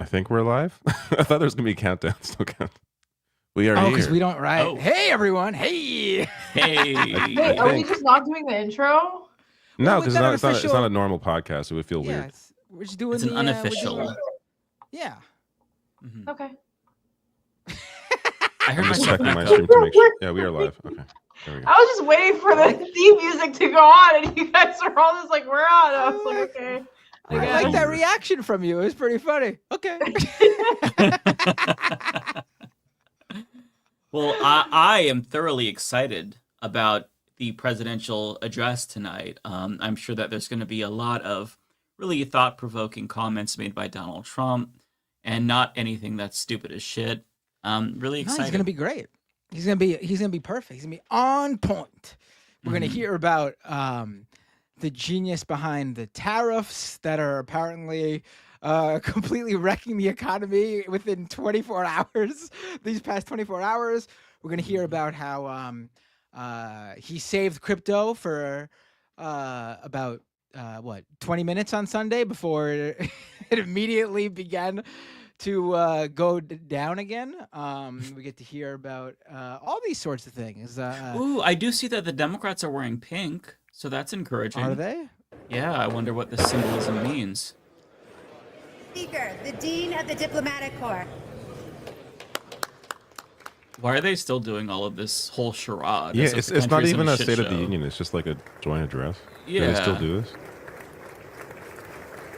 think we're live. I thought there was gonna be a countdown. Still count. We are Oh, here. because we don't write. Oh. Hey, everyone. Hey. Hey. Wait, are we just not doing the intro? No, Well, because we've got it's, an it's not a normal podcast. It would feel Yeah, weird. we're just doing It's an the unofficial. Yeah. Mhm. Okay. I heard I'm just myself checking my echo. stream to make sure. Yeah, we are live. Okay. There we go. I was just waiting for the theme music to go on, and you guys are all just like, "We're on." I was like, "Okay." I Right. like that Jesus. reaction from you. It was pretty funny. Okay. Well, I am thoroughly excited about the presidential address tonight. I'm sure that there's going to be a lot of really thought-provoking comments made by Donald Trump, and not anything that's stupid as shit. Really No, excited. he's gonna be great. He's gonna be perfect. He's gonna be on point. We're gonna Mhm. hear about the genius behind the tariffs that are apparently completely wrecking the economy within 24 hours. These past 24 hours, we're gonna hear about how he saved crypto for about 20 minutes on Sunday before it immediately began to go down again. We get to hear about all these sorts of things. Ooh, I do see that the Democrats are wearing pink, so that's encouraging. Are they? Yeah, I wonder what the symbolism means. Speaker, the Dean of the Diplomatic Corps. Why are they still doing all of this whole charade? Yeah, as if it's the not country's in even a shit State of the show? Union. It's just like a joint address. Do Yeah. they still do this?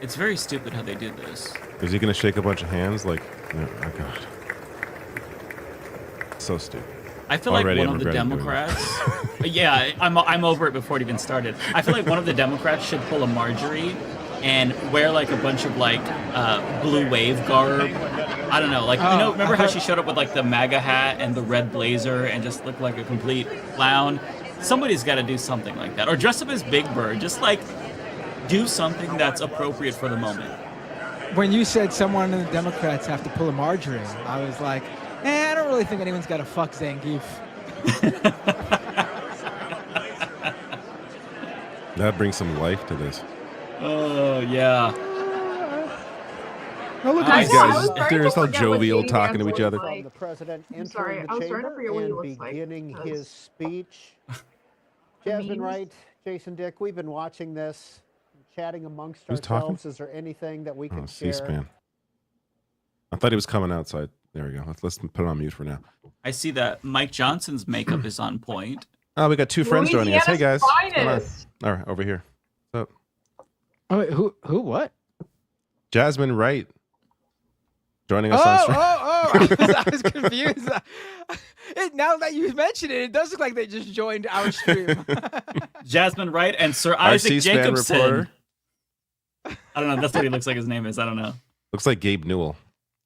It's very stupid how they do this. Is he gonna shake a bunch of hands? Like, oh my god, so stupid. I feel Already like one I'm of the regretting doing Democrats. Yeah, I'm over it before it even started. I feel like one of the Democrats should pull a Marjorie and wear like a bunch of like blue wave garb. I don't know, like you know, remember how she showed up with like the MAGA hat and the red blazer and just looked like a complete clown? Somebody's got to do something like that, or dress up as Big Bird. Just like do something that's appropriate for the moment. When you said someone in the Democrats have to pull a Marjorie, I was like, I don't really think anyone's got to fuck Zangief. That brings some life to this. Oh yeah. Oh, look I at these know, I guys. was starting They're to just all forget what jovial, James talking to Ansel each other. was like. From the president I'm entering sorry, the I was trying to chamber forget what he and looks like, beginning his 'cause speech. the Jasmine memes. Wright, Jason Dick, we've been watching this, chatting amongst Who's talking? ourselves. Is there anything that we Oh, can share? C-SPAN. I thought he was coming outside. There we go. Let's put it on mute for now. I see that Mike Johnson's makeup is on point. Oh, we got two friends joining us. Hey guys. Louisiana's Come on. finest. All right, over here. What's up? Oh, wait, who, what? Jasmine Wright joining us on stream. I was confused. Now that you mentioned it, it does look like they just joined our stream. Jasmine Wright and Sir Our Isaac C-SPAN Jacobson. reporter. I don't know. That's what he looks like. His name is. I don't know. Looks like Gabe Newell.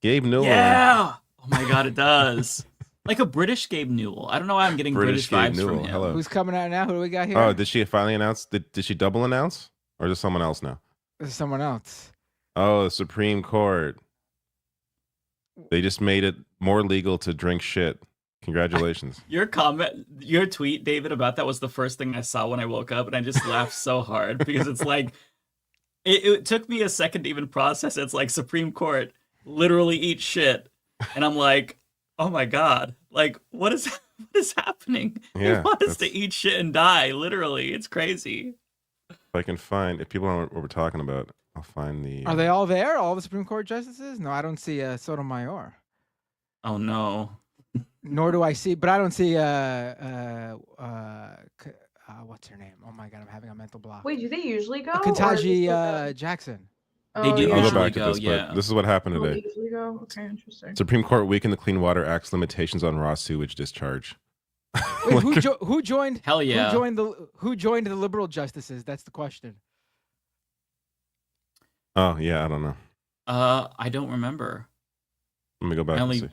Gabe Newell. Yeah. Oh my God, it does. Like a British Gabe Newell. I don't know why I'm getting British, Gabe vibes Newell. from him. Hello. Who's coming out now? Who do we got here? Oh, did she finally announce? Did she double announce? Or is it someone else now? This is someone else. Oh, the Supreme Court. They just made it more legal to drink shit. Congratulations. Your comment, your tweet, David, about that was the first thing I saw when I woke up, and I just laughed so hard because it's like, it took me a second to even process. It's like Supreme Court literally eat shit, and I'm like, oh my God, like what is happening? Yeah, they want us to that's- eat shit and die. Literally, it's crazy. If I can find, if people don't know what we're talking about, I'll find the. Are they all there? All the Supreme Court justices? No, I don't see Sotomayor. Oh no. Nor do I see, but I don't see what's her name? Oh my God, I'm having a mental block. Wait, do they usually go? or is Kentanji this Jackson. They do I'll go usually back to this, yeah. but this is what happened Oh, they today. usually go. Okay, interesting. Supreme Court weakened the Clean Water Act's limitations on raw sewage discharge. Wait, who joined? Hell yeah. Who joined the liberal justices? That's the question. Oh yeah, I don't know. I don't remember. Let me go back I and only see.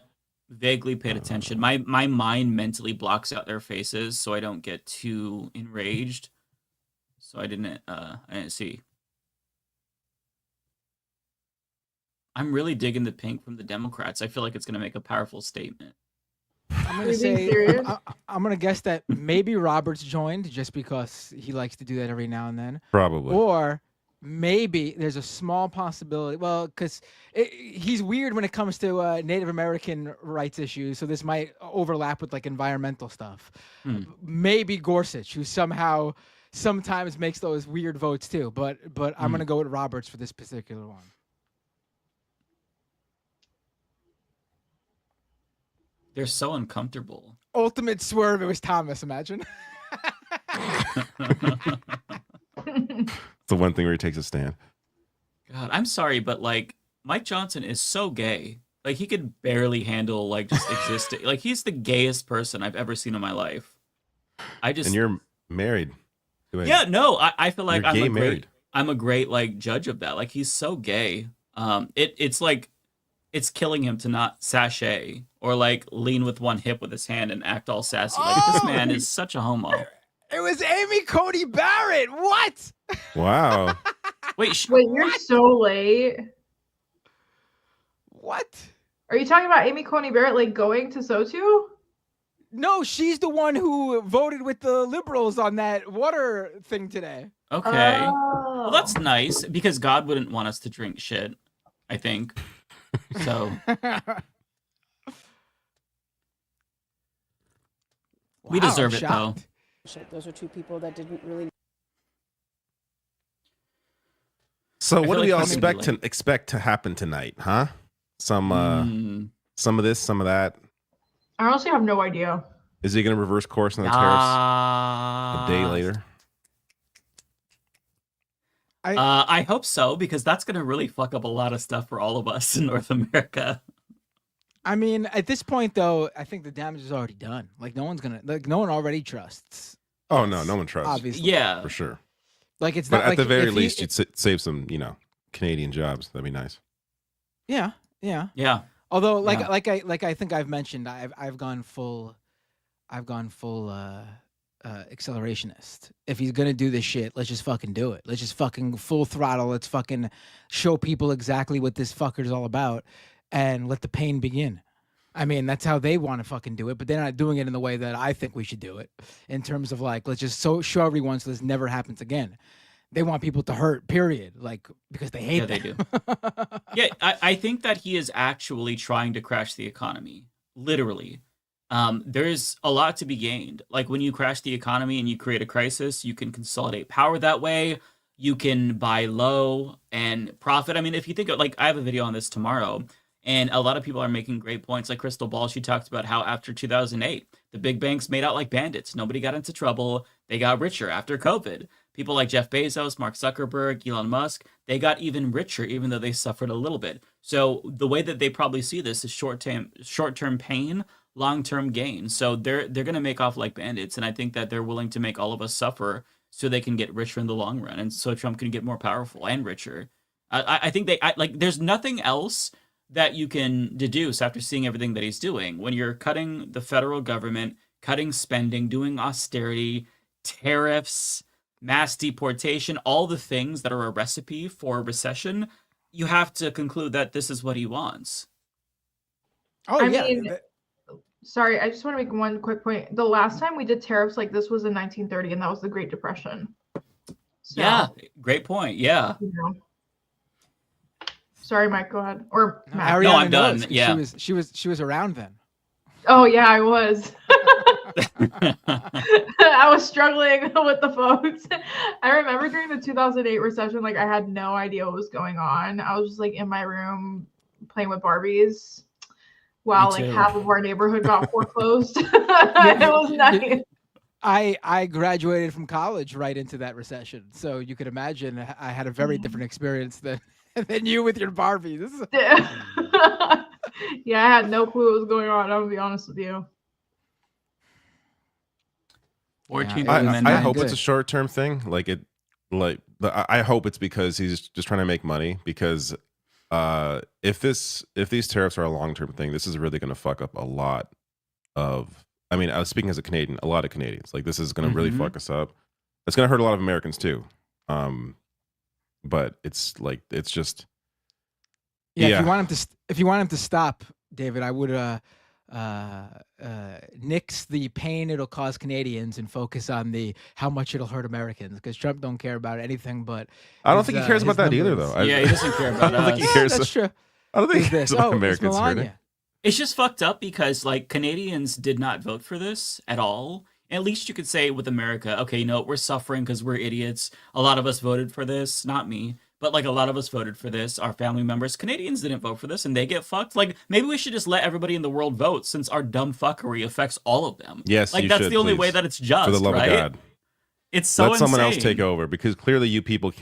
vaguely paid attention. My mind mentally blocks out their faces so I don't get too enraged. So I didn't see. I'm really digging the pink from the Democrats. I feel like it's going to make a powerful statement. I'm Are gonna you being say serious? I'm gonna guess that maybe Roberts joined just because he likes to do that every now and then, Probably. or maybe there's a small possibility. Well, because he's weird when it comes to Native American rights issues, so this might overlap with like environmental stuff. Maybe Gorsuch, who sometimes makes those weird votes too. But I'm gonna go with Roberts for this particular one. They're so uncomfortable. Ultimate swerve. It was Thomas. Imagine. The one thing where he takes a stand. God, I'm sorry, but like Mike Johnson is so gay. Like he could barely handle like just existing. Like he's the gayest person I've ever seen in my life. And you're married. Yeah, no, I feel like married. I'm a great like judge of that. Like he's so gay. It's like it's killing him to not sashay or like lean with one hip with his hand and act all sassy. Like this man is such a homo. It was Amy Coney Barrett. What? Wow. Wait, you're so late. What? Are you talking about Amy Coney Barrett like going to SOTU? No, she's the one who voted with the liberals on that water thing today. Okay. Oh. Well, that's nice because God wouldn't want us to drink shit, I think. So we deserve it though. Those are two people that didn't really. So what do we all like expect to happen tonight, huh? Some of this, some of that. I honestly have no idea. Is he going to reverse course on the tariffs a day later? I hope so, because that's going to really fuck up a lot of stuff for all of us in North America. I mean, at this point, though, I think the damage is already done. Like, no one already trusts. Oh, no one trusts. Obviously. Yeah. For sure. Like, it's But not at like the very least, you'd save some, Canadian jobs. That'd be nice. Yeah. Although, like I think I've mentioned, I've gone full accelerationist. If he's gonna do this shit, let's just fucking do it. Let's just fucking full throttle. Let's fucking show people exactly what this fucker's all about, and let the pain begin. I mean, that's how they want to fucking do it, but they're not doing it in the way that I think we should do it. In terms of like, let's just show everyone so this never happens again. They want people to hurt, period. Like, because they hate them. They do. Yeah, I think that he is actually trying to crash the economy. Literally. There's a lot to be gained. Like when you crash the economy and you create a crisis, you can consolidate power that way. You can buy low and profit. I mean, if you think of, like, I have a video on this tomorrow, and a lot of people are making great points. Like Crystal Ball, she talked about how after 2008, the big banks made out like bandits. Nobody got into trouble. They got richer after COVID. People like Jeff Bezos, Mark Zuckerberg, Elon Musk, they got even richer, even though they suffered a little bit. So the way that they probably see this is short-term pain, long-term gain. So they're going to make off like bandits. And I think that they're willing to make all of us suffer so they can get richer in the long run. And so Trump can get more powerful and richer. I think there's nothing else that you can deduce after seeing everything that he's doing. When you're cutting the federal government, cutting spending, doing austerity, tariffs, mass deportation, all the things that are a recipe for a recession, you have to conclude that this is what he wants. Oh, I yeah. mean, sorry, I just want to make one quick point. The last time we did tariffs like this was in 1930, and that was the Great Depression. So, Yeah, great point. Yeah. you know. Sorry, Mike, go ahead. Or Matt. Ariana No, I'm done. knows, 'cause Yeah. she was around then. Oh, yeah, I was. I was struggling with the votes. I remember during the 2008 recession, like I had no idea what was going on. I was just like in my room playing with Barbies while like too. half of our neighborhood got foreclosed. It was nice. I graduated from college right into that recession, so you could imagine I had a very different experience than you with your Barbies. Yeah, I had no clue what was going on. I'm gonna be honest with you. 14 Yeah, million men. I not hope good. it's a short-term thing. I hope it's because he's just trying to make money. Because if these tariffs are a long-term thing, this is really going to fuck up a lot of. I mean, I was speaking as a Canadian, a lot of Canadians. Like this is going to really fuck us up. It's going to hurt a lot of Americans too. But it's just. Yeah, if you want him to stop, David, I would nix the pain it'll cause Canadians and focus on the how much it'll hurt Americans, because Trump don't care about anything but I don't his, think he cares his about that either, numbers. though. Yeah, he doesn't care about I don't think he us. cares. That's true. I don't think Who's he cares this? about Oh, it's Americans hurting. Melania. It's just fucked up because like Canadians did not vote for this at all. At least you could say with America, okay, you know, we're suffering because we're idiots. A lot of us voted for this, not me, but like a lot of us voted for this. Our family members, Canadians didn't vote for this, and they get fucked. Like maybe we should just let everybody in the world vote, since our dumb fuckery affects all of them. Yes, like you that's should, the only please. way that it's just. For the love right? of God. It's so Let someone else insane. take over, because clearly you people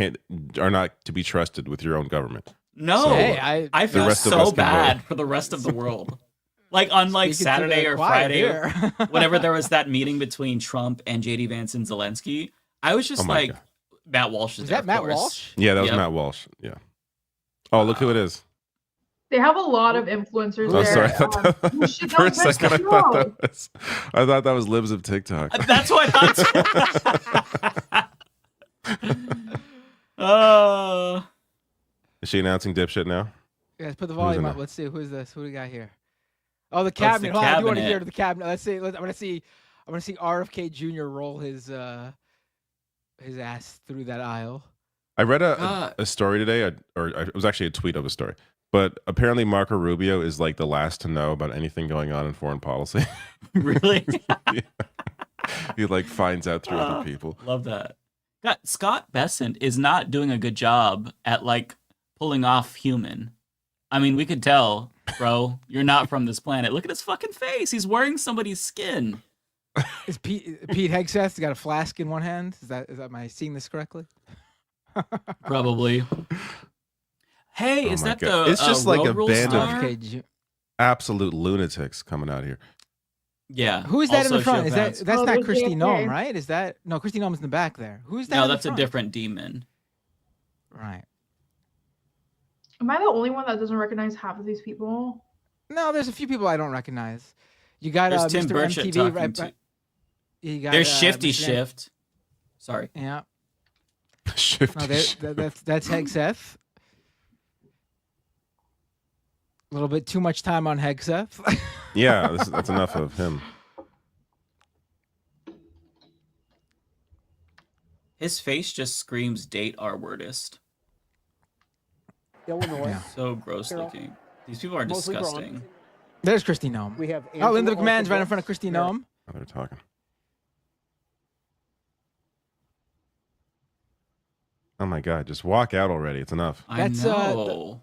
are not to be trusted with your own government. No, So, Hey, I feel rest of us so can bad vote. for the rest of the world. Like on like Speaking to Saturday the or choir Friday, here. whenever there was that meeting between Trump and JD Vance and Zelensky, I was just Oh my like, God. Matt Walsh is Is there, that of Matt course. Walsh? Yeah, that was Yep. Matt Walsh. Yeah. Oh, look who it is. They have a lot of influencers Oh, there. sorry. I thought that, you should for a know this second, I thought that was Libs of TikTok. That's what I thought. Is she announcing dipshit now? Yeah, let's put the Who's in volume up. there? Let's see who's this. Who do we got here? Oh, the it's the cabinet. Hold on, I do want to cabinet. hear the cabinet. Let's see. I want to see. I want to see RFK Jr. roll his ass through that aisle. I read a story today, it was actually a tweet of a story. But apparently Marco Rubio is like the last to know about anything going on in foreign policy. Really? He like finds out through other people. Love that. God, Scott Bessent is not doing a good job at like pulling off human. I mean, we could tell, bro, you're not from this planet. Look at his fucking face. He's wearing somebody's skin. Is Pete Hegseth got a flask in one hand? Is that am I seeing this correctly? Probably. Hey, Oh is my that God. the It's just like Road a Rule band of- star? RFK Jr. Absolute lunatics coming out here. Yeah. Who is that in the front? Is sociopaths. that's Oh, not there's Christy JFK. Nome, right? Is that no? Christy Nome's in the back there. Who's that? No, in the that's a front? different demon. Right. Am I the only one that doesn't recognize half of these people? No, there's a few people I don't recognize. You got There's Tim Mr. Burchett MTV talking right to. back. You got, There's Shifty Mr. Shift. Sorry. Yeah. Shifty No, there, shit. that's Hegseth. A little bit too much time on Hegseth. Yeah, that's enough of him. His face just screams date R-wordist. Illinois. Yeah. So gross Carol. looking. These people are Mostly blonde. disgusting. There's Christy Nome. We have Oh, Linda Angela McMahon's right in Orthodox. front of Christy Mary- Nome. Oh, they're talking. Oh my God, just walk out already. It's enough. That's, I know.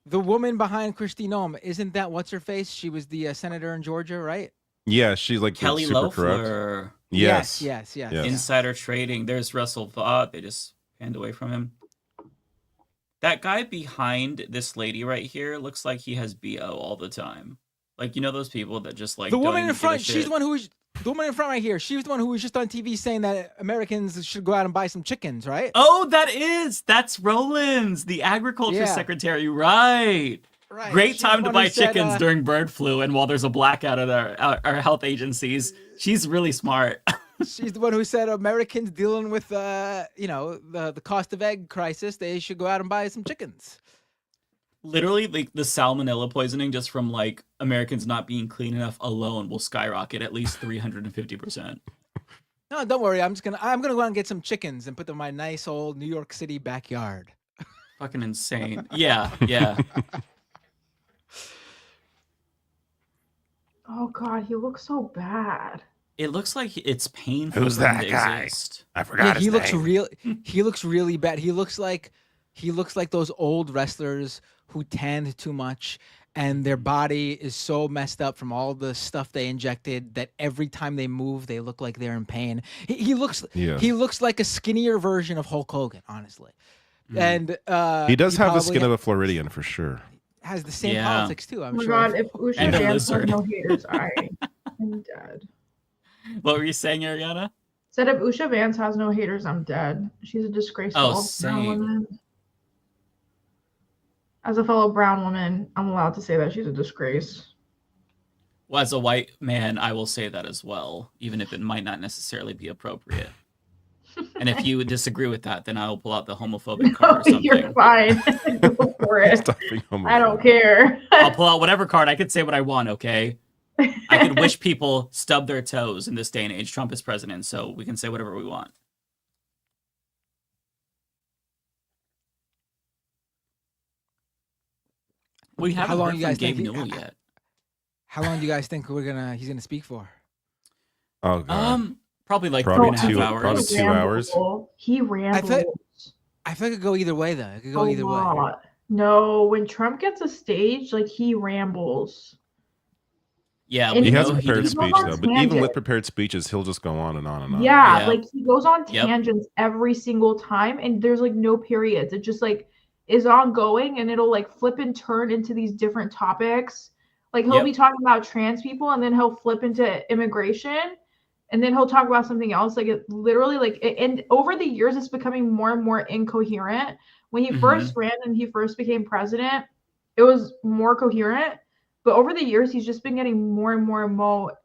The woman behind Christy Nome, isn't that what's her face? She was the senator in Georgia, right? Yeah, she's like Kelly super corrupt. Loeffler. Yes. Yes. Yes. Insider trading. There's Russell Vaught. They just panned away from him. That guy behind this lady right here looks like he has BO all the time. Like, you know those people that just like The don't woman even in give a front, she's shit? the one who was the woman in front right here. She was the one who was just on TV saying that Americans should go out and buy some chickens, right? Oh, that's Rollins, the agriculture Yeah. secretary, right? Right. Great She's time the to one buy who said, chickens during bird flu and while there's a blackout at our health agencies. She's really smart. She's the one who said Americans dealing with the cost of egg crisis, they should go out and buy some chickens. Literally, like the salmonella poisoning just from like Americans not being clean enough alone will skyrocket at least 350%. No, don't worry. I'm gonna go out and get some chickens and put them in my nice old New York City backyard. Fucking insane. Yeah, yeah. Oh God, he looks so bad. It looks like it's painful Who's for him that to guy? exist. I forgot Yeah, his he name. looks really bad. He looks like those old wrestlers who tanned too much and their body is so messed up from all the stuff they injected that every time they move they look like they're in pain. He looks Yes. he looks like a skinnier version of Hulk Hogan, honestly. And He does have the probably skin of a Floridian for sure. has the same Yeah. politics too, Oh I'm my sure. God, if Usha And a Vance has lizard. no haters, I'm dead. What were you saying, Ariana? Said if Usha Vance has no haters, I'm dead. She's a disgrace to Oh, all brown same. women. As a fellow brown woman, I'm allowed to say that she's a disgrace. Well, as a white man, I will say that as well, even if it might not necessarily be appropriate. And if you disagree with that, then I will pull out the homophobic card or You're something. fine. Go for it. Stop being I don't homophobic. care. I'll pull out whatever card. I could say what I want, okay? I could wish people stub their toes in this day and age. Trump is president, so we can say whatever we want. We haven't long heard you from guys Gabe think Newell yet. How long do you guys think he's gonna speak for? Oh god. Probably like Probably 3.5 two- hours. probably 2 hours. He rambles. I feel like it could go either way though. It could a go either way. lot. No, when Trump gets a stage, like he rambles. Yeah, And we He has know a he prepared didn't- speech on though, but even with tangent. prepared speeches, he'll just go on and on and on. Yeah, Yeah. like he goes on Yep. tangents every single time, and there's like no periods. It just like is ongoing, and it'll like flip and turn into these different topics. Like he'll Yep. be talking about trans people, and then he'll flip into immigration, and then he'll talk about something else. Like it literally and over the years, it's becoming more and more incoherent. When he first ran and he first became president, it was more coherent. But over the years, he's just been getting more and more and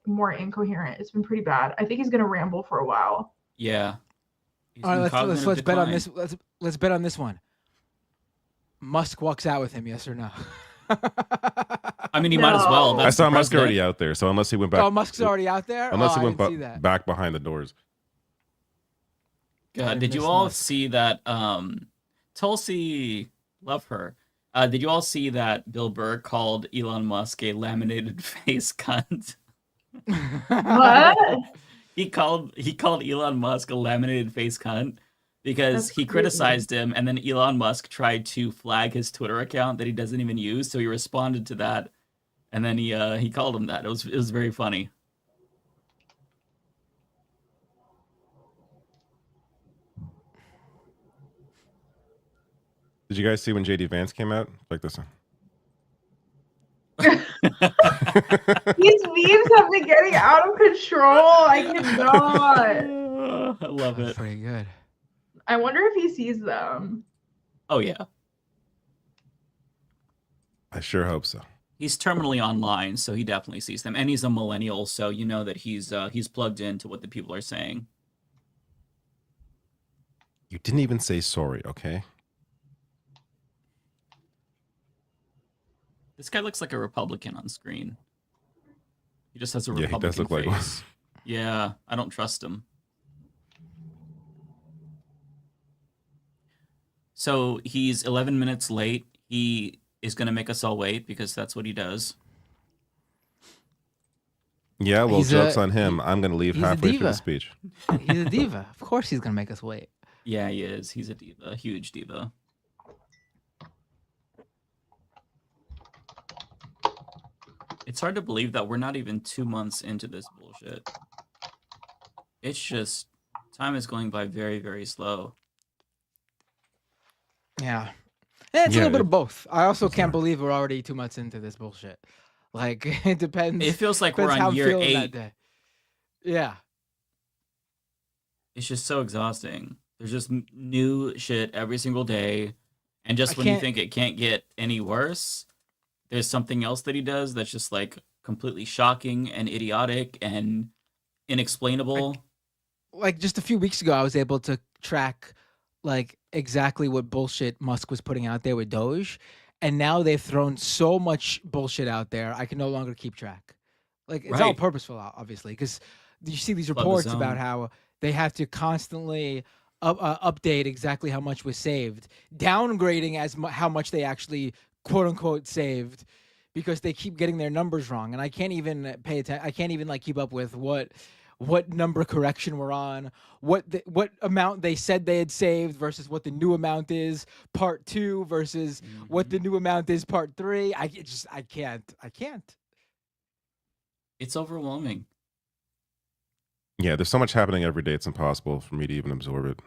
more incoherent. It's been pretty bad. I think he's gonna ramble for a while. Yeah. He's All right, in let's cognitive bet on decline. this. Let's bet on this one. Musk walks out with him, yes or no? I mean, he might as well. No. I That's saw the Musk president. already out there, so unless he went back, Oh, Musk's already out there. unless Oh, he went I didn't see that. back behind the doors. I Did you miss all Musk. see that? Tulsi, love her. Did you all see that Bill Burr called Elon Musk a laminated face cunt? What? He called Elon Musk a laminated face cunt because That's he crazy. criticized him, and then Elon Musk tried to flag his Twitter account that he doesn't even use, so he responded to that, and then he called him that. It was very funny. Did you guys see when JD Vance came out? Like this one. These memes have been getting out of control. I cannot. I love That's it. pretty good. I wonder if he sees them. Oh yeah. I sure hope so. He's terminally online, so he definitely sees them, and he's a millennial, so you know that he's plugged into what the people are saying. You didn't even say sorry, okay? This guy looks like a Republican on screen. He just has a Yeah, he Republican does look like one. face. Yeah, I don't trust him. So he's 11 minutes late. He is going to make us all wait because that's what he does. Yeah, well, He's joke's a- on him. I'm going to leave he's a halfway through the diva. speech. He's a diva. Of course, he's gonna make us wait. Yeah, he is. He's a diva, a huge diva. It's hard to believe that we're not even 2 months into this bullshit. It's just, time is going by very, very slow. Yeah. It's a Yeah, little bit it- of both. I also it's can't hard. believe we're already 2 months into this bullshit. Like it depends. It feels like we're depends how on I'm year feeling that 8. day. Yeah. It's just so exhausting. There's just new shit every single day. And just I when you can't- think it can't get any worse, there's something else that he does that's just like completely shocking and idiotic and inexplainable. Like just a few weeks ago, I was able to track like exactly what bullshit Musk was putting out there with Doge, and now they've thrown so much bullshit out there, I can no longer keep track. Like it's all Right. purposeful, obviously, because you see these Flood the reports about zone. how they have to constantly update exactly how much was saved, downgrading how much they actually quote unquote saved, because they keep getting their numbers wrong, and I can't even pay attention. I can't even like keep up with what number correction we're on, what amount they said they had saved versus what the new amount is, part 2 versus what the new amount is, part 3. I can't. It's overwhelming. Yeah, there's so much happening every day. It's impossible for me to even absorb it.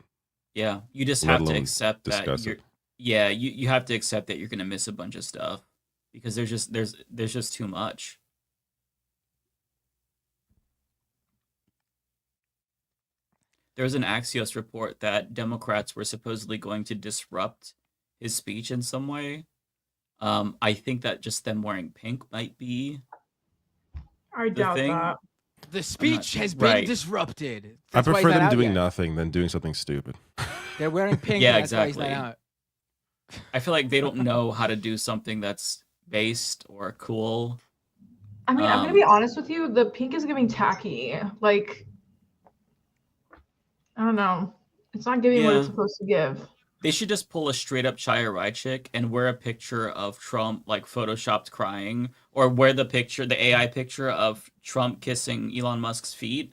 Yeah, you just Let have to alone accept that discuss you're. it. Yeah, you have to accept that you're gonna miss a bunch of stuff because there's just too much. There was an Axios report that Democrats were supposedly going to disrupt his speech in some way. I think that just them wearing pink might be I doubt thing. that. The speech has been right. disrupted. I That's why he's prefer not them out doing yet. nothing than doing something stupid. They're wearing pink. Yeah, and that's why he's not exactly. out. I feel like they don't know how to do something that's based or cool. I mean, I'm gonna be honest with you. The pink is giving tacky. Like, I don't know. It's not giving what it's supposed to give. They should just pull a straight up Chaya Rai chick and wear a picture of Trump like photoshopped crying, or wear the AI picture of Trump kissing Elon Musk's feet,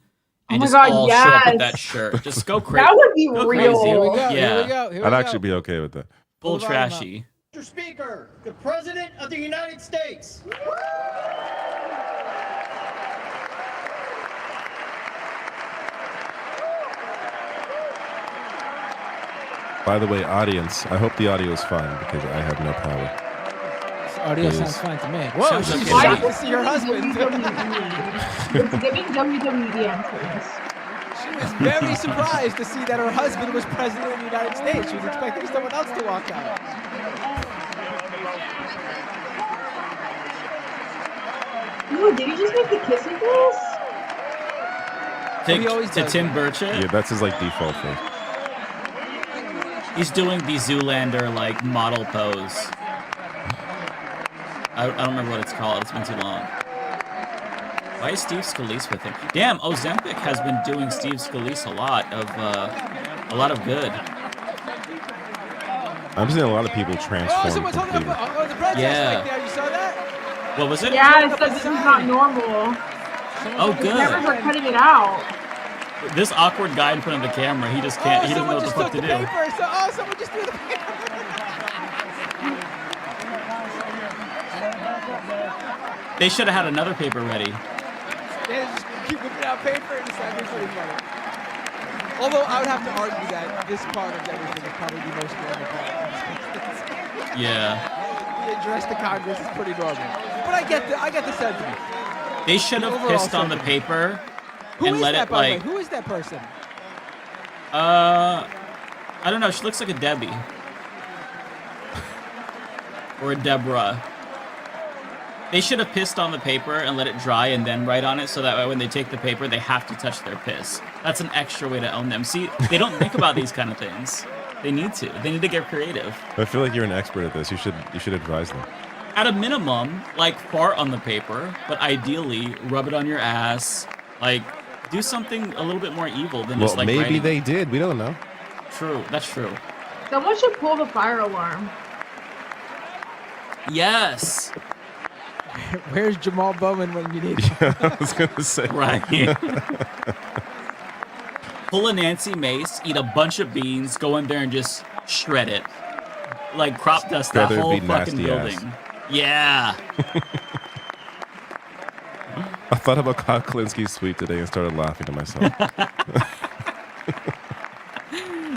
and oh my God, all show up with that shirt. Just go crazy. That would be go real. Crazy. Here we go. Yeah. Here we go. Here we I'd go. actually be okay with that. Full trashy. Mr. Speaker, the President of the United States. By the way, audience, I hope the audio is fine because I have no power. This audio Please. sounds fine to me. Whoa, Sounds she's like shocked it. to see her husband. It's giving WWE entrance. She was very surprised to see that her husband was president of the United States. She was expecting someone else to walk out. Ooh, did he just make the kissing face? He always To does Tim that. Burchett. Yeah, that's his like default thing. He's doing the Zoolander like model pose. I don't remember what it's called. It's been too long. Why is Steve Scalise with him? Damn, Ozempic has been doing Steve Scalise a lot of good. I'm seeing a lot of people Oh, transform someone's holding completely. up the protest Yeah. right there. You saw that? What was it? Yeah, it says this is not normal. Oh, The good. cameras are cutting it out. This awkward guy in front of the camera, he just can't. He doesn't know what the fuck to do. Paper. Someone just threw the paper. They should have had another paper ready. They just keep whipping out paper, and it's actually pretty funny. Although I would have to argue that this part of everything is probably the most normal part. Yeah. The address to Congress is pretty normal, but I get the sentiment. They should have Overall pissed on the sentiment. paper Who and is let that, it by the way? like. Who is that person? I don't know. She looks like a Debbie or a Deborah. They should have pissed on the paper and let it dry and then write on it, so that way when they take the paper, they have to touch their piss. That's an extra way to own them. See, they don't think about these kind of things. They need to. They need to get creative. I feel like you're an expert at this. You should advise them. At a minimum, like fart on the paper, but ideally rub it on your ass. Like, do something a little bit more evil than Well, just like maybe writing. they did. We don't know. True. That's true. Someone should pull the fire alarm. Yes. Where's Jamal Bowman when you need him? I was gonna say. Right. Pull a Nancy Mace, eat a bunch of beans, go in there and just shred it. Like crop dust Go that there and whole be fucking nasty ass. building. Yeah. I thought about Kyle Klinsky's tweet today and started laughing to myself.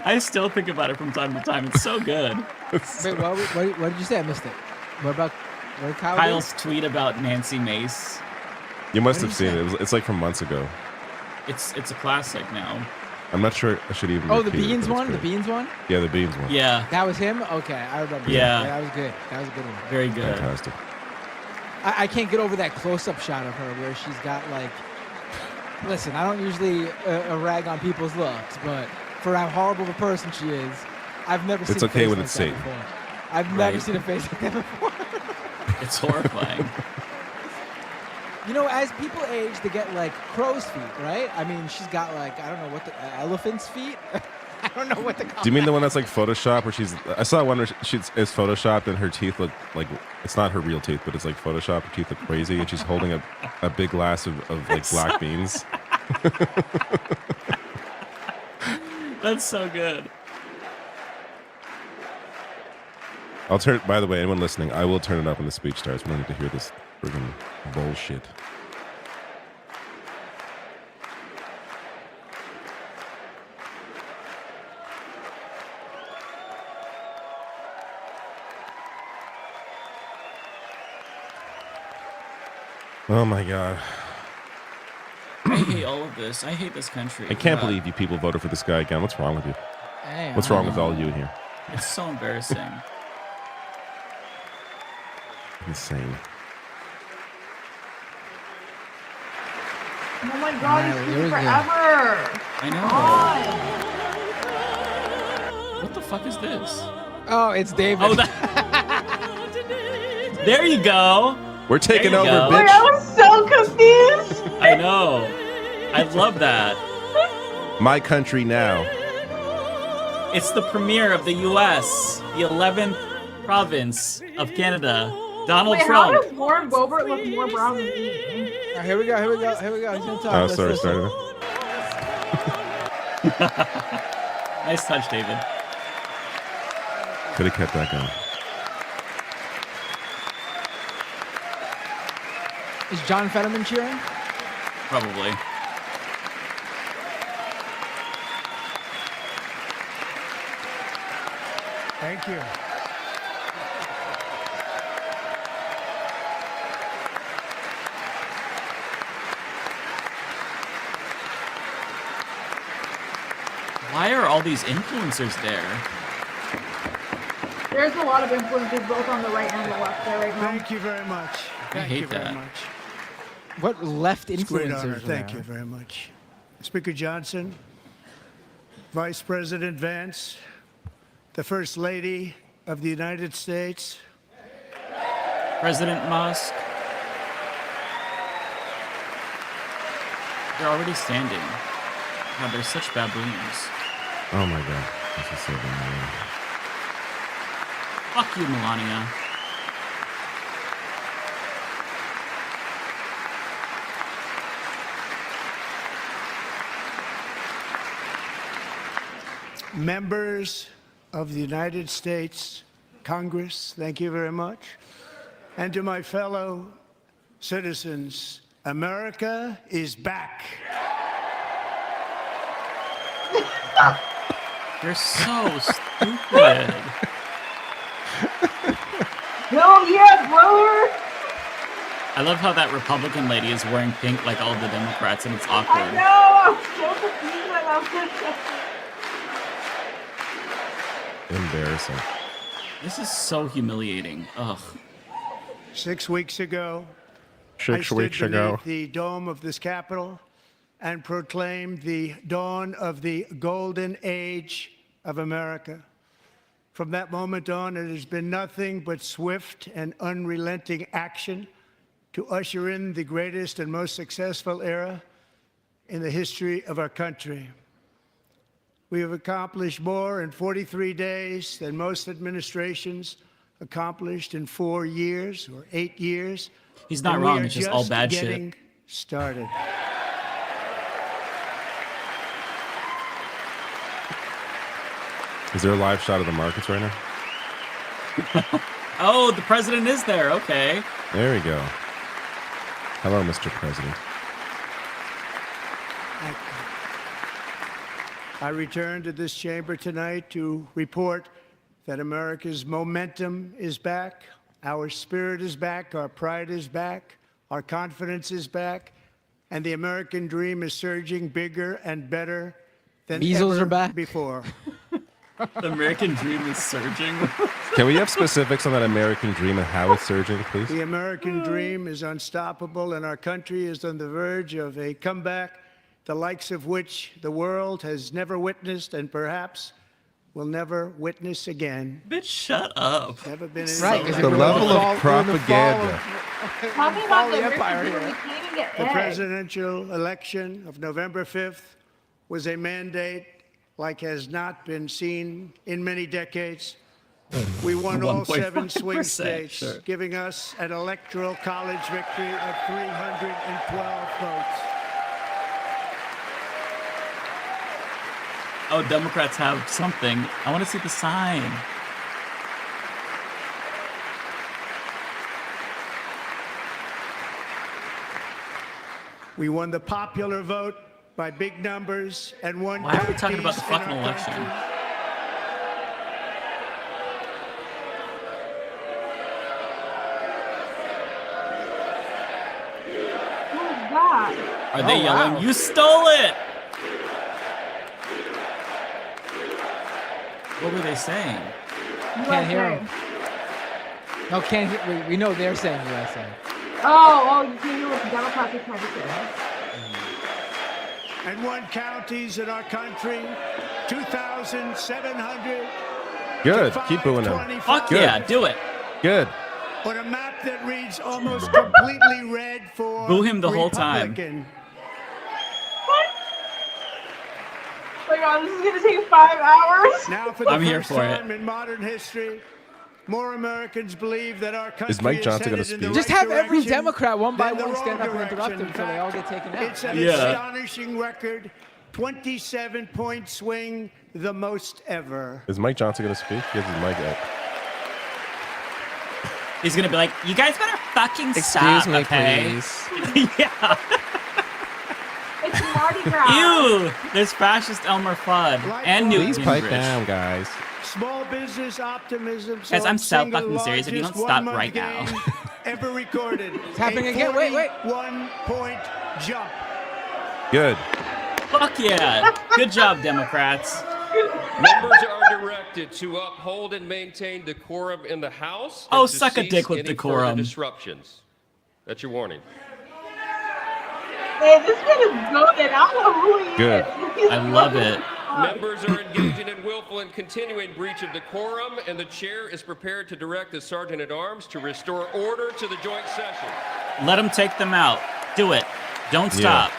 I still think about it from time to time. It's so good. Wait, what did you say? I missed it. What about what did Kyle do? Kyle's tweet about Nancy Mace. You must What have did he seen it. It's like from months ago. It's a classic now. I'm not sure I should even. Oh, the repeat it, beans but it's one. The great. beans one. Yeah, the beans one. Yeah. That was him. Okay, I remember. Yeah. That was good. That was a good one. Very good. Fantastic. I can't get over that close-up shot of her where she's got like. Listen, I don't usually rag on people's looks, but for how horrible of a person she is, I've never seen. It's a okay face when like it's that Satan. before. I've never Right. seen a face like that before. It's horrifying. You know, as people age, they get like crow's feet, right? I mean, she's got like I don't know what the elephant's feet. I don't know what to call. Do you mean the one that's like Photoshop, where she's? I saw one where she's is photoshopped and her teeth look like it's not her real teeth, but it's like Photoshop. Her teeth look crazy, and she's holding a big glass of like black beans. That's so good. I'll turn. By the way, anyone listening, I will turn it up when the speech starts. We don't need to hear this friggin' bullshit. Oh my god. I hate all of this. I hate this country. I can't God. believe you people voted for this guy again. What's wrong with you? Hey, What's wrong with all you in here? It's so embarrassing. Insane. Oh my god, he's Here taking we go. forever. I know. God. What the fuck is this? Oh, it's David. Oh, that. There you go. We're taking There over, you go. Wait, bitch. that was so so confused. I know. I love that. My country now. It's the premiere of the U.S., the 11th province of Canada. Donald Wait, Trump. how does Lauren Boebert look more brown than me? Here we go. He's gonna talk. Oh, Let's sorry, listen. started. Nice touch, David. Could have kept that going. Is John Fetterman cheering? Probably. Thank you. Why are all these influencers there? There's a lot of influencers both on the right and the left there right now. Thank you very much. Thank hate you very that. much. What left It's a great influencers? honor. are Thank there? you very much. Speaker Johnson, Vice President Vance, the First Lady of the United States, President Musk. They're already standing. God, they're such baboons. Oh my god. This is so bad. Fuck you, Melania. members of the United States Congress, thank you very much. And to my fellow citizens, America is back. You're so stupid. Hell yeah, brother! I love how that Republican lady is wearing pink like all the Democrats, and it's awkward. I know! I'm so confused about this. Embarrassing. This is so humiliating. Ugh. 6 weeks ago, I 6 stood weeks ago. beneath the dome of this Capitol and proclaimed the dawn of the golden age of America. From that moment on, it has been nothing but swift and unrelenting action to usher in the greatest and most successful era in the history of our country. We have accomplished more in 43 days than most administrations accomplished in 4 years or 8 years. He's not And wrong, we are it's just all bad shit. getting started. Is there a live shot of the markets right now? Oh, the president is there. Okay. There we go. Hello, Mr. President. I return to this chamber tonight to report that America's momentum is back, our spirit is back, our pride is back, our confidence is back, and the American dream is surging bigger and better than Measles ever are back. before. The American dream is surging. Can we have specifics on that American dream and how it's surging, please? The American dream is unstoppable, and our country is on the verge of a comeback, the likes of which the world has never witnessed and perhaps will never witness again. Bitch, shut up. Never been in Right, 'cause The we're in level fall- of we're in the propaganda. Talking about the American dream, we can't even get The eggs. presidential election of November 5th was a mandate like has not been seen in many decades. We won all 7 swing 1.5%, states, sure. giving us an electoral college victory of 312 votes. Oh, Democrats have something. I want to see the sign. We won the popular vote by big numbers and won Why are we talking about the counties in fucking our election? country. What is that? Are they Oh, yelling, wow. "You stole it"? What were they saying? Can't hear USA. him. No, can't hear. We know they're saying USA. Oh, you can't hear what the Democrats are trying to say. And won counties in our country, 2,700. Good. Keep booing them. Fuck Good. yeah, do it. Good. on a map that reads almost completely red for Boo him the whole time. Republican. Oh my God, this is gonna take 5 hours. Now, for the I'm here first for it. time in modern history, more Americans believe that our country Is Mike Johnson gonna headed in the speak? Just right have every direction Democrat one by than the one stand wrong up and interrupt direction. them so they all get taken out. It's an Yeah. astonishing record, 27-point swing, the most ever. Is Mike Johnson going to speak? He has his mic up. He's gonna be like, "You guys better fucking stop, okay?" Yeah. It's Mardi Gras. Ew. There's fascist Elmer Fudd and Newt Please pipe Gingrich. down, guys. Small business optimism. Guys, I'm so single fucking serious. If you largest don't stop one-month right now. gain ever recorded. It's happening again. Wait. 1-point jump. Good. Fuck yeah. Good job, Democrats. Members are directed to uphold and maintain decorum in the House. Oh, and to suck a cease dick with any decorum. further disruptions. That's your warning. Hey, this man is goaded. I don't know who he Good. is. He's I love goaded. it. Members are engaging in willful and continuing breach of decorum, and the chair is prepared to direct the Sergeant at Arms to restore order to the joint session. Let them take them out. Do it. Don't stop.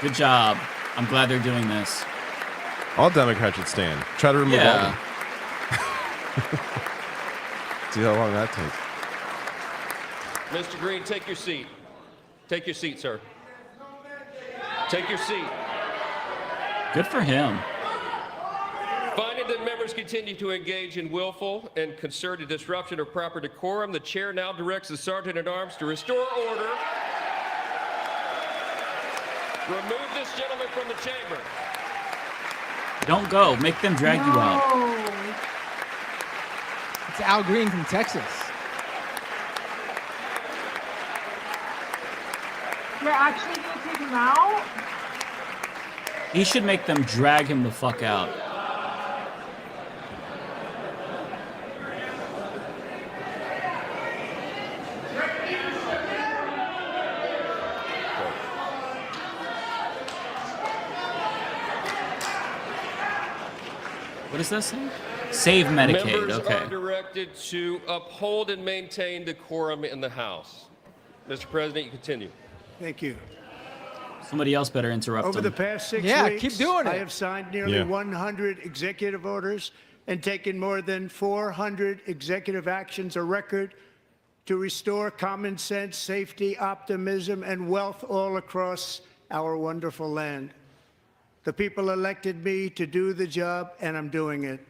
Good job. I'm glad they're doing this. All Democrats should stand. Try to remove all of them. See how long that takes. Mr. Green, take your seat. Take your seat, sir. Take your seat. Good for him. Finding that members continue to engage in willful and concerted disruption of proper decorum, the chair now directs the Sergeant at Arms to restore order. Remove this gentleman from the chamber. Don't go. Make them drag you out. It's Al Green from Texas. You're actually gonna take him out? He should make them drag him the fuck out. What does that say? Save Medicaid. Members Okay. are directed to uphold and maintain decorum in the House. Mr. President, you continue. Thank you. Somebody else better interrupt Over him. the past 6 Yeah, weeks, keep doing I it. have signed nearly 100 executive orders and taken more than 400 executive actions, a record to restore common sense, safety, optimism, and wealth all across our wonderful land. The people elected me to do the job, and I'm doing it.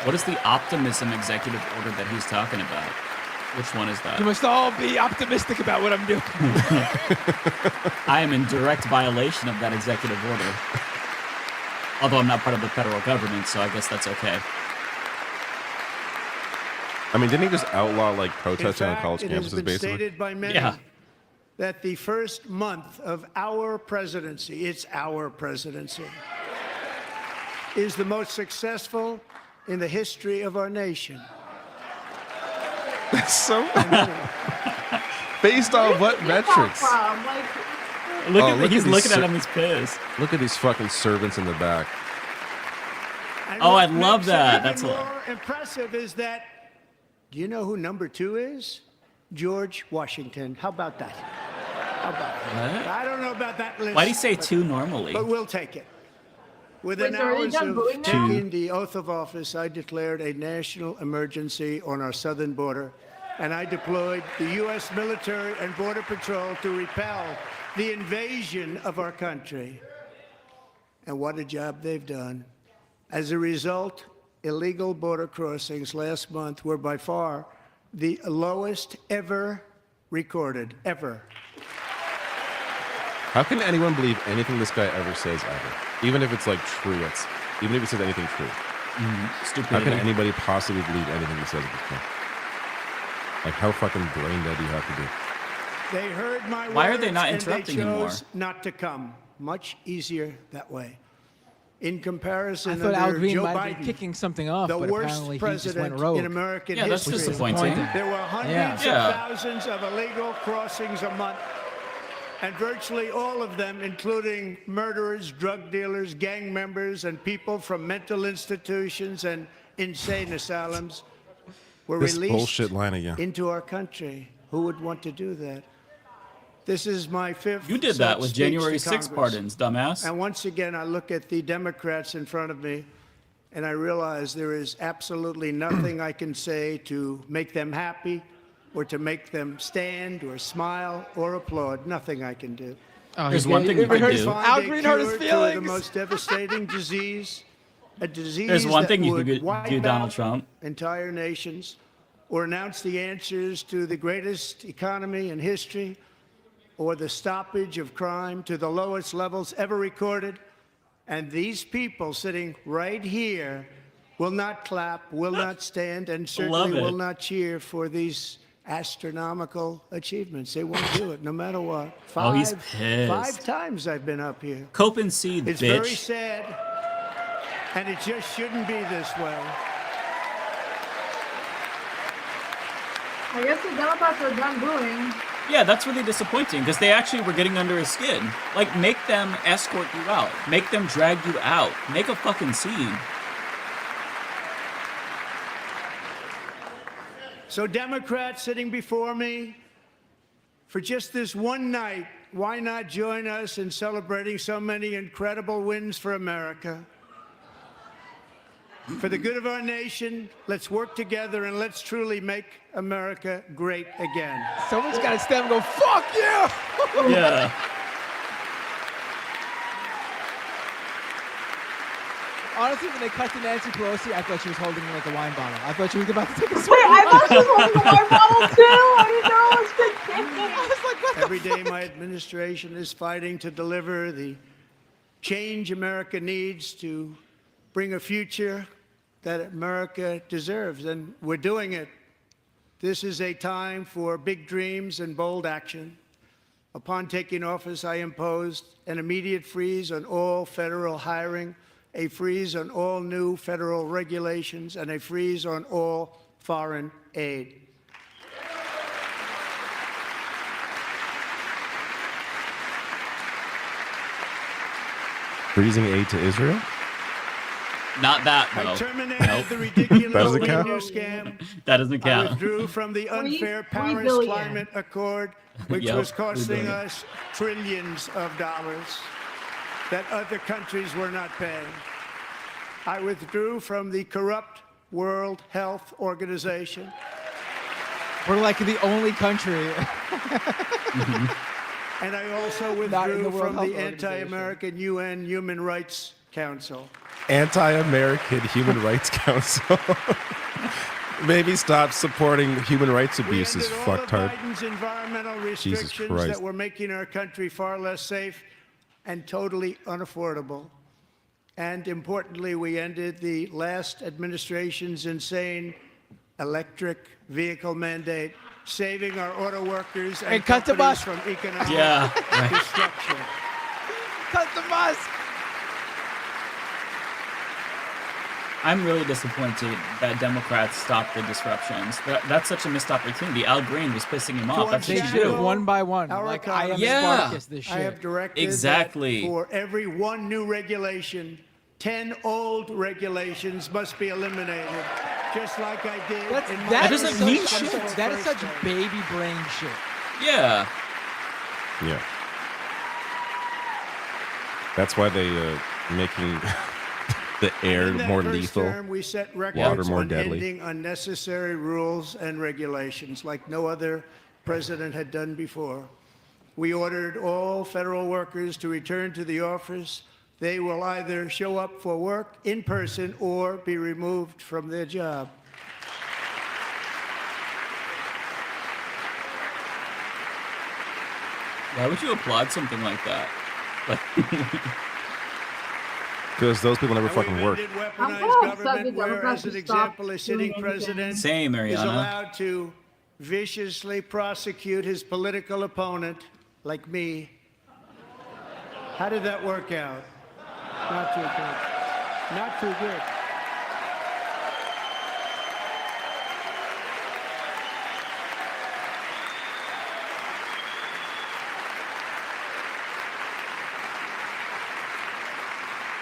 What is the optimism executive order that he's talking about? Which one is that? You must all be optimistic about what I'm doing. I am in direct violation of that executive order. Although I'm not part of the federal government, so I guess that's okay. I mean, didn't he just outlaw like protesting In on fact, college it has campuses, been basically? stated by many Yeah. that the first month of our presidency, it's our presidency, is the most successful in the history of our nation. So based on what metrics? He's looking at him, he's pissed. Look at these fucking servants in the back. And Oh, I what love makes it that. even That's a- more impressive is that, do you know who number 2 is? George Washington. How about that? How about that? What? I don't know about that list. Why'd he say but- two normally? But we'll take it. Within Wait, so are they hours done of booing now? taking the oath of office, I declared a national emergency on our southern border, and I deployed the U.S. military and Border Patrol to repel the invasion of our country. And what a job they've done. As a result, illegal border crossings last month were by far the lowest ever recorded, ever. How can anyone believe anything this guy ever says ever? Even if it's like true, even if he says anything true. Stupid. How can anybody possibly believe anything he says at this point? Like, how fucking brain dead do you have to be? They heard my Why are words they not and interrupting they him more? chose not to come. Much easier that way. In comparison, I thought Al under Green Joe might Biden, be kicking something off, the but worst apparently he just went president rogue. in American Yeah, that's history. disappointing. There were hundreds Yeah. of thousands of illegal crossings a month. And virtually all of them, including murderers, drug dealers, gang members, and people from mental institutions and insane asylums, were This released bullshit line again. into our country. Who would want to do that? This is my 5th. You did that such with speech January to 6 Congress. pardons, dumbass. And once again, I look at the Democrats in front of me, and I realize there is absolutely nothing I can say to make them happy or to make them stand or smile or applaud. Nothing I can do. Oh, There's one thing you can do. Al Green hurt his To the feelings. most devastating disease, a disease There's one that thing you would could wipe do, Donald out Trump. entire nations, or announce the answers to the greatest economy in history, or the stoppage of crime to the lowest levels ever recorded. And these people sitting right here will not clap, will not stand, and certainly it. will not cheer for these astronomical achievements. They won't do it, no matter what. Oh, he's pissed. 5 times I've been up here. Cope and seed, It's bitch. very sad, and it just shouldn't be this way. I guess the Democrats are done booing. Yeah, that's really disappointing because they actually were getting under his skin. Like, make them escort you out. Make them drag you out. Make a fucking scene. So Democrats sitting before me, for just this one night, why not join us in celebrating so many incredible wins for America? For the good of our nation, let's work together and let's truly make America great again. Someone's got to stand and go, fuck you! Yeah. Honestly, when they cut to Nancy Pelosi, I thought she was holding like a wine bottle. I thought she was about to take a swig. Wait, I thought she was holding a wine bottle too. I didn't know it was good. I was like, what the Every day, my administration is fighting to deliver the change America needs to bring a future that America deserves, and we're doing it. This is a time for big dreams and bold action. Upon taking office, I imposed an immediate freeze on all federal hiring, a freeze on all new federal regulations, and a freeze on all foreign aid. Freezing aid to Israel? Not that, I though. terminated the ridiculous That doesn't new count? scam. That doesn't I count. withdrew from the unfair $3 Paris billion. Climate Accord, which Yep, was $3 costing billion. us trillions of dollars that other countries were not paying. I withdrew from the corrupt World Health Organization. We're like the only country. And I also Not in the withdrew World from Health the Organization. anti-American UN Human Rights Council. Anti-American Human Rights Council. Maybe stop supporting human rights abuses, We ended all of fucktard. Biden's environmental Jesus restrictions Christ. that were making our country far less safe and totally unaffordable. And importantly, we ended the last administration's insane electric vehicle mandate, saving our auto workers and cut the companies bus. from economic Yeah, right. destruction. Cut the bus. I'm really disappointed that Democrats stopped the disruptions. That's such a missed opportunity. Al Green was pissing him off. That's They what you should have do. one by one. Our Like I am economy- Yeah. Spartacus this I shit. have directed Exactly. that for every one new regulation, 10 old regulations must be eliminated, just like I did That's, in my that doesn't is mean such, shit. That is such first day. baby brain shit. Yeah. Yeah. That's why they making the air In that more first lethal. term, we set water records more on deadly. ending unnecessary rules and regulations like no other president had done before. We ordered all federal workers to return to the office. They will either show up for work in person or be removed from their job. Why would you applaud something like that? Like, Because those people never And we fucking work. ended I'm weaponized so upset government the where, Democrats as an should stop example, a doing sitting anything. president same, is Mariana. allowed to viciously prosecute his political opponent, like me. How did that work out? Not too good. Not too good.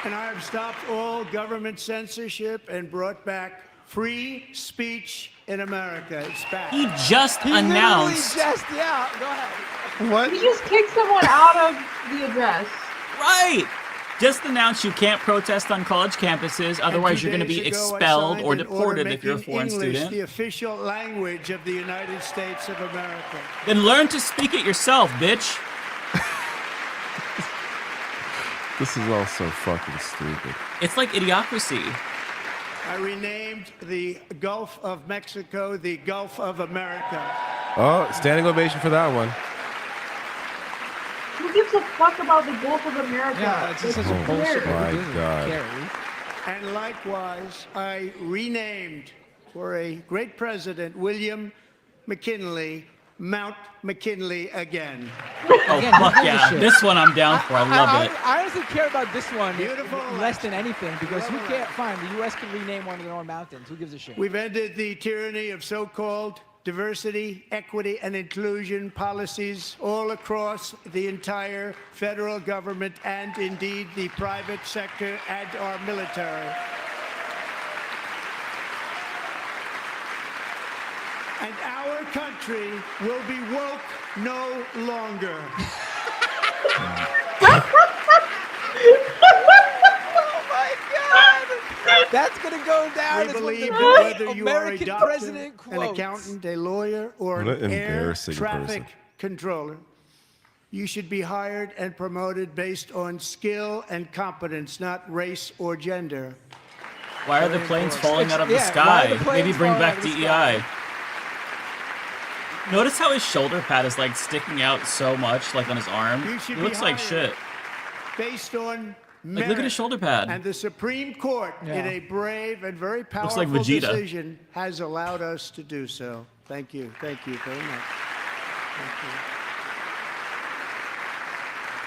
And I have stopped all government censorship and brought back free speech in America. It's back. He just announced. Go ahead. What? He just kicked someone out of the address. Right. Just announced you can't protest on college campuses, otherwise you're going to be expelled or deported if you're a foreign student. The official language of the United States of America. Then learn to speak it yourself, bitch. This is all so fucking stupid. It's like Idiocracy. I renamed the Gulf of Mexico the Gulf of America. Oh, standing ovation for that one. Who gives a fuck about the Gulf of America? Yeah, it's just such a bullshit. Oh my Who doesn't God. care? And likewise, I renamed for a great president, William McKinley, Mount McKinley again. Oh, Again, fuck who gives a yeah. shit? This one I'm down for. I love it. I honestly care about this one Beautiful less than anything because who Love cares? Fine, the U.S. can rename one of their own mountains. Who gives a shit? We've ended the tyranny of so-called diversity, equity, and inclusion policies all across the entire federal government and indeed the private sector and our military. And our country will be woke no longer. Oh my God! That's gonna go down We as one of believe the that great whether you are a American doctor, president an quotes. accountant, a lawyer, or What an an air embarrassing traffic person. controller, you should be hired and promoted based on skill and competence, not race or gender. Why are the planes falling out of the Yeah, why are sky? the planes Maybe bring falling back out of the sky? DEI. Notice how his shoulder pad is like sticking out so much, like on his arm. You He should looks be like hired shit. Based on merit. Like, look at his shoulder pad. And the Supreme Court, in Yeah. a brave and very powerful like Vegeta. decision, has allowed us to do so. Thank you. Thank you very much. Thank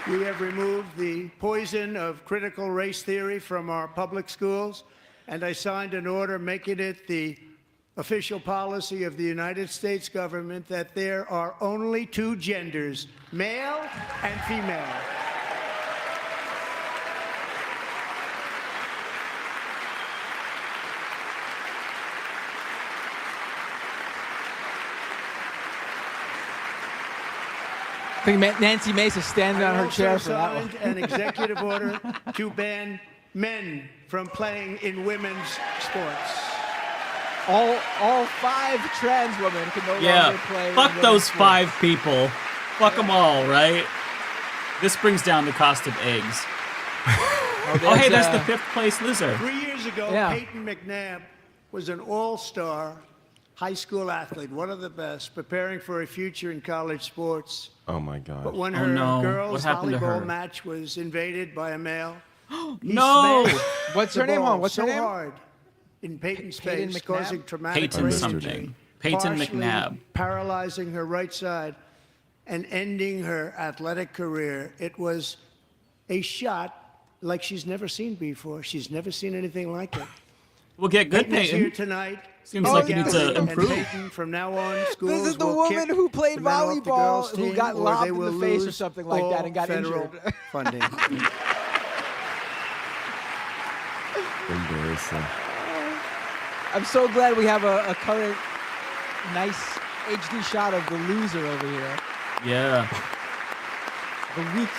you. We have removed the poison of critical race theory from our public schools, and I signed an order making it the official policy of the United States government that there are only two genders, male and female. I think Nancy Mace is standing on I her also chair for that one. signed an executive order to ban men from playing in women's sports. All 5 trans women can no Yeah, longer play. fuck in those women's 5 people. Fuck them all, right? This brings down the cost of eggs. sports. Oh, hey, that's the 5th place loser. 3 years ago, Yeah. Peyton McNabb was an all-star high school athlete, one of the best, preparing for a future in college sports. Oh my God. But when Oh, her no. What girls' happened to volleyball her? match was invaded by a male, he No! smashed What's the her name, ball Mom? What's her so name? hard in Peyton's Peyton face, McNabb? causing traumatic Peyton brain something. injury, Peyton partially McNabb. paralyzing her right side and ending her athletic career. It was a shot like she's never seen before. She's never seen anything like it. We'll get good Peyton is here Peyton. tonight. Seems Oh, like you need this to is the- And improve. Peyton, from now on, schools This is the will woman kick who played the men off the girls' volleyball, who team, got or lobbed they in the will face or lose something like that all and got federal injured. funding. Embarrassing. I'm so glad we have a current, nice HD shot of the loser over here. Yeah. The weak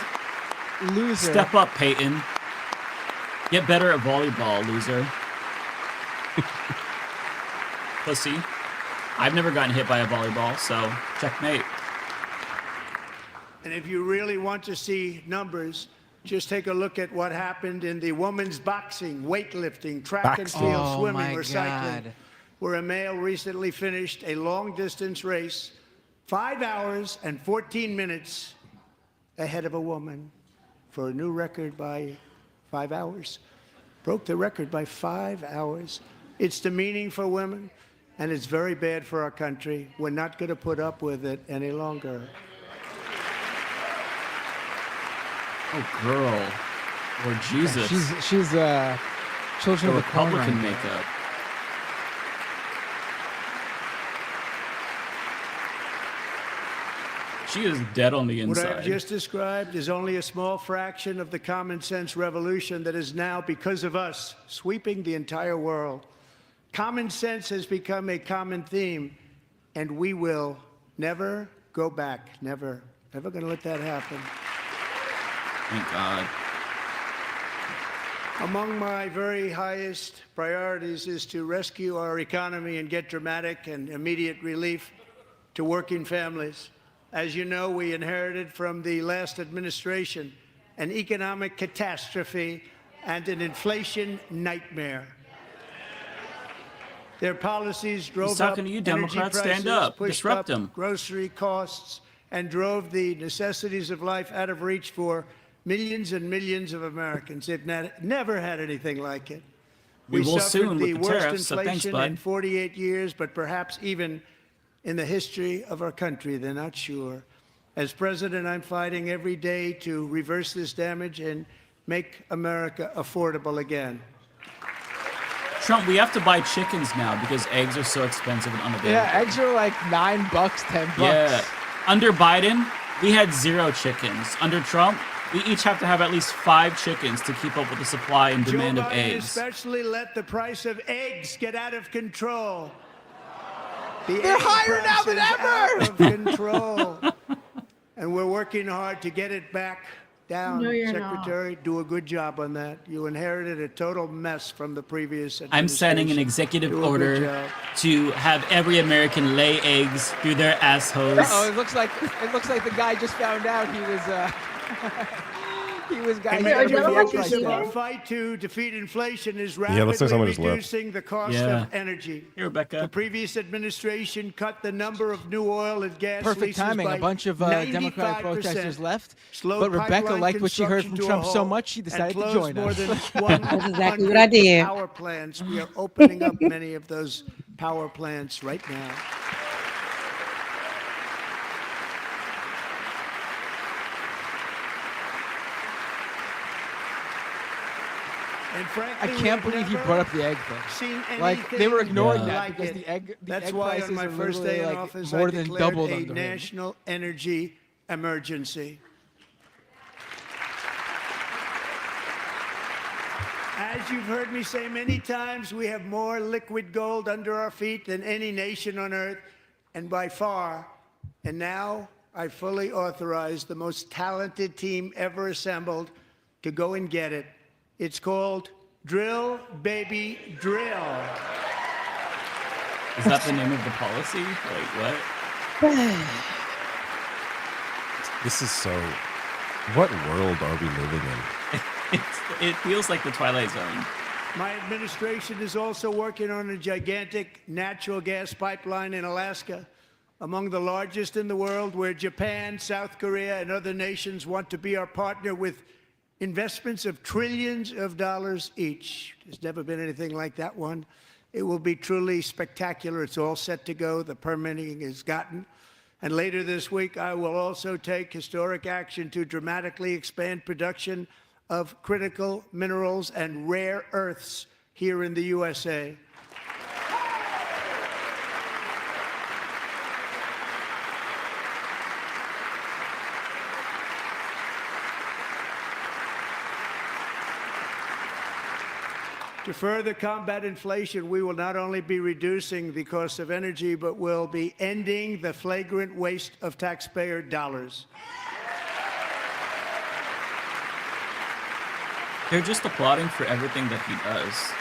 loser. Step up, Peyton. Get better at volleyball, loser. Pussy. I've never gotten hit by a volleyball, so checkmate. And if you really want to see numbers, just take a look at what happened in the women's boxing, weightlifting, track and field, Oh, swimming, my or cycling, God. where a male recently finished a long-distance race 5 hours and 14 minutes ahead of a woman for a new record by 5 hours. Broke the record by 5 hours. It's demeaning for women, and it's very bad for our country. We're not going to put up with it any longer. Oh, girl. Or Jesus. She's children the of the corn Republican right there. makeup. She is dead on the What I have inside. just described is only a small fraction of the common sense revolution that is now, because of us, sweeping the entire world. Common sense has become a common theme, and we will never go back. Never. Never going to let that happen. Thank God. Among my very highest priorities is to rescue our economy and get dramatic and immediate relief to working families. As you know, we inherited from the last administration an economic catastrophe and an inflation nightmare. Their policies drove up talking to you, energy Democrats. prices, Stand up. pushed Disrupt up them. grocery costs, and drove the necessities of life out of reach for millions and millions of Americans. They've never had anything like it. We will suffered soon the with the worst tariffs, so thanks, inflation bud. in 48 years, but perhaps even in the history of our country. They're not sure. As president, I'm fighting every day to reverse this damage and make America affordable again. Trump, we have to buy chickens now because eggs are so expensive and unavailable. Yeah, eggs are like $9, $10. Yeah. Under Biden, we had 0 chickens. Under Trump, we each have to have at least 5 chickens to keep up with the supply and demand Joe of Biden eggs. especially let the price of eggs get out of control. They're higher now than ever! Out of control. And we're working hard to get it back down. No, you're Secretary, do a good job on that. You inherited a total mess from the previous administration. I'm sending an executive Do a good order job. to have every American lay eggs through their assholes. Oh, it looks like the guy just found out he was he was guy. And Wait, are the Democrats focus of our leaving? fight to defeat inflation is Yeah, looks like rapidly someone just left. reducing the cost Yeah. of energy. Hey, Rebecca. The previous administration cut the number of new oil and gas Perfect leases timing. by A bunch of 95%, Democratic protesters left, slowed but Rebecca pipeline liked what she heard from construction to a Trump so halt, much she and decided to closed join more us. than That's exactly what 100 I did. power plants. We are opening up many of those power plants right now. And frankly, I can't we've believe he never brought up the egg thing. seen Like they were anything ignoring Yeah. that like because it. the egg That's egg why prices on my are first literally day in like office, more I than declared doubled a under him. national energy emergency. As you've heard me say many times, we have more liquid gold under our feet than any nation on earth, and by far. And now I fully authorize the most talented team ever assembled to go and get it. It's called Drill, Baby, Drill. Is that the name of the policy? Like, what? This is so. What world are we living in? It feels like the Twilight Zone. My administration is also working on a gigantic natural gas pipeline in Alaska, among the largest in the world, where Japan, South Korea, and other nations want to be our partner with investments of trillions of dollars each. There's never been anything like that one. It will be truly spectacular. It's all set to go. The permitting is gotten. And later this week, I will also take historic action to dramatically expand production of critical minerals and rare earths here in the USA. To further combat inflation, we will not only be reducing the cost of energy, but will be ending the flagrant waste of taxpayer dollars. They're just applauding for everything that he does.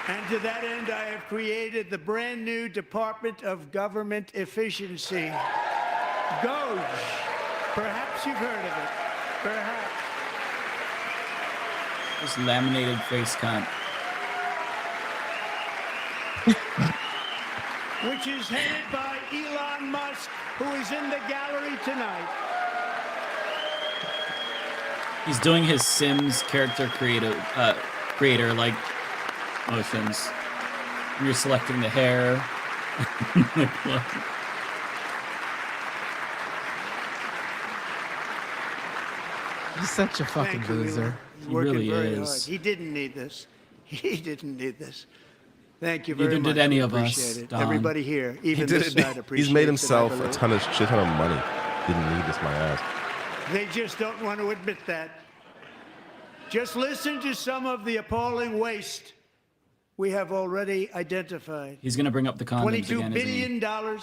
And to that end, I have created the brand new Department of Government Efficiency. GOG. Perhaps you've heard of it. Perhaps. This laminated face cunt. Which is headed by Elon Musk, who is in the gallery tonight. He's doing his Sims character creator like motions. You're selecting the hair. He's such a fucking Thank you, loser. Elon. He's He working really very is. hard. He didn't need this. He didn't need this. Thank you very Neither much. did any We of us, appreciate it. Don. Everybody here, He even did this it. side, appreciates He's made it, I himself a believe. shit ton of money. Didn't need this my ass. They just don't want to admit that. Just listen to some of the appalling waste we have already identified. He's gonna bring up the condoms $22 again, isn't he? billion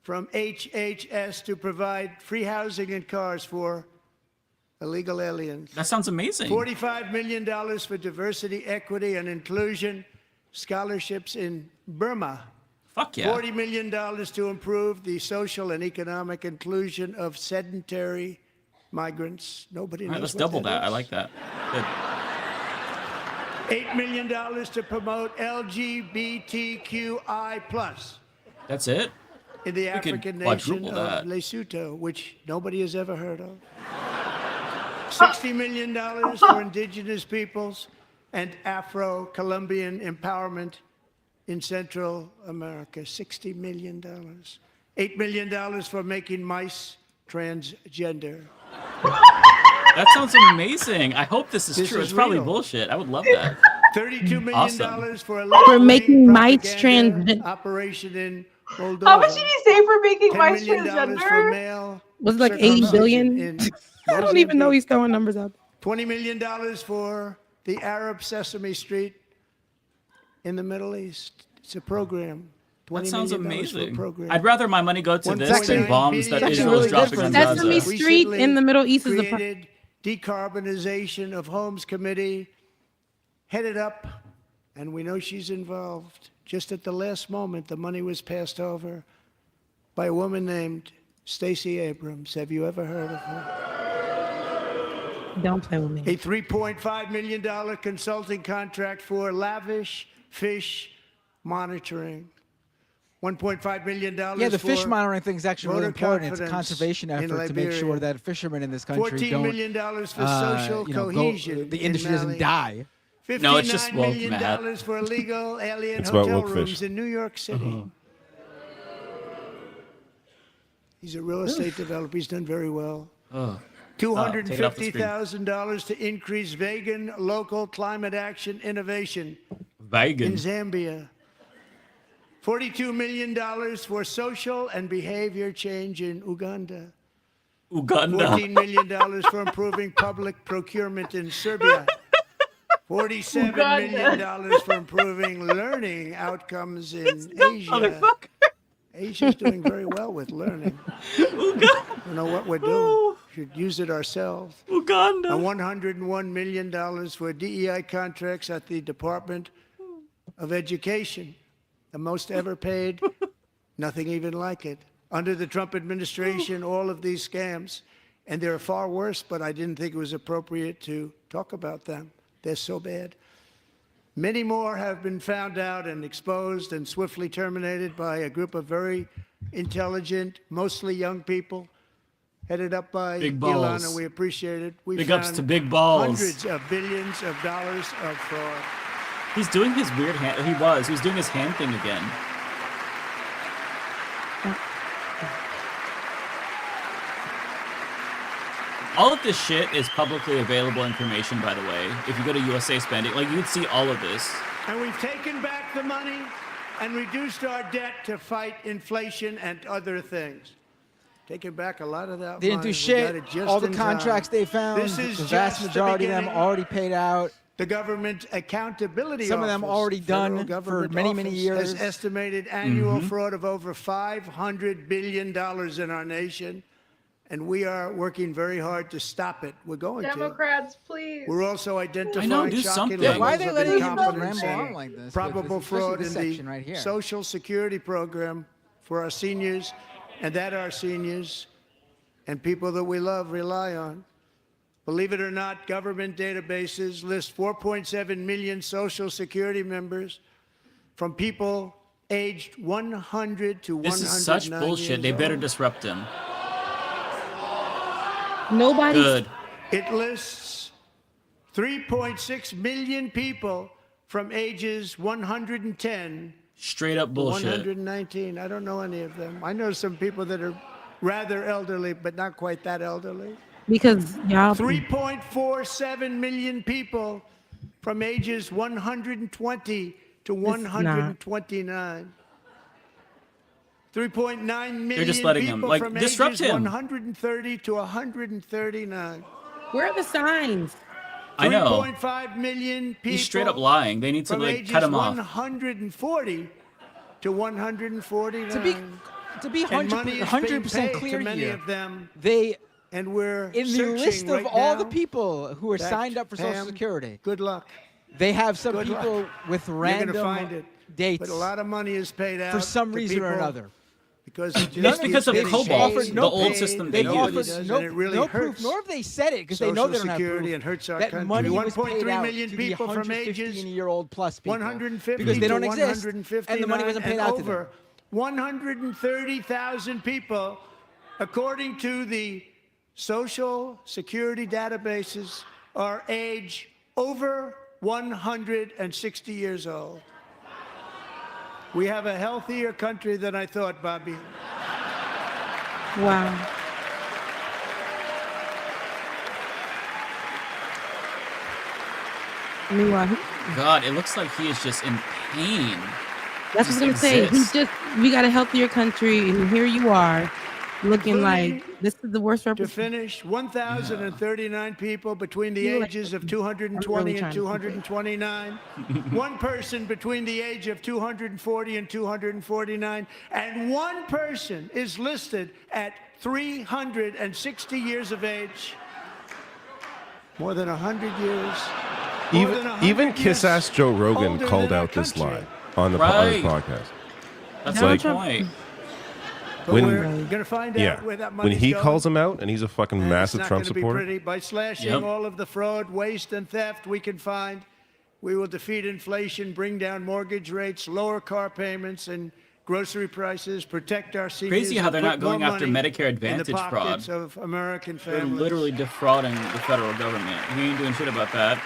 from HHS to provide free housing and cars for illegal aliens. That sounds amazing. $45 million for diversity, equity, and inclusion scholarships in Burma. Fuck yeah. $40 million to improve the social and economic inclusion of sedentary migrants. Nobody All right, knows let's what double that. I is. like that. Good. $8 million to promote LGBTQI+ That's it? in the We could African quadruple nation that. of Lesotho, which nobody has ever heard of. $60 million for indigenous peoples and Afro-Colombian empowerment in Central America. $60 million. $8 million for making mice transgender. That sounds amazing. I hope this is This true. is It's probably real. bullshit. I would love that. $32 million Awesome. for making mice propaganda trans- operation in Moldova. How much did he say for making $10 mice million for transgender? male Was it like 80 billion? circumcision in I don't even know Mozambique. he's throwing numbers out. $20 million for the Arab Sesame Street in the Middle East. It's a program. That sounds $20 million for a amazing. program. I'd rather my money go to this than 1.9 bombs that billion Israel really is good dropping for on Sesame Gaza. Street in the Middle East is the created decarbonization of homes committee, headed up, and we know she's involved. Just at the last moment, the money was passed over by a woman named Stacey Abrams. Have you ever heard of her? Don't play with me. A $3.5 million consulting contract for lavish fish monitoring. $1.5 million. Yeah, the fish for monitoring thing is actually really voter important. It's a confidence conservation in effort to make sure Liberia. that fishermen in this country $14 don't, million for social cohesion. the in industry doesn't Mali. die. No, it's just $59 woke, million Matt. for illegal alien It's about hotel woke rooms fish. in New York City. He's a real estate developer. He's done very well. Take it off the screen. $250,000 to increase vegan local climate action innovation in Vegan. Zambia. $42 million for social and behavior change in Uganda. Uganda. $14 million for improving public procurement in Serbia. $47 million for improving learning outcomes in Asia. Asia's doing very well with learning. We know what we're doing. Should use it ourselves. Uganda. And $101 million for DEI contracts at the Department of Education. The most ever paid, nothing even like it. Under the Trump administration, all of these scams, and they're far worse, but I didn't think it was appropriate to talk about them. They're so bad. Many more have been found out and exposed and swiftly terminated by a group of very intelligent, mostly young people, headed up by Big balls. Ilana. We appreciate it. We Big ups found to Big Balls. hundreds of billions of dollars of fraud. He's doing his weird hand. He was doing his hand thing again. All of this shit is publicly available information, by the way. If you go to USA Spending, like, you'd see all of this. And we've taken back the money and reduced our debt to fight inflation and other things. Taking back a lot of that They didn't money. do We got shit. it just All the in contracts time. they found, This is the vast just the majority of them beginning. already paid out. The Government Accountability Some of them Office, already federal done for government many, many office, years. has estimated annual fraud of over $500 billion in our nation, and we are working very hard to stop it. We're going to. Democrats, please. We're also identifying do shocking something. levels Yeah, why are they of letting him incompetence ramble and on like this? probable Especially fraud this in section right the here. Social Security program for our seniors, and that our seniors and people that we love rely on. Believe it or not, government databases list 4.7 million Social Security members from people aged 100 to 109 This is such bullshit. years They better old. disrupt him. Nobody. Good. It lists 3.6 million people from ages 110 Straight up to bullshit. 119. I don't know any of them. I know some people that are rather elderly, but not quite that elderly. Because y'all. 3.47 million people from ages 120 to 129. 3.9 million They're just letting him, people like, from disrupt ages him. 130 to 139. Where are the signs? I know. 3.5 million people. He's straight up lying. They need to from like ages cut him off. 140 to 149. To be And money is being 100% paid clear to many here, of them, they and we're in the searching list of right all the now. people who are Back signed up for to Social Pam. Security, Good luck. they have some Good luck. people with You're random going to find it. dates But a lot of money is paid out for some to reason or people another. because it just It's because of keeps getting COBOL, paid, the old paid, system They've they nobody offered use. does, no, and it really no hurts proof, nor have they said it because they know they Social don't have Security proof and hurts our that country. money was 1.3 paid out million to the people from ages 115-year-old plus people 150 because they don't to exist, and the money 159, wasn't paid and out to over them. 130,000 people, according to the Social Security databases, are age over 160 years old. We have a healthier country than I thought, Bobby. Wow. Meanwhile, God, it looks like he is just in pain. that's what I was gonna say. We got a healthier country, and here you are, looking like this is the worst To representation. finish, 1,039 people between the You're like- ages of I'm 220 really and trying to 229. One person between the age of 240 and 249. And one person is listed at 360 years of age. More than 100 years. More than 100 Even years kiss-ass Joe Rogan older called than our out this country. lie on the Right. podcast. That's Like- the point. But When- we're going to find Yeah, out where that when money's he going. calls him out, and he's a fucking And massive it's not Trump gonna be supporter. pretty. By slashing Yep. all of the fraud, waste, and theft we can find, we will defeat inflation, bring down mortgage rates, lower car payments and grocery prices, protect our seniors. Crazy how and they're put not going more after money Medicare in Advantage the fraud. pockets of American They're families. literally defrauding the federal government. He ain't doing shit about that.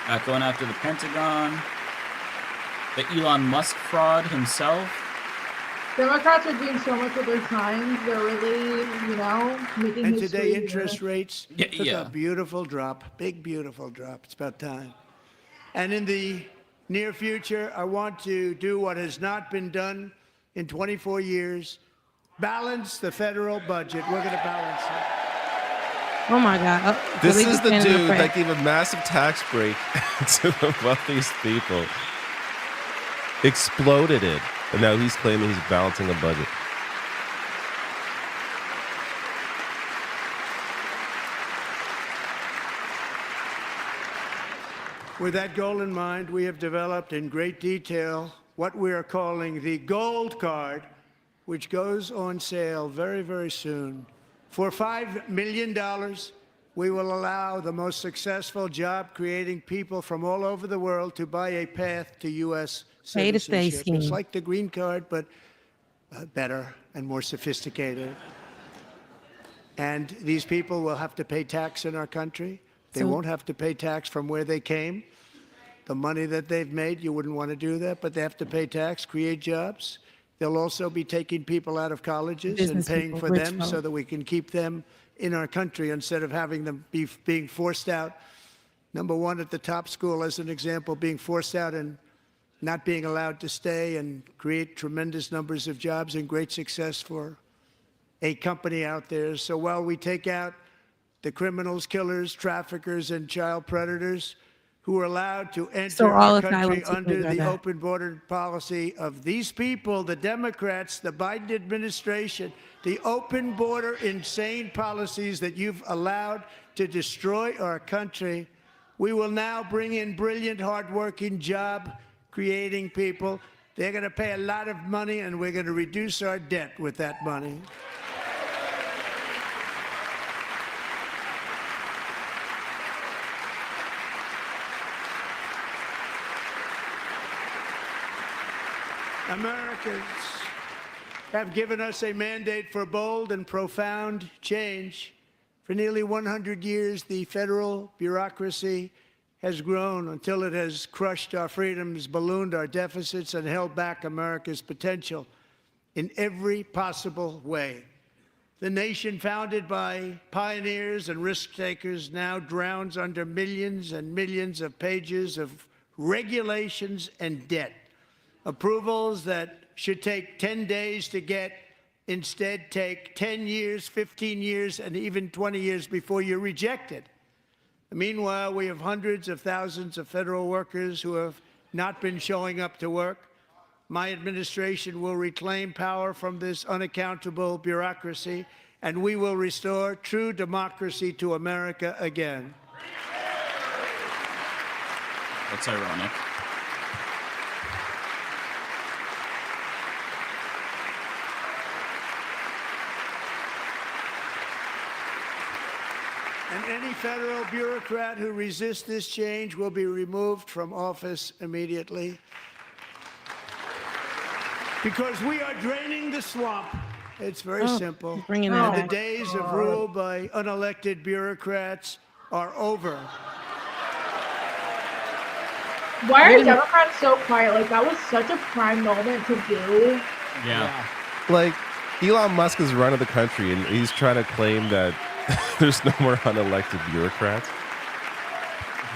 Not going after the Pentagon. The Elon Musk fraud himself. Democrats are doing so much with their time. They're really, making And history. today interest rates Yeah, took yeah. a beautiful drop, big beautiful drop. It's about time. And in the near future, I want to do what has not been done in 24 years, balance the federal budget. We're going to balance it. Oh my God. Oh, This they is just the stand in dude front. that gave a massive tax break to the wealthiest people. Exploded it. And now he's claiming he's balancing a budget. With that goal in mind, we have developed in great detail what we are calling the Gold Card, which goes on sale very, very soon. For $5 million, we will allow the most successful job-creating people from all over the world to buy a path to U.S. Pay to stay citizenship. scheme. It's like the green card, but better and more sophisticated. And these people will have to pay tax in our country. They So- won't have to pay tax from where they came. The money that they've made, you wouldn't want to do that, but they have to pay tax, create jobs. They'll also be taking people out of colleges Business and paying people, for rich them so folk. that we can keep them in our country instead of having them being forced out. Number one, at the top school, as an example, being forced out and not being allowed to stay and create tremendous numbers of jobs and great success for a company out there. So while we take out the criminals, killers, traffickers, and child predators who are allowed to enter So all our asylum country seekers under are the that. open border policy of these people, the Democrats, the Biden administration, the open border insane policies that you've allowed to destroy our country, we will now bring in brilliant, hardworking, job-creating people. They're going to pay a lot of money, and we're going to reduce our debt with that money. Americans have given us a mandate for bold and profound change. For nearly 100 years, the federal bureaucracy has grown until it has crushed our freedoms, ballooned our deficits, and held back America's potential in every possible way. The nation founded by pioneers and risk takers now drowns under millions and millions of pages of regulations, and debt. Approvals that should take 10 days to get instead take 10 years, 15 years, and even 20 years before you're rejected. Meanwhile, we have hundreds of thousands of federal workers who have not been showing up to work. My administration will reclaim power from this unaccountable bureaucracy, and we will restore true democracy to America again. That's ironic. And any federal bureaucrat who resists this change will be removed from office immediately. Because we are draining the swamp. It's very simple. Bringing that The back. days of rule by unelected bureaucrats are over. Why are Democrats so quiet? Like, that was such a prime moment to do. Yeah. Like, Elon Musk is running the country, and he's trying to claim that there's no more unelected bureaucrats.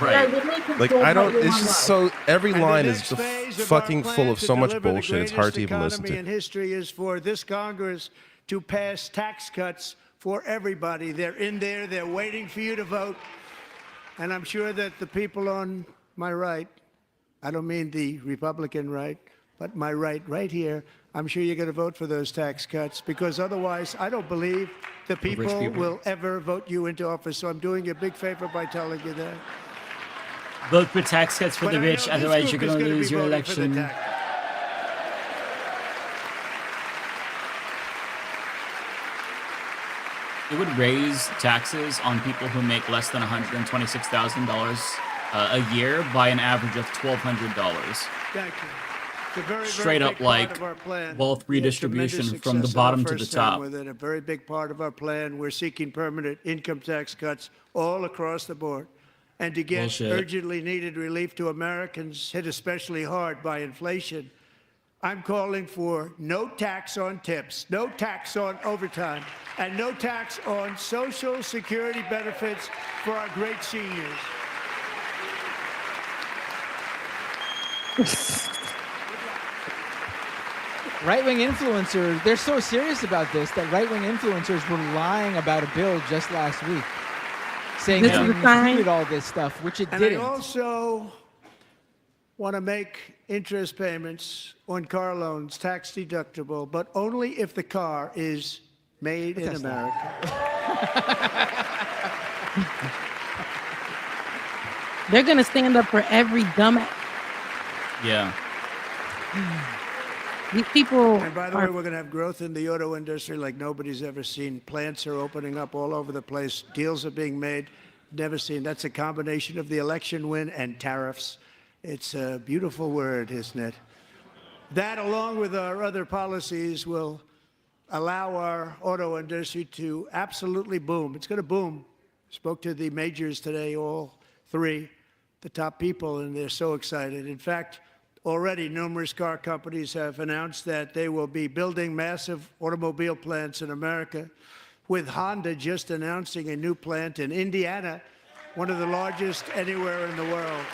Right. Like, I don't, it's just so, every line is just fucking full of so much bullshit, it's hard to even listen economy to. in history is for this Congress to pass tax cuts for everybody. They're in there, they're waiting for you to vote. And I'm sure that the people on my right, I don't mean the Republican right, but my right here, I'm sure you're going to vote for those tax cuts, because otherwise I don't believe the people will ever vote you into office. So I'm doing you a big favor by telling you that. Vote for tax cuts for But the I rich, know this otherwise you're group going is to gonna lose be your voting for the election. tax. It would raise taxes on people who make less than $126,000 a year by an average of $1,200. Thank you. It's a very, Straight very up, big part like, of our plan. wealth We had redistribution tremendous from the success in our bottom to the first term top. With it, a very big part of our plan. We're seeking permanent income tax cuts all across the board. And to get Bullshit. urgently needed relief to Americans hit especially hard by inflation, I'm calling for no tax on tips, no tax on overtime, and no tax on Social Security benefits for our great seniors. Right-wing influencers, they're so serious about this that right-wing influencers were lying about a bill just last week, saying This that is it a sign. included all this stuff, which it And didn't. I also want to make interest payments on car loans tax deductible, but only if the car is made in America. They're gonna stand up for every dumbass. Yeah. These people And by the way, are we're going to have growth in the auto industry like nobody's ever seen. Plants are opening up all over the place. Deals are being made. Never seen. That's a combination of the election win and tariffs. It's a beautiful word, isn't it? That, along with our other policies, will allow our auto industry to absolutely boom. It's going to boom. Spoke to the majors today, all three, the top people, and they're so excited. In fact, already numerous car companies have announced that they will be building massive automobile plants in America, with Honda just announcing a new plant in Indiana, one of the largest anywhere in the world.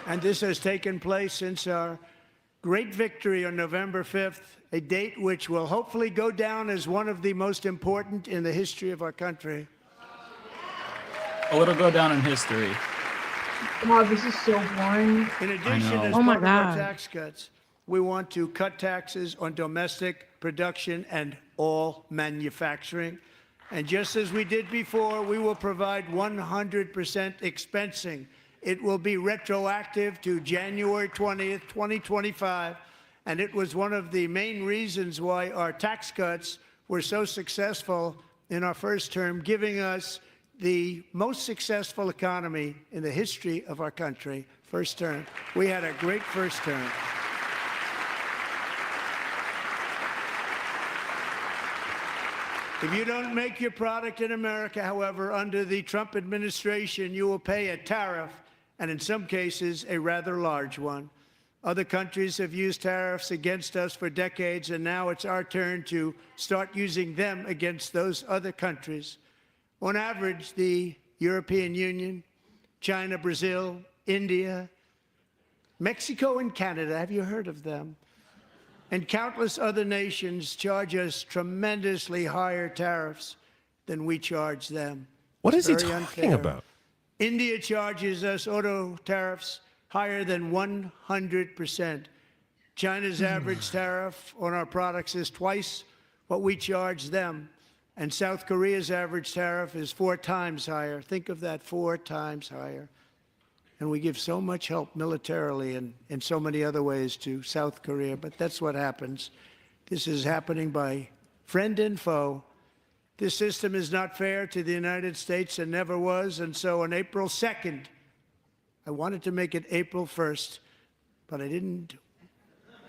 And this has taken place since our great victory on November 5th, a date which will hopefully go down as one of the most important in the history of our country. Oh, it'll go down in history. Wow, this is so boring. In addition, as Oh my part of our God. tax cuts, we want to cut taxes on domestic production and all manufacturing. And just as we did before, we will provide 100% expensing. It will be retroactive to January 20th, 2025. And it was one of the main reasons why our tax cuts were so successful in our first term, giving us the most successful economy in the history of our country, first term. We had a great first term. If you don't make your product in America, however, under the Trump administration, you will pay a tariff, and in some cases, a rather large one. Other countries have used tariffs against us for decades, and now it's our turn to start using them against those other countries. On average, the European Union, China, Brazil, India, Mexico, and Canada, have you heard of them? And countless other nations charge us tremendously higher tariffs than we charge them. What It's is he very talking unfair. about? India charges us auto tariffs higher than 100%. China's average tariff on our products is twice what we charge them. And South Korea's average tariff is 4 times higher. Think of that, 4 times higher. And we give so much help militarily and in so many other ways to South Korea, but that's what happens. This is happening by friend and foe. This system is not fair to the United States and never was, and so on April 2nd, I wanted to make it April 1st, but I didn't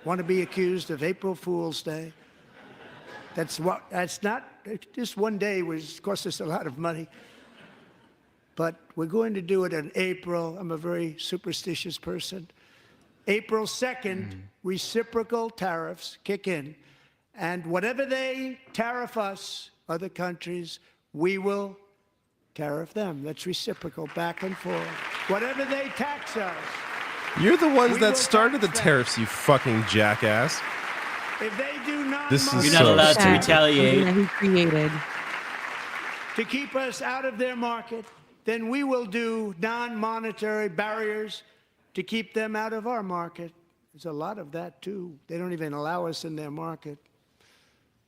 want to be accused of April Fool's Day. That's not, just one day cost us a lot of money. But we're going to do it in April. I'm a very superstitious person. April 2nd, reciprocal tariffs kick in. And whatever they tariff us, other countries, we will tariff them. That's reciprocal, back and forth. Whatever they tax us. You're the ones we that will started the tax them. tariffs, you fucking jackass. If they do not, This is You're not so allowed to stupid. retaliate. That he created. to keep us out of their market, then we will do non-monetary barriers to keep them out of our market. There's a lot of that, too. They don't even allow us in their market.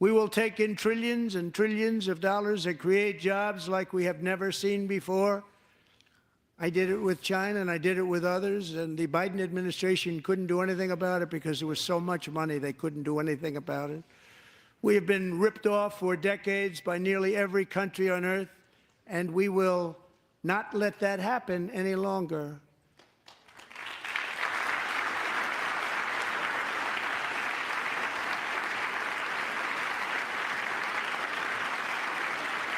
We will take in trillions and trillions of dollars and create jobs like we have never seen before. I did it with China, and I did it with others, and the Biden administration couldn't do anything about it because there was so much money they couldn't do anything about it. We have been ripped off for decades by nearly every country on earth, and we will not let that happen any longer.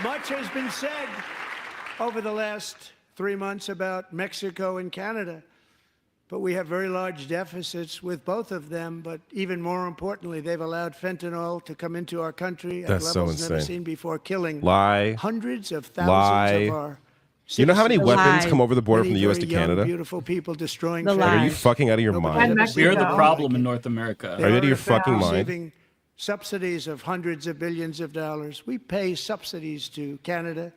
Much has been said over the last 3 months about Mexico and Canada, but we have very large deficits with both of them. But even more importantly, they've allowed fentanyl to come into our country at That's so levels never insane. seen before, killing Lie. hundreds of thousands of our You know how many citizens. weapons Lie. come over the border Many from the U.S. very to young, Canada? beautiful people destroying The families. Are you lies. fucking out of your Nobody mind? ever Mexico. seen We're the anything problem like in it. North America. Are you out of your in fact fucking mind? receiving subsidies of hundreds of billions of dollars. We pay subsidies to Canada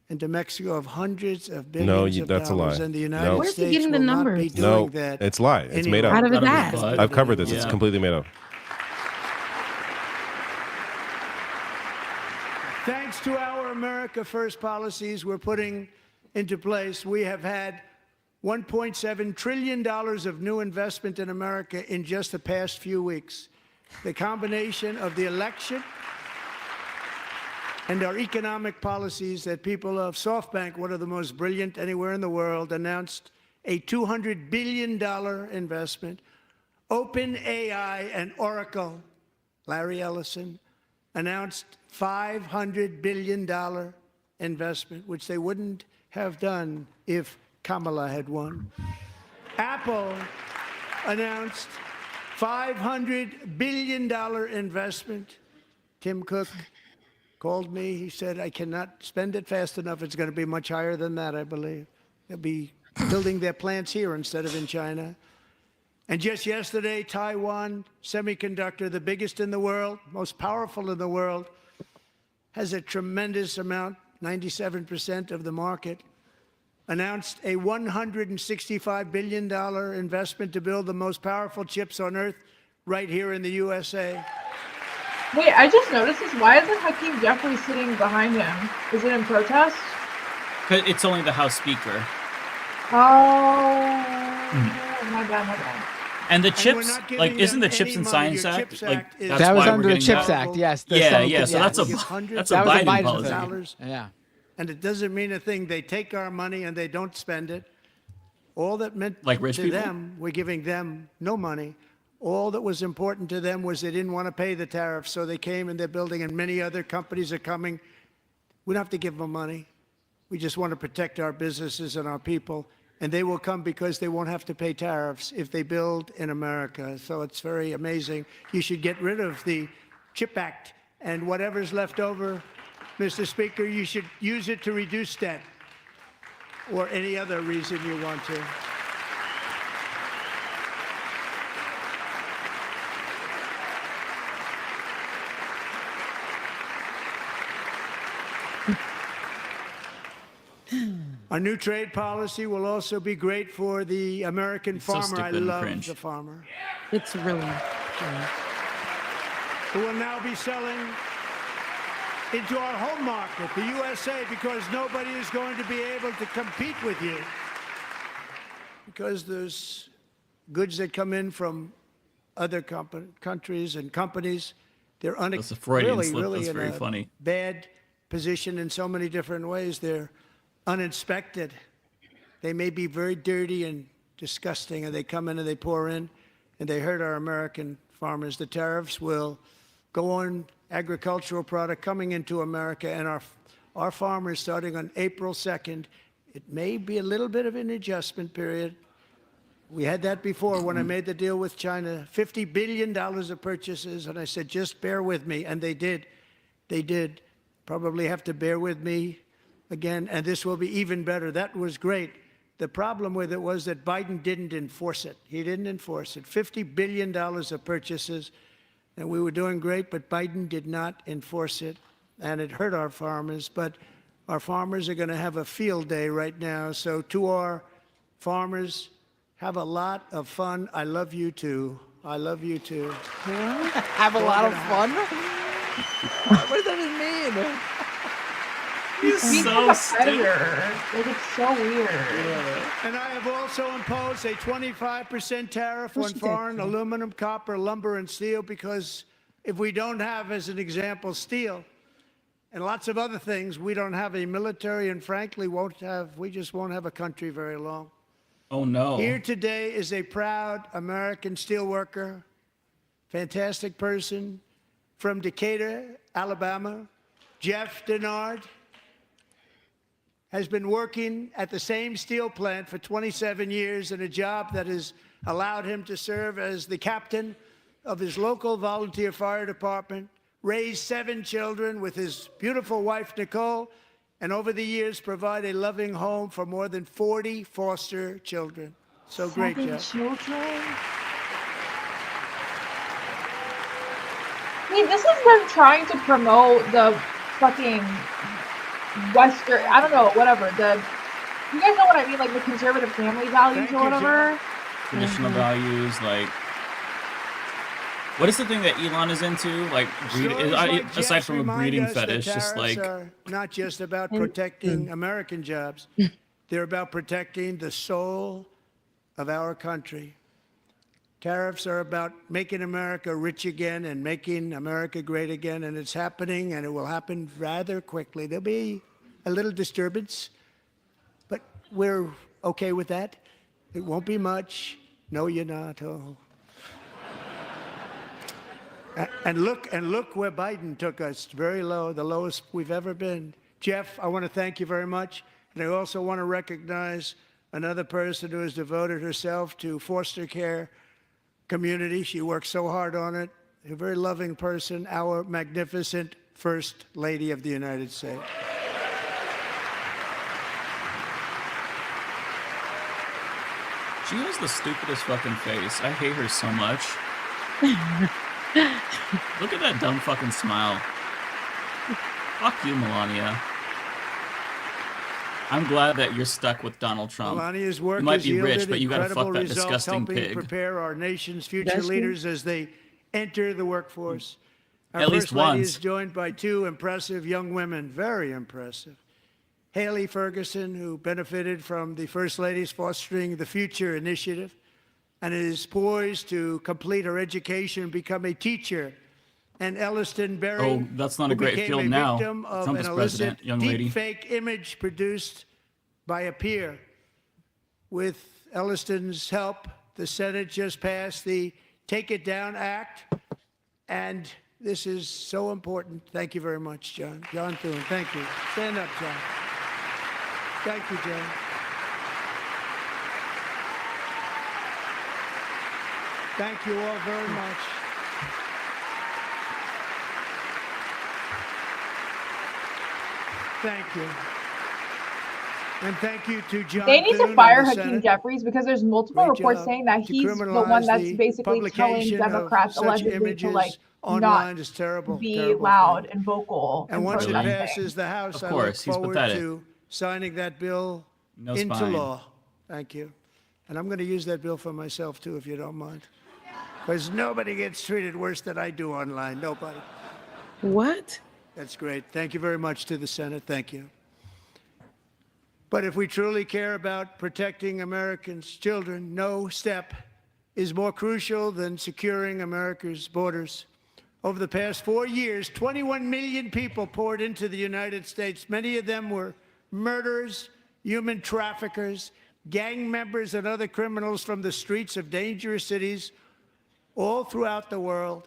and to Mexico of hundreds of billions of that's a dollars. lie. And the United No. Where's he States getting the will not be numbers? doing No, that. it's lie. It's any made up. Out of his Out of his ass. butt. I've covered this. It's Yeah. completely made up. Thanks to our America First policies we're putting into place, we have had $1.7 trillion of new investment in America in just the past few weeks. The combination of the election and our economic policies that people of SoftBank, one of the most brilliant anywhere in the world, announced a $200 billion investment. OpenAI and Oracle, Larry Ellison, announced $500 billion investment, which they wouldn't have done if Kamala had won. Apple announced $500 billion investment. Tim Cook called me. He said, I cannot spend it fast enough. It's going to be much higher than that, I believe. They'll be building their plants here instead of in China. And just yesterday, Taiwan Semiconductor, the biggest in the world, most powerful in the world, has a tremendous amount, 97% of the market, announced a $165 billion investment to build the most powerful chips on earth right here in the USA. Wait, I just noticed this. Why isn't Hakeem Jeffrey sitting behind him? Is it in protest? 'Cause it's only the House Speaker. Oh, my bad. And the we're chips, not giving like, isn't the them Chips any and money. Science Your Act, Chips like, Act is- that's That was why we're under the getting CHIPS that? Act, yes. the Yeah, Senate- yeah. So yeah. that's a Hundreds That was a Biden Biden policy. thing. dollars. Yeah. And it doesn't mean a thing. They take our money and they don't spend it. All that meant Like rich to people? them, we're giving them no money. All that was important to them was they didn't want to pay the tariffs, so they came and they're building, and many other companies are coming. We don't have to give them money. We just want to protect our businesses and our people. And they will come because they won't have to pay tariffs if they build in America. So it's very amazing. You should get rid of the CHIP Act, and whatever's left over, Mr. Speaker, you should use it to reduce debt or any other reason you want to. Our new trade policy will also be great for the American farmer. So I stupid and love cringe. the farmer. It's really. Who will now be selling into our home market, the USA, because nobody is going to be able to compete with you. Because there's goods that come in from other countries and companies. They're That's a Freudian really, slip. really That's in very a funny. bad position in so many different ways. They're uninspected. They may be very dirty and disgusting, and they come in and they pour in, and they hurt our American farmers. The tariffs will go on agricultural product coming into America, and our farmers, starting on April 2nd, it may be a little bit of an adjustment period. We had that before when I made the deal with China, $50 billion of purchases, and I said, just bear with me, and they did. They did. Probably have to bear with me again, and this will be even better. That was great. The problem with it was that Biden didn't enforce it. He didn't enforce it. $50 billion of purchases, and we were doing great, but Biden did not enforce it, and it hurt our farmers. But our farmers are going to have a field day right now. So to our farmers, have a lot of fun. I love you too. I love you too. Have a lot of fun? What does that even mean? He's so stupid. Like, it's so weird. And I have also imposed a 25% tariff on foreign aluminum, copper, lumber, and steel, because if we don't have, as an example, steel and lots of other things, we don't have a military, and frankly, we just won't have a country very long. Oh, no. Here today is a proud American steelworker, fantastic person from Decatur, Alabama, Jeff Denard. Has been working at the same steel plant for 27 years in a job that has allowed him to serve as the captain of his local volunteer fire department, raised 7 children with his beautiful wife, Nicole, and over the years provide a loving home for more than 40 foster children. So great, Jeff. 7 children? I mean, this is them trying to promote the fucking Western, I don't know, whatever. You guys know what I mean? Like the conservative family values or whatever. Traditional values, like. What is the thing that Elon is into? Like, aside from a breeding fetish, just like. Are not just about protecting American jobs, they're about protecting the soul of our country. Tariffs are about making America rich again and making America great again, and it's happening, and it will happen rather quickly. There'll be a little disturbance, but we're okay with that. It won't be much. No, you're not. Oh. And look where Biden took us. Very low, the lowest we've ever been. Jeff, I want to thank you very much, and I also want to recognize another person who has devoted herself to foster care community. She works so hard on it. A very loving person, our magnificent First Lady of the United States. She has the stupidest fucking face. I hate her so much. Look at that dumb fucking smile. Fuck you, Melania. I'm glad that you're stuck with Donald Trump. Melania's work you might has be rich, yielded but you gotta fuck incredible that results, disgusting helping pig. prepare our nation's future leaders as they enter the workforce. Our At First least Lady once. is joined by 2 impressive young women, very impressive. Haley Ferguson, who benefited from the First Lady's Fostering the Future initiative and is poised to complete her education and become a teacher. And Elliston Berry, Oh, that's not a who great became field a now. victim of Trump an is illicit president, young lady. deepfake image produced by a peer. With Elliston's help, the Senate just passed the Take It Down Act, and this is so important. Thank you very much, John. John Thune, thank you. Stand up, John. Thank you, John. Thank you all very much. Thank you. And thank you to John They need to Thune fire and the Hakeem Senate. Jeffries because there's multiple Great reports job saying that to he's the one criminalize that's the basically telling publication of Democrats such allegedly to images like online not is terrible. be terrible loud thing. and vocal And in once it protesting. passes the House, Of I look course, he's forward pathetic. to signing that bill No into spine. law. Thank you. And I'm going to use that bill for myself, too, if you don't mind. Because nobody gets treated worse than I do online. Nobody. What? That's great. Thank you very much to the Senate. Thank you. But if we truly care about protecting Americans' children, no step is more crucial than securing America's borders. Over the past 4 years, 21 million people poured into the United States. Many of them were murderers, human traffickers, gang members, and other criminals from the streets of dangerous cities all throughout the world.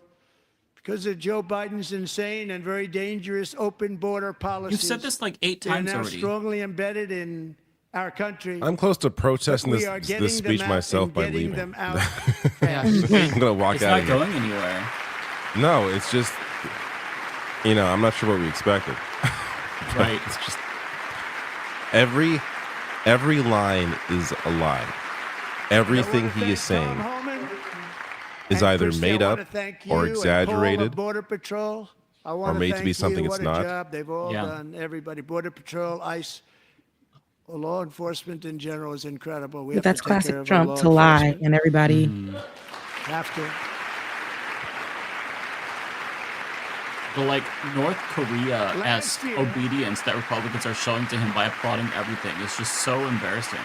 Because of Joe Biden's insane and very dangerous open border policies. You've said this like 8 they're times now already. strongly embedded in our country. I'm close to protesting But we are this getting speech them out myself and by getting leaving. them out I'm gonna walk It's out. not of here. going anywhere. No, it's just, I'm not sure what we expected. Right. It's just every line is a lie. Everything he is saying is either made up or exaggerated Border Patrol. I want or made to be thank something you. it's What not. a job they've all Yeah. done. Everybody, Border Patrol, ICE, law enforcement in general is incredible. We have That's to take care classic of our Trump law to lie enforcement. and everybody. Have to. The like North Korea-esque Last year- obedience that Republicans are showing to him by applauding everything is just so embarrassing.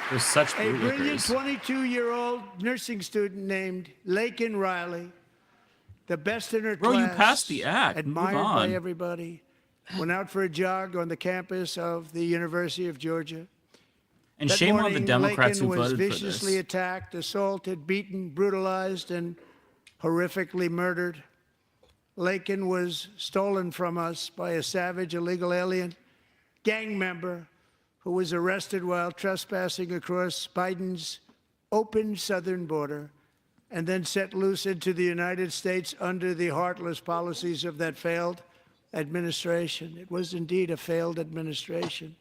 They're such A brilliant bootlickers. 22-year-old nursing student named Laken Riley, the best in her Bro, you class, passed the act. Move admired on. by everybody, went out for a jog on the campus of the University of Georgia. And That shame on the morning, Democrats Laken who was voted for viciously this. attacked, assaulted, beaten, brutalized, and horrifically murdered. Laken was stolen from us by a savage illegal alien gang member who was arrested while trespassing across Biden's open southern border and then set loose into the United States under the heartless policies of that failed administration. It was indeed a failed administration.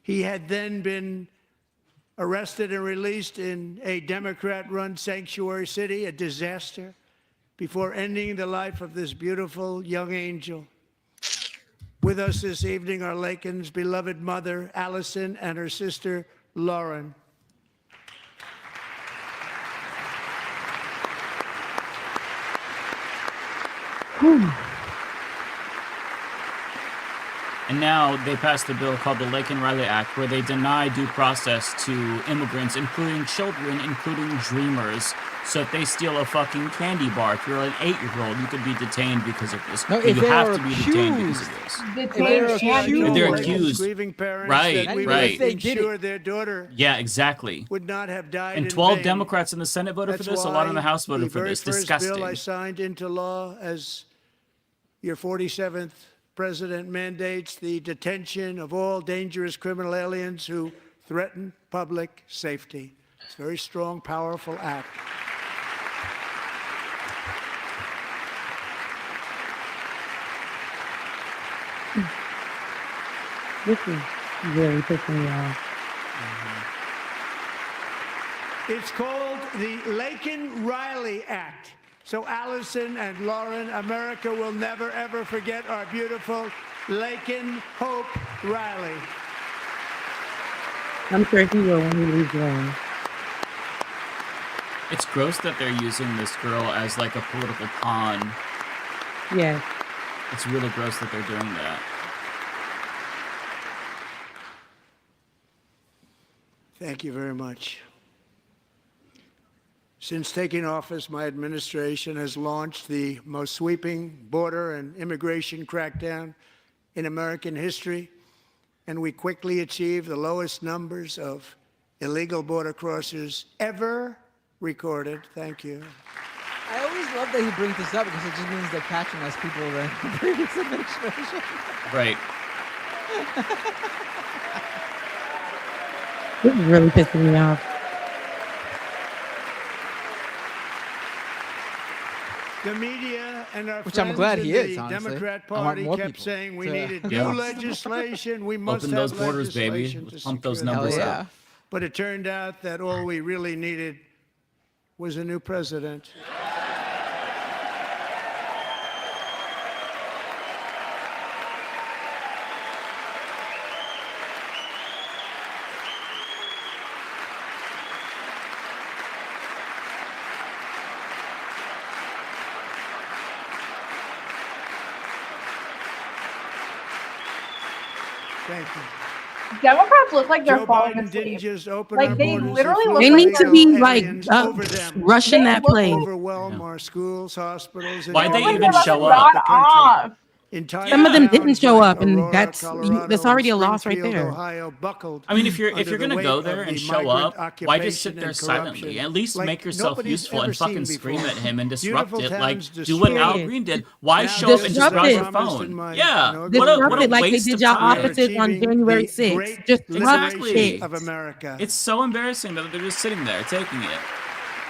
He had then been arrested and released in a Democrat-run sanctuary city, a disaster, before ending the life of this beautiful young angel. With us this evening are Laken's beloved mother, Allison, and her sister, Lauren. And now they passed a bill called the Laken Riley Act, where they deny due process to immigrants, including children, including dreamers. So if they steal a fucking candy bar, if you're an 8-year-old, you could be detained because of this. No, you if they have were to be detained because of accused. this. Detained they're can be accused. If they're deported. accused. Grieving parents Right, that we right. would They did ensure it. their daughter Yeah, exactly. would not have died And in 12 vain. Democrats in the Senate voted for That's this. A lot in the why House voted the for very this. first Disgusting. bill I signed into law as your 47th president mandates the detention of all dangerous criminal aliens who threaten public safety. It's a very strong, powerful act. This is really pissing me off. It's called the Laken Riley Act. So Allison and Lauren, America will never, ever forget our beautiful Laken Hope Riley. I'm sure he will when he leaves alone. It's gross that they're using this girl as like a political pawn. Yes. It's really gross that they're doing that. Thank you very much. Since taking office, my administration has launched the most sweeping border and immigration crackdown in American history, and we quickly achieved the lowest numbers of illegal border crossers ever recorded. Thank you. I always love that he brings this up because it just means they're catching less people than the previous administration. Right. This is really pissing me off. The media and our Which friends I'm glad in he the is, honestly. Democrat I want Party more kept people saying we to- needed new Yeah. legislation. We must Open have those borders, baby. legislation Let's to pump those secure the numbers Hell border. yeah. But it turned out that all we really needed was a new president. Thank you. Democrats look like they're Joe falling Biden didn't asleep. just open Like, our they borders. literally flew look They like need to they're- be like aliens over them. rushing They that look plane. Overwhelm our schools, hospitals, and Why'd they every even other show part of up? the Got country. off. Entire Some of them didn't towns show like up, and Aurora, that's Colorado, already a and loss right Springfield, there. Ohio, buckled I mean, if you're under the gonna weight go of there and the show migrant up, why just sit occupation there and silently? corruption At least like make yourself nobody's useful ever and fucking seen scream before. at him and disrupt Beautiful it. Like towns do what Al destroyed. Green did. Why Now show up and just Disrupt grab it. your phone? my Yeah, inaugural what a Disrupt it like they waste did of y'all time. opposites on achieving January the 6th. great Just Exactly. liberation of America. It's so embarrassing that they're just sitting there taking it.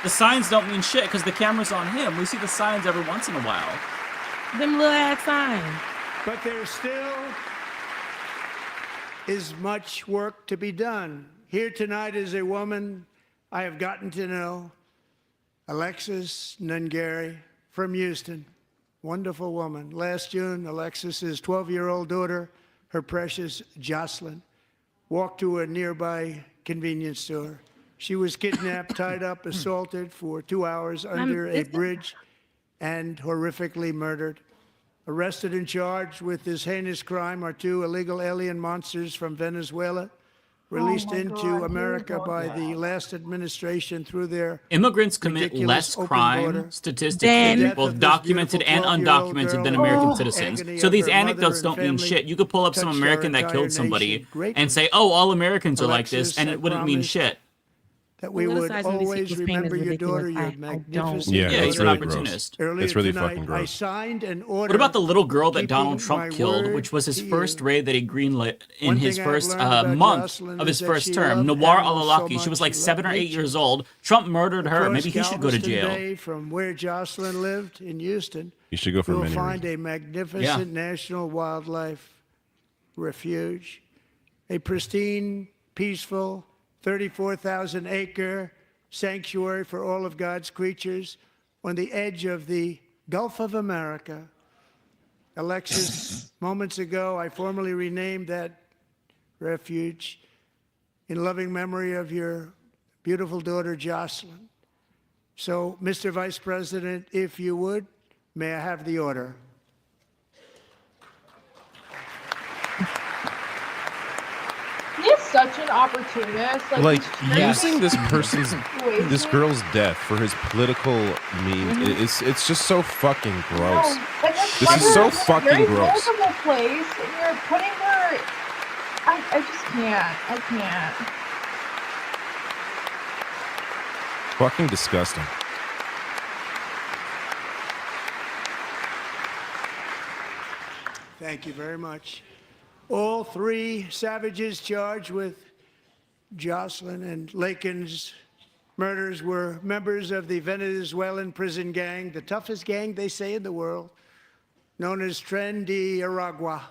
The signs don't mean shit because the camera's on him. We see the signs every once in a while. them little ass signs. But there still is much work to be done. Here tonight is a woman I have gotten to know, Alexis Nungary from Houston. Wonderful woman. Last June, Alexis's 12-year-old daughter, her precious Jocelyn, walked to a nearby convenience store. She was kidnapped, tied up, assaulted for 2 hours under a bridge, and horrifically murdered. Arrested and charged with this heinous crime are 2 illegal alien monsters from Venezuela, released into America by the last administration through their Immigrants commit ridiculous less open crime border. statistically, The death both of this documented beautiful and 12-year-old undocumented, than girl, American the citizens. agony So of these her mother anecdotes and don't mean family shit. You could pull up some touched American our that killed entire somebody nation greatly. and say, "Oh, all Americans are like this," Alexis, and I it wouldn't mean promise shit. that we would Politicizing these always people's pain remember is your daughter, ridiculous. your I don't. magnificent Yeah, Yeah, it's he's an really gross. opportunist. Earlier It's really tonight, fucking I gross. signed an order. What about the little girl that keeping Donald Trump my killed, word which was his to first you? raid that he greenlit in One his thing I've first learned about month Jocelyn of is his that first she term? loved Nawar animals so al-Awlaki. She was much like she 7 or loved 8 nature. years old. Trump murdered her. Across Maybe he should go to Galveston jail. Bay, from where Jocelyn lived in Houston, You should go for you'll many find reasons. a magnificent national wildlife refuge, a pristine, peaceful, 34,000-acre sanctuary for all of God's creatures on the edge of the Gulf of America. Alexis, moments ago, I formally renamed that refuge in loving memory of your beautiful daughter, Jocelyn. So, Mr. Vice President, if you would, may I have the order? He is such an opportunist. Like he's using this person's, Situation. this girl's death for his political means, it's just so fucking gross. No, like, This is so in a fucking very gross. vulnerable place, and you're putting her. I just can't. I can't. Fucking disgusting. Thank you very much. All 3 savages charged with Jocelyn and Lakin's murders were members of the Venezuelan prison gang, the toughest gang, they say, in the world, known as Tren de Aragua.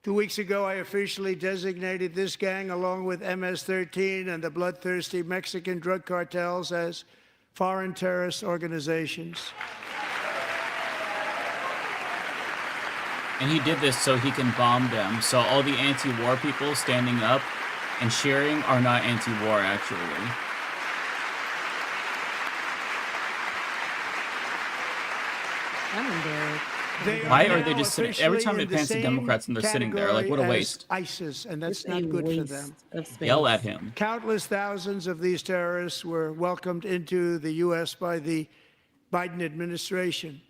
2 weeks ago, I officially designated this gang, along with MS-13 and the bloodthirsty Mexican drug cartels, as foreign terrorist organizations. And he did this so he can bomb them. So all the anti-war people standing up and cheering are not anti-war, actually. I'm embarrassed. Why are they just sitting? Every time it pans to Democrats and they're sitting there, like, what a waste. ISIS, and that's It's not a good for waste them. of space. Yell at him. Countless thousands of these terrorists were welcomed into the U.S. by the Biden administration.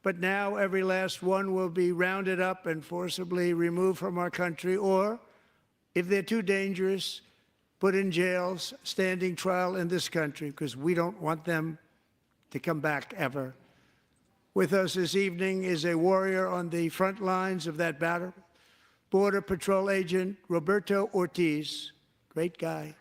But now every last one will be rounded up and forcibly removed from our country, or, if they're too dangerous, put in jails, standing trial in this country, because we don't want them to come back ever. With us this evening is a warrior on the front lines of that battle, Border Patrol Agent Roberto Ortiz. Great guy.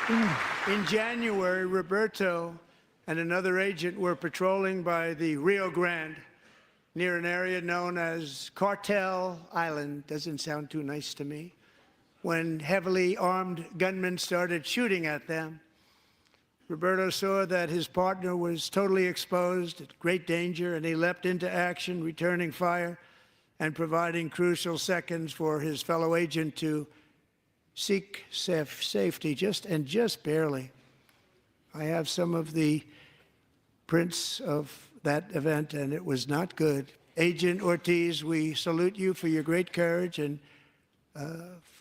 In January, Roberto and another agent were patrolling by the Rio Grande near an area known as Cartel Island. Doesn't sound too nice to me. When heavily armed gunmen started shooting at them, Roberto saw that his partner was totally exposed, at great danger, and he leapt into action, returning fire and providing crucial seconds for his fellow agent to seek safety, just barely. I have some of the prints of that event, and it was not good. Agent Ortiz, we salute you for your great courage and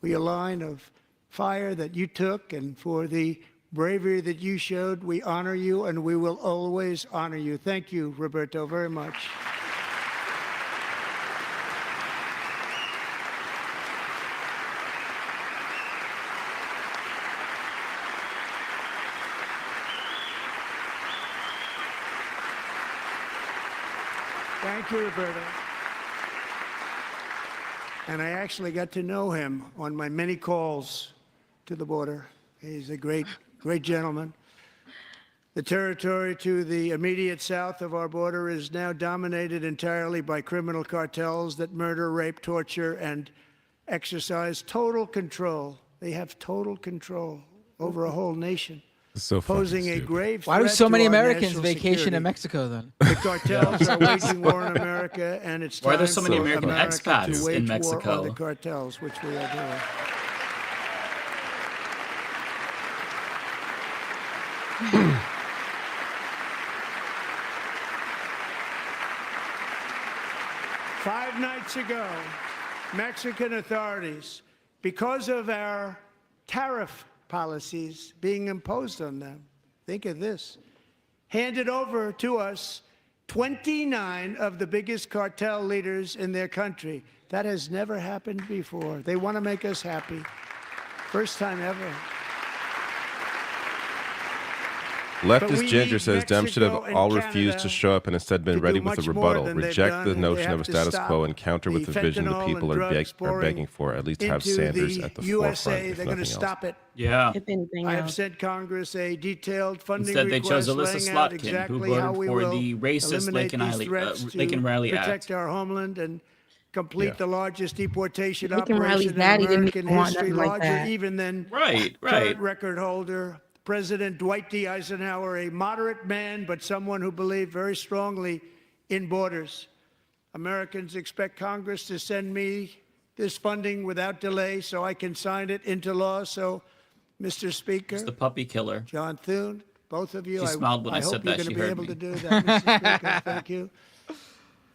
for your line of fire that you took and for the bravery that you showed. We honor you, and we will always honor you. Thank you, Roberto, very much. Thank you, Roberto. And I actually got to know him on my many calls to the border. He's a great gentleman. The territory to the immediate south of our border is now dominated entirely by criminal cartels that murder, rape, torture, and exercise total control. They have total control over a whole nation. So posing a grave Why do threat so many to our Americans national vacation security. in Mexico then? The cartels are waging war in America, and it's time Why are there so many for American America expats to wage in war Mexico? on the cartels, which we are doing. Five nights ago, Mexican authorities, because of our tariff policies being imposed on them, think of this, handed over to us 29 of the biggest cartel leaders in their country. That has never happened before. They want to make us happy. First time ever. Leftist we Ginger need says Dem should have Mexico and all refused to Canada show up and instead been to ready do with a much more rebuttal. than they've Reject done. the They notion have of a to status stop quo and counter with the the vision the fentanyl people and are, drugs are pouring begging for. At least have into Sanders the at the USA. forefront, if They're going to nothing stop it. Yeah. If anything I have else. sent Congress a detailed funding Instead, they chose request Alyssa laying out Slotkin, who exactly how voted we for will the racist eliminate Laken these threats to Laken Riley protect Act. our homeland and complete the largest deportation Laken Riley's operation in daddy didn't American even want history, nothing like larger that. even than Right. current record holder President Dwight D. Eisenhower, a moderate man, but someone who believed very strongly in borders. Americans expect Congress to send me this funding without delay so I can sign it into law. So, Mr. Speaker, It's the puppy killer. John Thune, both of you, She smiled when I hope said you're that. going to She be heard able me. to do that, Mr. Speaker. Thank you. That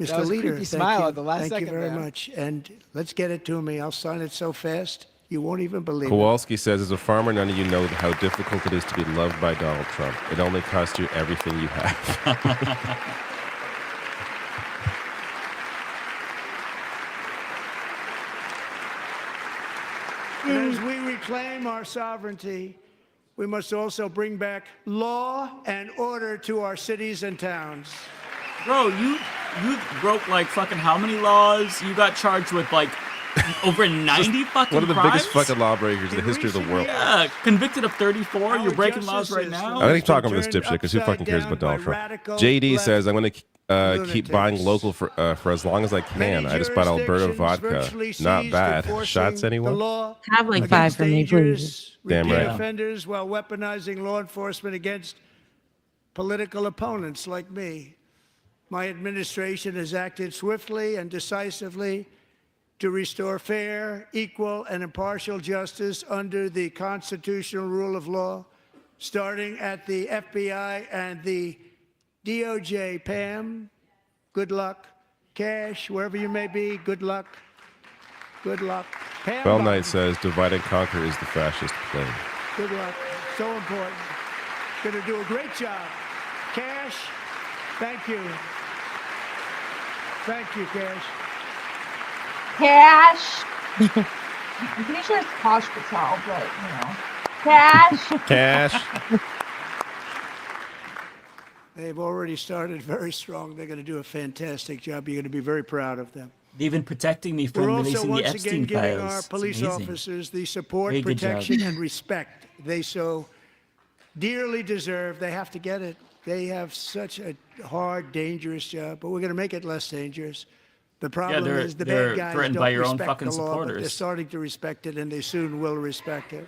Mr. was a Leader, creepy thank smile you. at the last Thank second you very there. much. And let's get it to me. I'll sign it so fast, you won't even believe it. Kowalski says, as a farmer, none of you know how difficult it is to be loved by Donald Trump. It only costs you everything you have. And as we reclaim our sovereignty, we must also bring back law and order to our cities and towns. Bro, you broke like fucking how many laws? You got charged with like over 90 fucking One of the crimes? biggest fucking lawbreakers in the history of the world. Yeah, convicted of 34. You're breaking laws right now. I think talking about this dipshit because who fucking cares about Donald Trump? JD says, I'm going to keep buying local for as long as I can. I just bought Alberta vodka. Not bad. Shots, anyone? Have like 5 for me, please. Damn Repeat right. offenders while weaponizing law enforcement against political opponents like me. My administration has acted swiftly and decisively to restore fair, equal, and impartial justice under the constitutional rule of law, starting at the FBI and the DOJ. Pam, good luck. Cash, wherever you may be, good luck. Good luck. Pam Bell Biden, Knight says, divide and conquer is the fascist plan. good luck. So important. Going to do a great job. Cash, thank you. Thank you, Cash. Cash. I'm pretty sure it's Posh Patel, but you know. Cash. Cash. They've already started very strong. They're going to do a fantastic job. You're going to be very proud of them. They've been protecting me from We're also releasing the once again Epstein giving files. our It's police amazing. officers the support, Very good job. protection, and respect they so dearly deserve. They have to get it. They have such a hard, dangerous job, but we're going to make it less dangerous. The problem is the they're bad guys threatened don't by your own respect fucking the law, but they're supporters. starting to respect it, and they soon will respect it.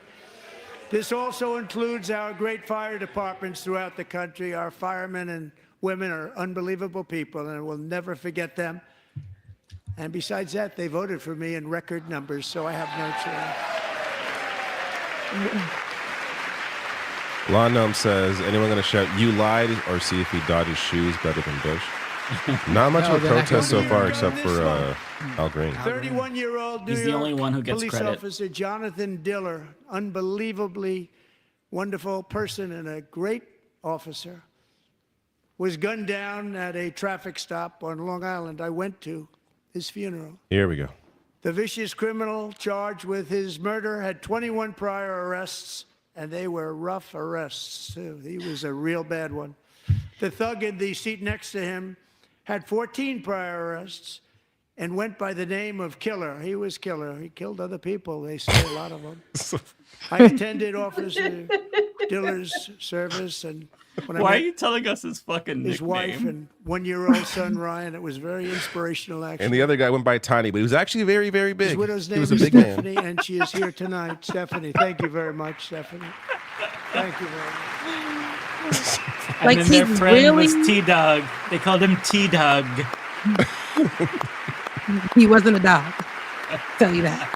This also includes our great fire departments throughout the country. Our firemen and women are unbelievable people, and we'll never forget them. And besides that, they voted for me in record numbers, so I have no choice. Law Gnome says, anyone going to shout, "You lied," or see if he dodges shoes better than Bush? Not much of a protest so far, except for Al Green. 31-year-old New He's the only York one who gets police credit. officer Jonathan Diller, unbelievably wonderful person and a great officer, was gunned down at a traffic stop on Long Island. I went to his funeral. Here we go. The vicious criminal charged with his murder had 21 prior arrests, and they were rough arrests, too. He was a real bad one. The thug in the seat next to him had 14 prior arrests and went by the name of Killer. He was Killer. He killed other people. They say a lot of them. I attended Officer Diller's service, and when Why I are you telling us his fucking his nickname? wife and one-year-old son Ryan, it was very inspirational, actually. And the other guy went by Tiny, but he was actually very, very big. His widow's He name was a is big Stephanie, man. and she is here tonight. Stephanie, thank you very much, Stephanie. Thank you very much. And Like then their he's friend really- was T-Dog. They called him T-Dog. He wasn't a dog. I'll tell you that.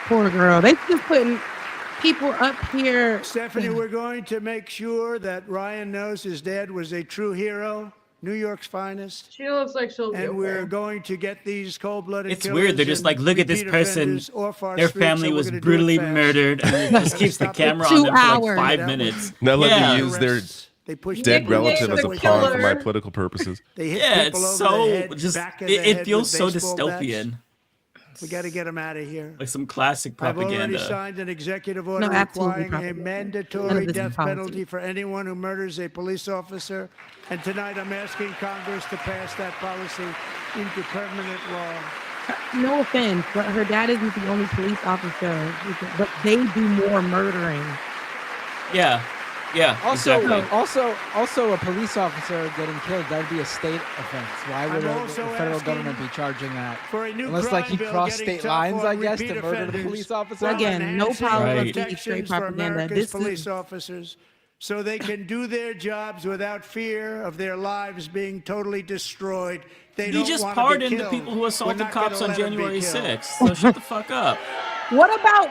Poor girl. They just putting people up here. Stephanie, we're going to make sure that Ryan knows his dad was a true hero, New York's finest. She looks like she'll be And we're okay. going to get these cold-blooded It's killers weird. They're just and like, look at this repeat person. offenders off our Their streets, family so we're was gonna do it brutally fast. murdered, and it just keeps the Stop it. camera For on them 2 for like hours. 5 That minutes. Now let Yeah. me use their They push dead people relative over as a with pawn for my killer. political purposes. They hit Yeah, people it's over the so head, just back of the it head feels with so baseball bats. dystopian, We got to get them out of here. like some classic I've already propaganda. signed an executive order absolutely requiring a propaganda. None mandatory of this is death policy. penalty for anyone who murders a police officer. And tonight I'm asking Congress to pass that policy into permanent law. No offense, but her dad isn't the only police officer. But they do more murdering. Yeah, yeah, Also, exactly. also, a police officer getting killed, that would be a state offense. Why would I'm the also federal asking government be charging that? For a new Unless, crime like, he bill crossed getting state tough lines, on I guess, to repeat murder the offenders. police officer? While Again, no enhancing power the of the protections straight for propaganda. America's This is- police officers, so they can do their jobs without fear of their lives being totally destroyed. They You don't just want to be pardoned the killed. people who We're assaulted not cops gonna on let 'em be January killed. 6th. So shut the fuck up. What about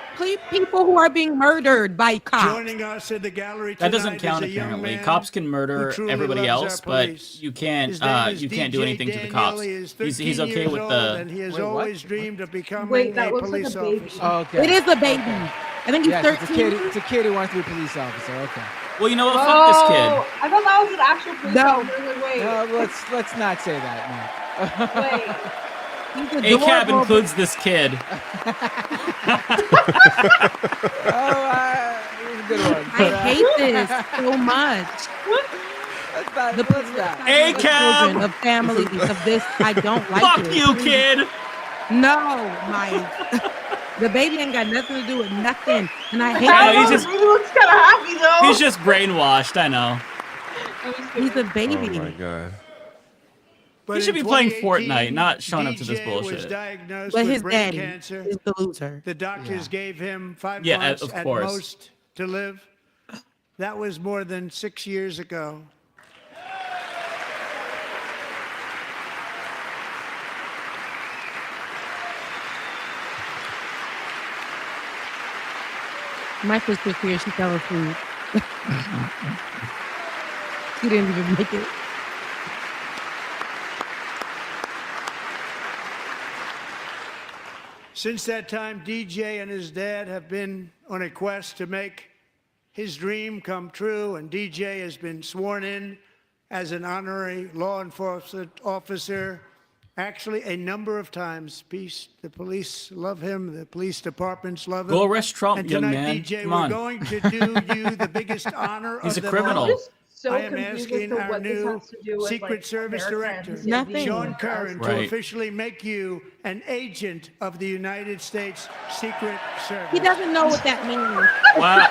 people who are being murdered by cops? Joining us in the gallery That tonight doesn't count is a young apparently. man Cops can murder who truly everybody loves else, our but police. you can't His name is you can't do DJ anything to the Daniel. cops. He is He's 13 okay years with old, the and he has Wait, what? always dreamed of becoming Wait, that a looks like a police baby. officer. Oh, okay. It is a baby. I think he's Yeah, 13. it's a kid who wants to be a police officer. Okay. Well, you know what? Fuck this kid. Oh, I thought that was an actual police No. officer. Like, wait, No, let's not say that. No. wait. He's ACAB adorable. includes this kid. Here's a good one. I hate this so much. Let's not. The Let's not. ACAB! children of families of this, I don't like Fuck it. you, kid. No, Mike. The baby ain't got nothing to do with nothing, and I hate. I know, I he's know, just- he looks kind of happy though. He's just brainwashed. I know. I'm just He's kidding. a baby. Oh my god. But He should in be playing 2018, Fortnite, not showing up to this DJ was bullshit. diagnosed But with his brain daddy cancer. is the loser. The doctors gave him 5 Yeah, months of at course. most to live. That was more than 6 years ago. My sister's here. She fell asleep. She didn't even make it. Since that time, DJ and his dad have been on a quest to make his dream come true, and DJ has been sworn in as an honorary law enforcement officer, actually a number of times. The police love him, the police departments love him. Go arrest Trump, And young tonight, man. DJ, Come we're on. going to do you the biggest honor He's of a them criminal. all. Just so I am confused as asking to our what this new has to do with Secret Service Director, Americans Nothing. Sean Curran, to Right. officially make you an agent of the United States Secret Service. He doesn't know what that means. Wow.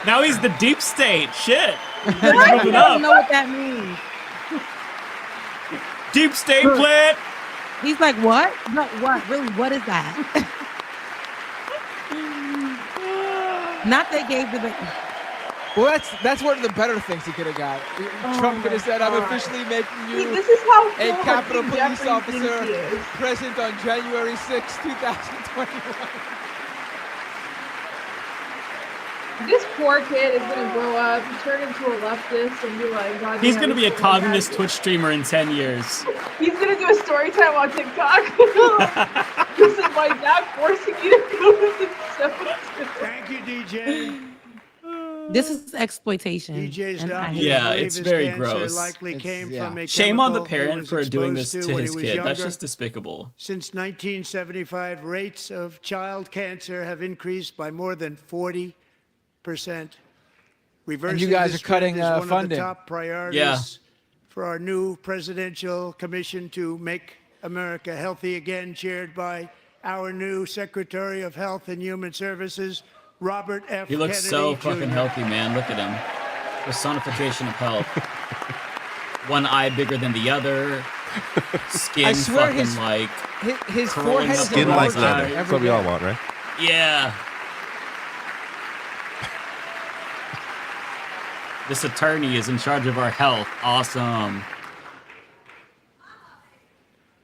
Now he's the deep state. Shit. He Moving doesn't up. know what that means. Deep state plant. He's like, what? What? Really? What is that? Not they gave the. Well, that's one of the better things he could have got. Trump could have said, "I'm officially making See, you this is how a full Capitol of Police Jeffrey thinks officer he is. present on January 6, 2021." This poor kid is gonna grow up, turn into a leftist, and be like, God He's damn, gonna be a this is communist bad. Twitch streamer in 10 years. He's gonna do a story time on TikTok. This is my dad forcing you to go to the SOTU. Thank you, DJ. This is exploitation. DJ's and I doctor hate Yeah, it. believe it's his very cancer gross. likely came from a Shame on the chemical he parent was for doing this exposed to when his he was kid. That's younger. just despicable. Since 1975, rates of child cancer have increased by more than 40%. Reversing you guys this are cutting, trend is one of funding. the top priorities for our new presidential commission to make America healthy again, chaired by our new Secretary of Health and Human Services, Robert F. He looks Kennedy so Jr. fucking healthy, man. Look at him. Personification of health. One eye bigger than the other. Skin I swear fucking his- like His curling forehead is up Skin a around like his rubber leather. eye. That's every what we all day. want, right? Yeah. This attorney is in charge of our health. Awesome.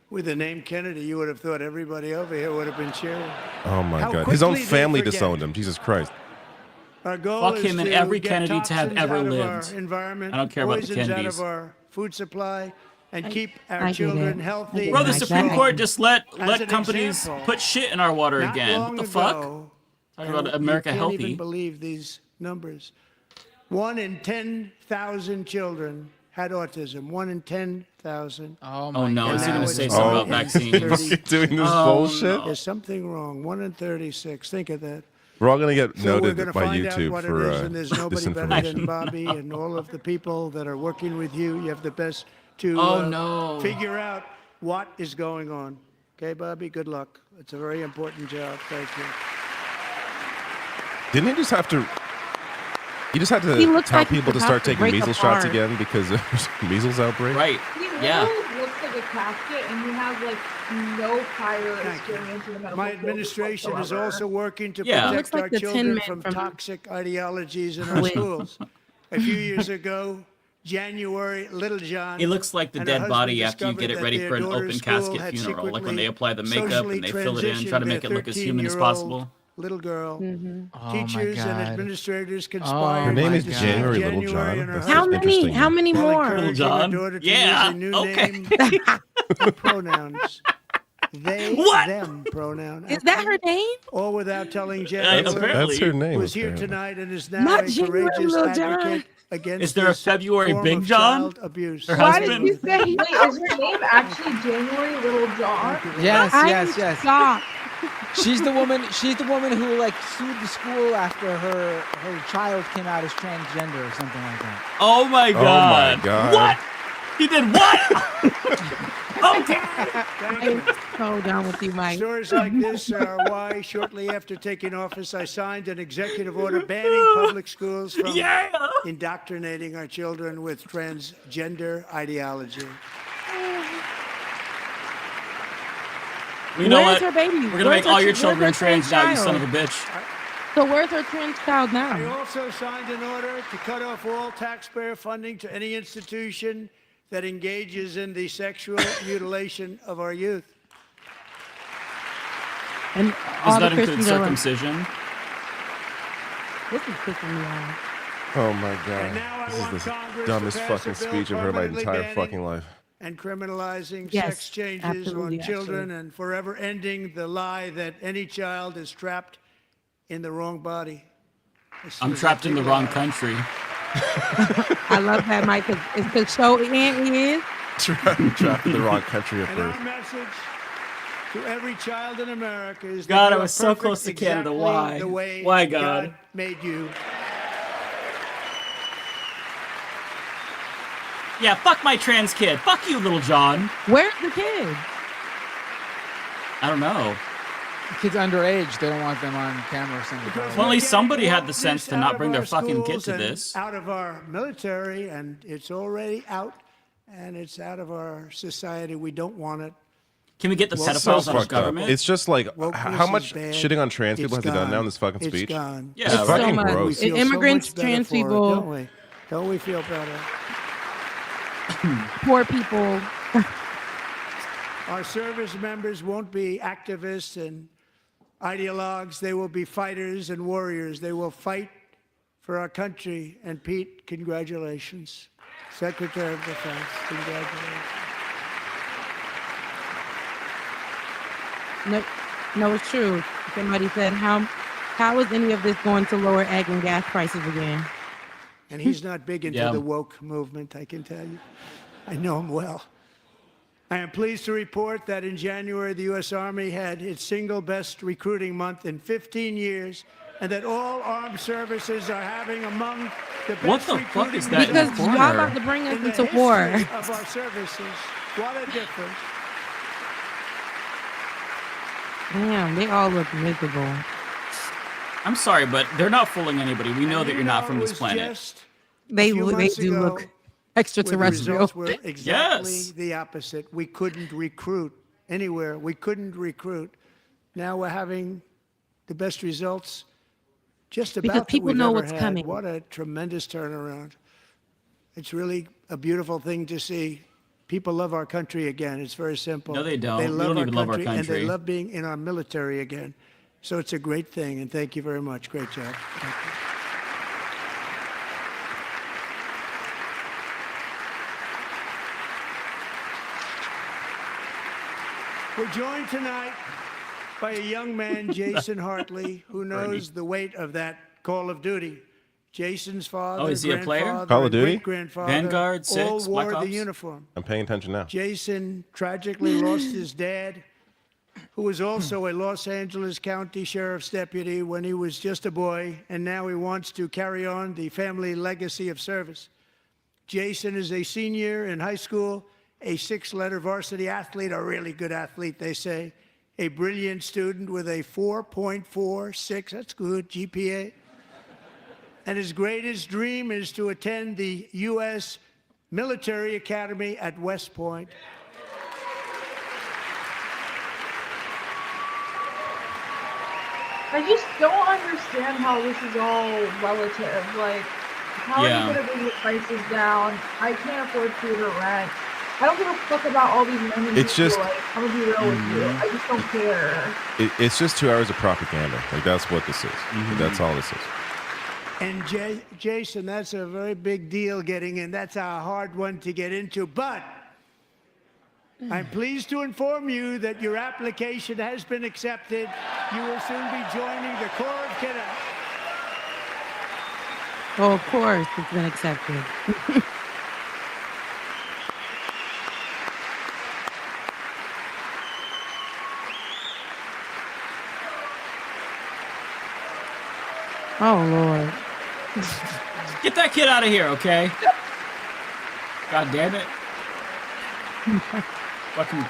With the name Kennedy, you would have thought everybody over here would have been cheering. Oh my How God. His own quickly they family forget. disowned him. Jesus Christ. Our goal Fuck is him and to every get Kennedy to have toxins ever out of lived. our environment, I don't care about the poisons out Kennedys. of our food supply, and keep our I get children it. healthy. Bro, the Like Supreme that. Court just let As an companies example, put shit in our water Not again. long What the fuck? ago, Talking about and America you can't even healthy. believe these numbers. 1 in 10,000 children had autism. 1 in 10,000. Oh Oh no, And is he now gonna it's say one something in about vaccines? 30. Doing this Oh, bullshit? no. There's something wrong. 1 in 36. Think of that. We're all going to get So we're noted going to by find out YouTube what for it is, and there's nobody better disinformation. than Bobby and all of the people that are working with you. You have the best to Oh, no. figure out what is going on. Okay, Bobby, good luck. It's a very important job. Thank you. Didn't he just have to? He just had He to looks tell like he's people to about start to taking break measles shots apart. again because there's a measles outbreak. Right. He Yeah. literally looks like a casket, and he has like no prior Thank you. experience in the medical My field administration is whatsoever. also working to Yeah. He looks protect our like the Tin children Man from from toxic ideologies in our Wait. schools. A few years ago, January, Little John. He looks like the and her dead husband body after you discovered get it that ready their for an daughter's open school casket had funeral. Like when secretly they apply the makeup socially and they fill it in, transitioned try to their make it look as human as 13-year-old possible. Little girl. Oh my Teachers and God. administrators Oh conspired. Her name my is God. January Little John. and her That's How husband many? interesting. How many while more? encouraging her John? daughter to Yeah, use a new okay. name and pronouns. They, What? them pronoun. Is that her name? All without telling Jen That's, apparently. that's her name. who is here apparently. tonight and is now Not a January courageous Little John. advocate against Is there a this February form Big of John? child abuse. Her Why husband? did you say? Wait, is her name actually January Little John? Yes, I yes, am yes. shocked. She's the woman. She's the woman who like sued the school after her child came out as transgender or something like that. Oh my god. Oh my God. What? He did what? Okay. I'm so done with you, Mike. Stories like this are why, shortly after taking office, I signed an executive order banning public schools from Yeah. indoctrinating our children with transgender ideology. You know Where's what? her baby? We're gonna Where's make her all your where's children her trans now, you child? son of a bitch. So where's her trans child I now? also signed an order to cut off all taxpayer funding to any institution that engages in the sexual mutilation of our youth. And Does all the that include Christians are like, circumcision? this is pissing me off. Oh my And God. now I This want is the Congress to dumbest pass fucking a bill speech I've heard my permanently entire banning fucking life. and criminalizing Yes, sex changes absolutely, on children actually. and forever ending the lie that any child is trapped in the wrong body. This I'm is a trapped in the big wrong lie. country. I love that, Mike. It's the show and is. Trapped in the wrong country at And birth. our message to every child in America is that God, you I are was so perfect close to Canada. exactly Why? the way Why, God? made you. Yeah, fuck my trans kid. Fuck you, Little John. Where's the kid? I don't know. Kids underage, they don't want them on camera. Well, at least somebody had the sense to not bring their fucking kid to this. Out of our military, and it's already out, and it's out of our society. We don't want it. Can we get the So pedophiles out of fucked up. government? It's just like Wokeness how much is bad. shitting on trans people It's has he done gone. now in this fucking It's speech? gone. Yeah, It's right. fucking So much. gross. We feel Immigrants, so much better trans for it, people. don't we? Don't we feel better? Poor people. Our service members won't be activists and ideologues. They will be fighters and warriors. They will fight for our country. And Pete, congratulations. Secretary of Defense, congratulations. No, it's true. Somebody said, how is any of this going to lower egg and gas prices again? And he's not big into Yeah. the woke movement, I can tell you. I know him well. I am pleased to report that in January, the U.S. Army had its single best recruiting month in 15 years, and that all armed services are having among the best What the fuck is that in Because the y'all corner? about to bring us in the into war. history of our services. What a difference. Damn, they all look miserable. I'm sorry, but they're not fooling anybody. We know And that you you're not know, from it this was planet. just They a few do months ago look where the extraterrestrial. results were exactly Yes. the opposite. We couldn't recruit anywhere. We couldn't recruit. Now we're having the best results just about Because that people we've know ever what's had. coming. What a tremendous turnaround. It's really a beautiful thing to see. People love our country again. It's very simple. No, they don't. They We love don't our even love our country, and they country. love being in our military again. So it's a great thing, and thank you very much. Great job. Thank you. We're joined tonight by a young man, Jason Hartley, who knows the weight of that Call of Duty. Jason's father, Oh, is he a player? grandfather, Call of and Duty? great-grandfather Vanguard, all 6, wore Black the Ops? uniform. I'm paying attention now. Jason tragically lost his dad, who was also a Los Angeles County Sheriff's deputy when he was just a boy, and now he wants to carry on the family legacy of service. Jason is a senior in high school, a 6-letter varsity athlete, a really good athlete, they say, a brilliant student with a 4.46, that's good, GPA. And his greatest dream is to attend the U.S. Military Academy at West Point. I just don't understand how this is all relative. Like, how Yeah. are you going to bring the prices down? I can't afford food or rent. I don't give a fuck about all these random It's people. just- Like, I'm going to be real with you. I just don't care. It's just 2 hours of propaganda. Like that's what this is. That's all this is. And Jason, that's a very big deal getting in. That's a hard one to get into. But I'm pleased to inform you that your application has been accepted. You will soon be joining the Corps of Cadets. Oh, of course, it's been accepted. Oh, Lord. Get that kid out of here, okay? God damn it. Fucking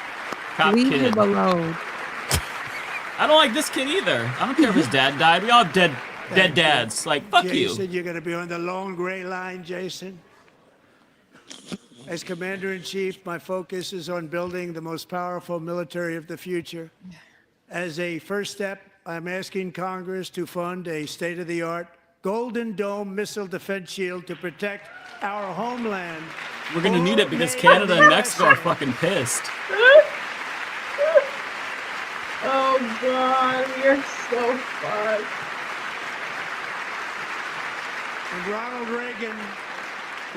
cop Leave kid. him alone. I don't like this kid either. I don't care if his dad died. We all have dead dads. Like, fuck Jason, you. you're going to be on the long gray line, Jason. As Commander-in-Chief, my focus is on building the most powerful military of the future. As a first step, I'm asking Congress to fund a state-of-the-art Golden Dome missile defense shield to protect our homeland. We're gonna need it because All Canada and made Mexico are USA. fucking pissed. Oh, God. We are so fucked. And Ronald Reagan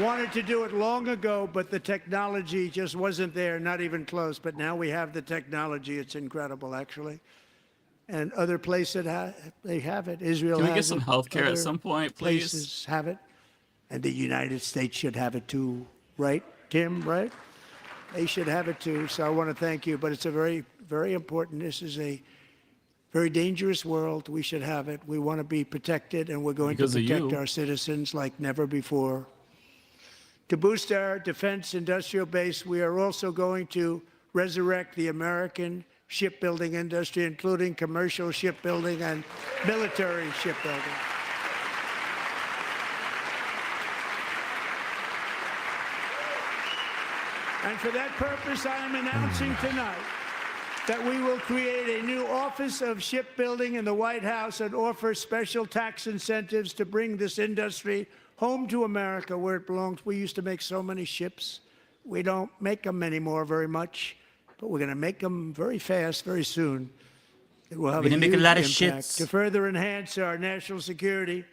wanted to do it long ago, but the technology just wasn't there, not even close. But now we have the technology. It's incredible, actually. And other places they have it. Israel Can we get has some it. health care at Other some point, please? Places have it. And the United States should have it too, right, Tim, right? They should have it too. So I want to thank you. But it's a very, very important. This is a very dangerous world. We should have it. We want to be protected, and we're going Because to of protect you. our citizens like never before. To boost our defense industrial base, we are also going to resurrect the American shipbuilding industry, including commercial shipbuilding and military shipbuilding. And for that purpose, I am announcing tonight that we will create a new Office of Shipbuilding in the White House and offer special tax incentives to bring this industry home to America where it belongs. We used to make so many ships. We don't make them anymore very much, but we're going to make them very fast, very soon. It will have We're a gonna huge make a lot of impact. ships. To further enhance our national security,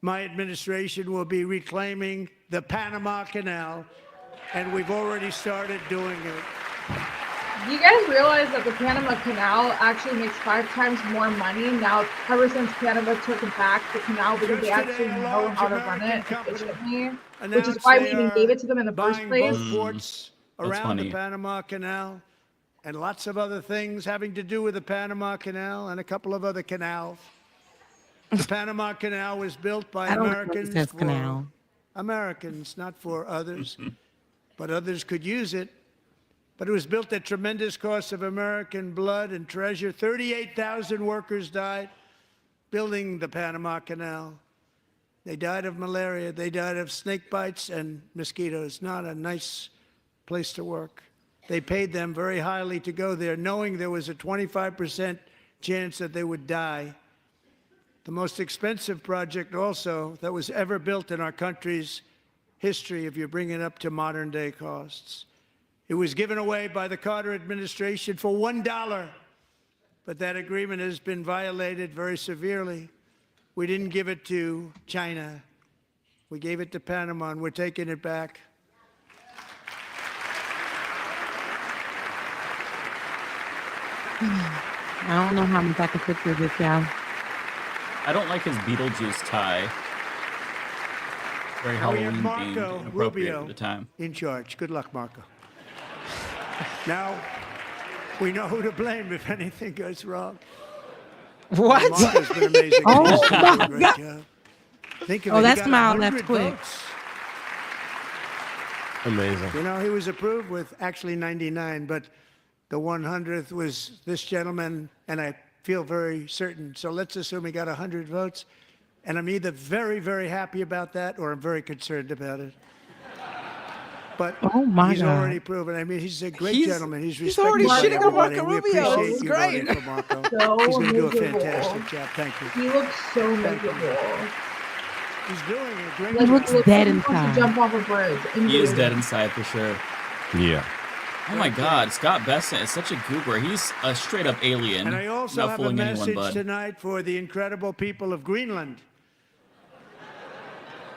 my administration will be reclaiming the Panama Canal, and we've already started doing it. Do you guys realize that the Panama Canal actually makes 5 times more money now ever since Canada took back the canal because they actually know how to run it efficiently, which is why we even gave it to them in the first buying place? both ports around the funny. Panama Canal and lots of other things having to do with the Panama Canal and a couple of other canals. The Panama Canal was built by I don't like Americans when it says for canal. Americans, not for others, but others could use it. But it was built at tremendous cost of American blood and treasure. 38,000 workers died building the Panama Canal. They died of malaria. They died of snake bites and mosquitoes. Not a nice place to work. They paid them very highly to go there, knowing there was a 25% chance that they would die. The most expensive project also that was ever built in our country's history, if you bring it up to modern day costs. It was given away by the Carter administration for $1, but that agreement has been violated very severely. We didn't give it to China. We gave it to Panama, and we're taking it back. I don't know how much I can put through this, y'all. I don't like his Beetlejuice tie. Very Now we have Halloween themed Marco and appropriate Rubio for the time. in charge. Good luck, Marco. Now, we know who to blame if anything goes wrong. What? Marco's been amazing. Oh He's done my a great God. job. Think of Oh, it, he that got smile 100 left quick. votes. Amazing. You know, he was approved with actually 99, but the 100th was this gentleman, and I feel very certain. So let's assume he got 100 votes, and I'm either very, very happy about that or I'm very concerned about it. But Oh my he's God. already proven. I mean, he's a great He's- gentleman. He's he's respected already by shitting on everybody. Marco We Rubio. appreciate It's you great. voting for Marco. So He's going to do a miserable. fantastic job. Thank you. He looks so miserable. He's doing a great He job. looks Like dead he wants to inside. jump off a bridge. He is dead inside for sure. Yeah. Oh my God, Scott Besson is such a goober. He's a straight up alien. And I also Not have a fooling anyone, message bud. tonight for the incredible people of Greenland.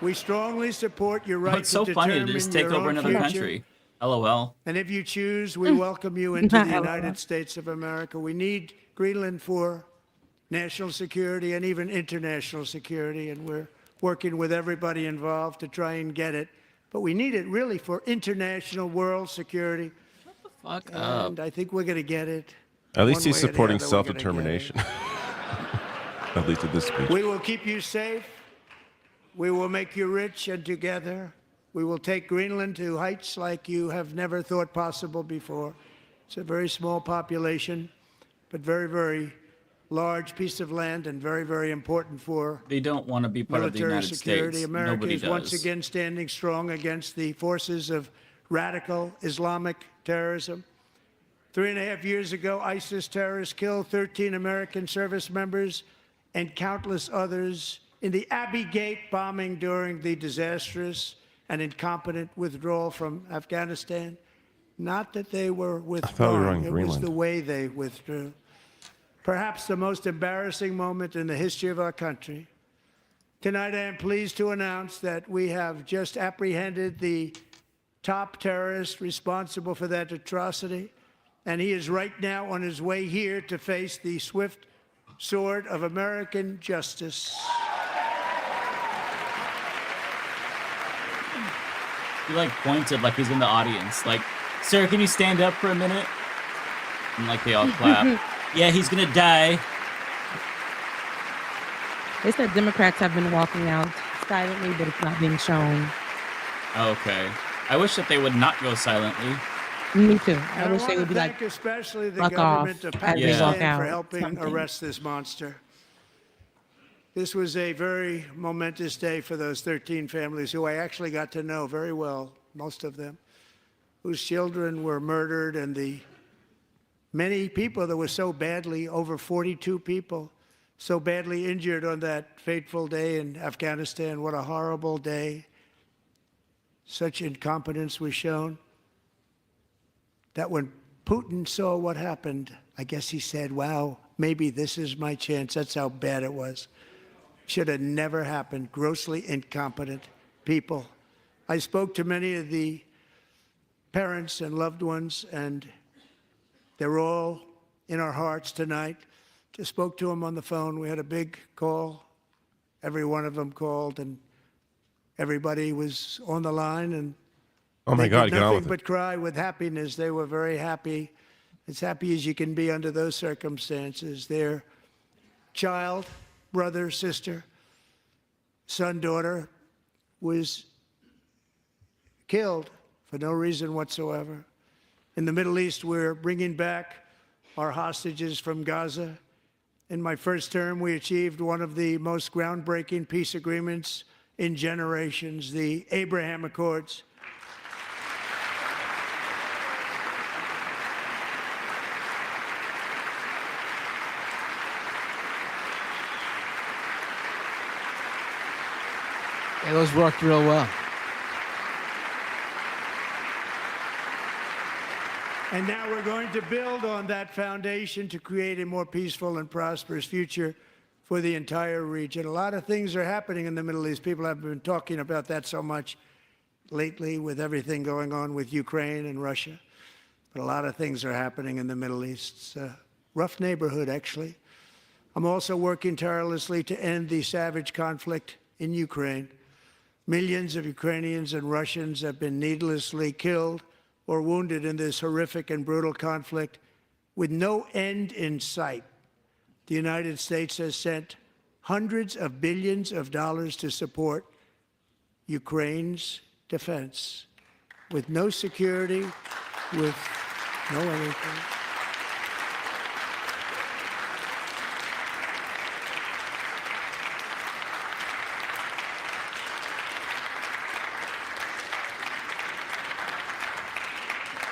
We strongly support your right It's so to funny to determine just take your over own another future. country. LOL. And if you choose, we welcome you into the United States of America. We need Greenland for national security and even international security, and we're working with everybody involved to try and get it. But we need it really for international world security. Fuck up. And I think we're going to get it. At least One he's way or the supporting other, we're gonna get it. self-determination. At least at this speech. We will keep you safe. We will make you rich, and together we will take Greenland to heights like you have never thought possible before. It's a very small population, but very, very large piece of land and very, very important for They don't want to be part of the military United security. States. America Nobody is does. once again standing strong against the forces of radical Islamic terrorism. 3.5 years ago, ISIS terrorists killed 13 American service members and countless others in the Abbey Gate bombing during the disastrous and incompetent withdrawal from Afghanistan. Not that they were thought we were withdrawing, on it was Greenland. the way they withdrew. Perhaps the most embarrassing moment in the history of our country. Tonight, I am pleased to announce that we have just apprehended the top terrorist responsible for that atrocity, and he is right now on his way here to face the swift sword of American justice. He like pointed like he's in the audience. Like, sir, can you stand up for a minute? And like they all clap. Yeah, he's gonna die. They said Democrats have been walking out silently, but it's not being shown. Okay. I wish that they would not go silently. Me too. And I wish want they to would be like, thank especially the fuck government off of as they walk Pakistan for out, helping something. arrest this monster. This was a very momentous day for those 13 families who I actually got to know very well, most of them, whose children were murdered, and the many people that were so badly, over 42 people, so badly injured on that fateful day in Afghanistan. What a horrible day. Such incompetence was shown that when Putin saw what happened, I guess he said, wow, maybe this is my chance. That's how bad it was. Should have never happened. Grossly incompetent people. I spoke to many of the parents and loved ones, and they're all in our hearts tonight. Just spoke to them on the phone. We had a big call. Every one of them called, and everybody was on the line, and Oh my they God, did get on nothing with it. but cry with happiness. They were very happy, as happy as you can be under those circumstances. Their child, brother, sister, son, daughter was killed for no reason whatsoever. In the Middle East, we're bringing back our hostages from Gaza. In my first term, we achieved one of the most groundbreaking peace agreements in generations, the Abraham Accords. Yeah, those worked real well. And now we're going to build on that foundation to create a more peaceful and prosperous future for the entire region. A lot of things are happening in the Middle East. People have been talking about that so much lately with everything going on with Ukraine and Russia. But a lot of things are happening in the Middle East. It's a rough neighborhood, actually. I'm also working tirelessly to end the savage conflict in Ukraine. Millions of Ukrainians and Russians have been needlessly killed or wounded in this horrific and brutal conflict with no end in sight. The United States has sent hundreds of billions of dollars to support Ukraine's defense with no security, with no anything.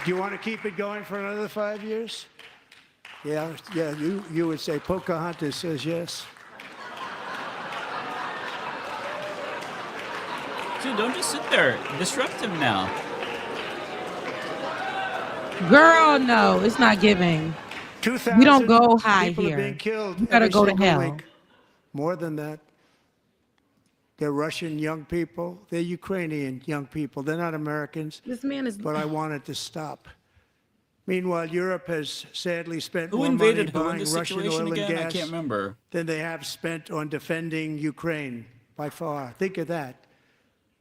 Do you want to keep it going for another 5 years? Yeah, you would say Pocahontas says yes. Dude, don't just sit there. Disrupt him now. Girl, no, it's not giving. 2,000 We don't go high people here. are being killed You gotta every go to single hell. week. More than that. They're Russian young people. They're Ukrainian young people. They're not Americans. This man is. But I want it to stop. Meanwhile, Europe has sadly spent Who more invaded money who in buying this Russian situation oil and again? I gas can't remember. than they have spent on defending Ukraine, by far. Think of that.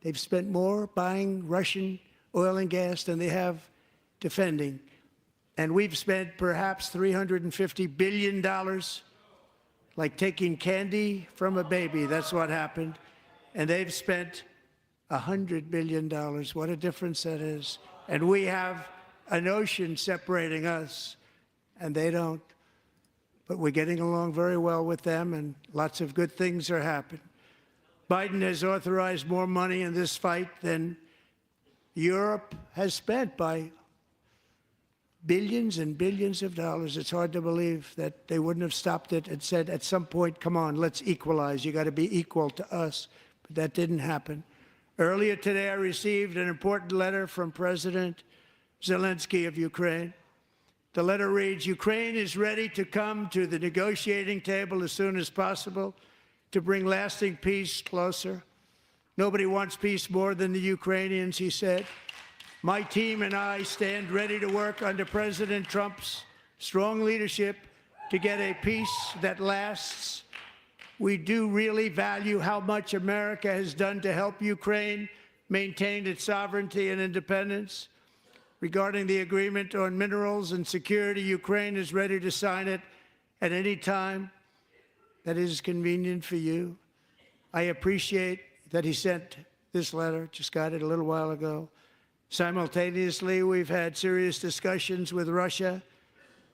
They've spent more buying Russian oil and gas than they have defending. And we've spent perhaps $350 billion, like taking candy from a baby. That's what happened. And they've spent $100 billion. What a difference that is. And we have an ocean separating us, and they don't. But we're getting along very well with them, and lots of good things are happening. Biden has authorized more money in this fight than Europe has spent, by billions and billions of dollars. It's hard to believe that they wouldn't have stopped it and said at some point, come on, let's equalize. You got to be equal to us. But that didn't happen. Earlier today, I received an important letter from President Zelensky of Ukraine. The letter reads, Ukraine is ready to come to the negotiating table as soon as possible to bring lasting peace closer. Nobody wants peace more than the Ukrainians, he said. My team and I stand ready to work under President Trump's strong leadership to get a peace that lasts. We do really value how much America has done to help Ukraine maintain its sovereignty and independence. Regarding the agreement on minerals and security, Ukraine is ready to sign it at any time that is convenient for you. I appreciate that he sent this letter, just got it a little while ago. Simultaneously, we've had serious discussions with Russia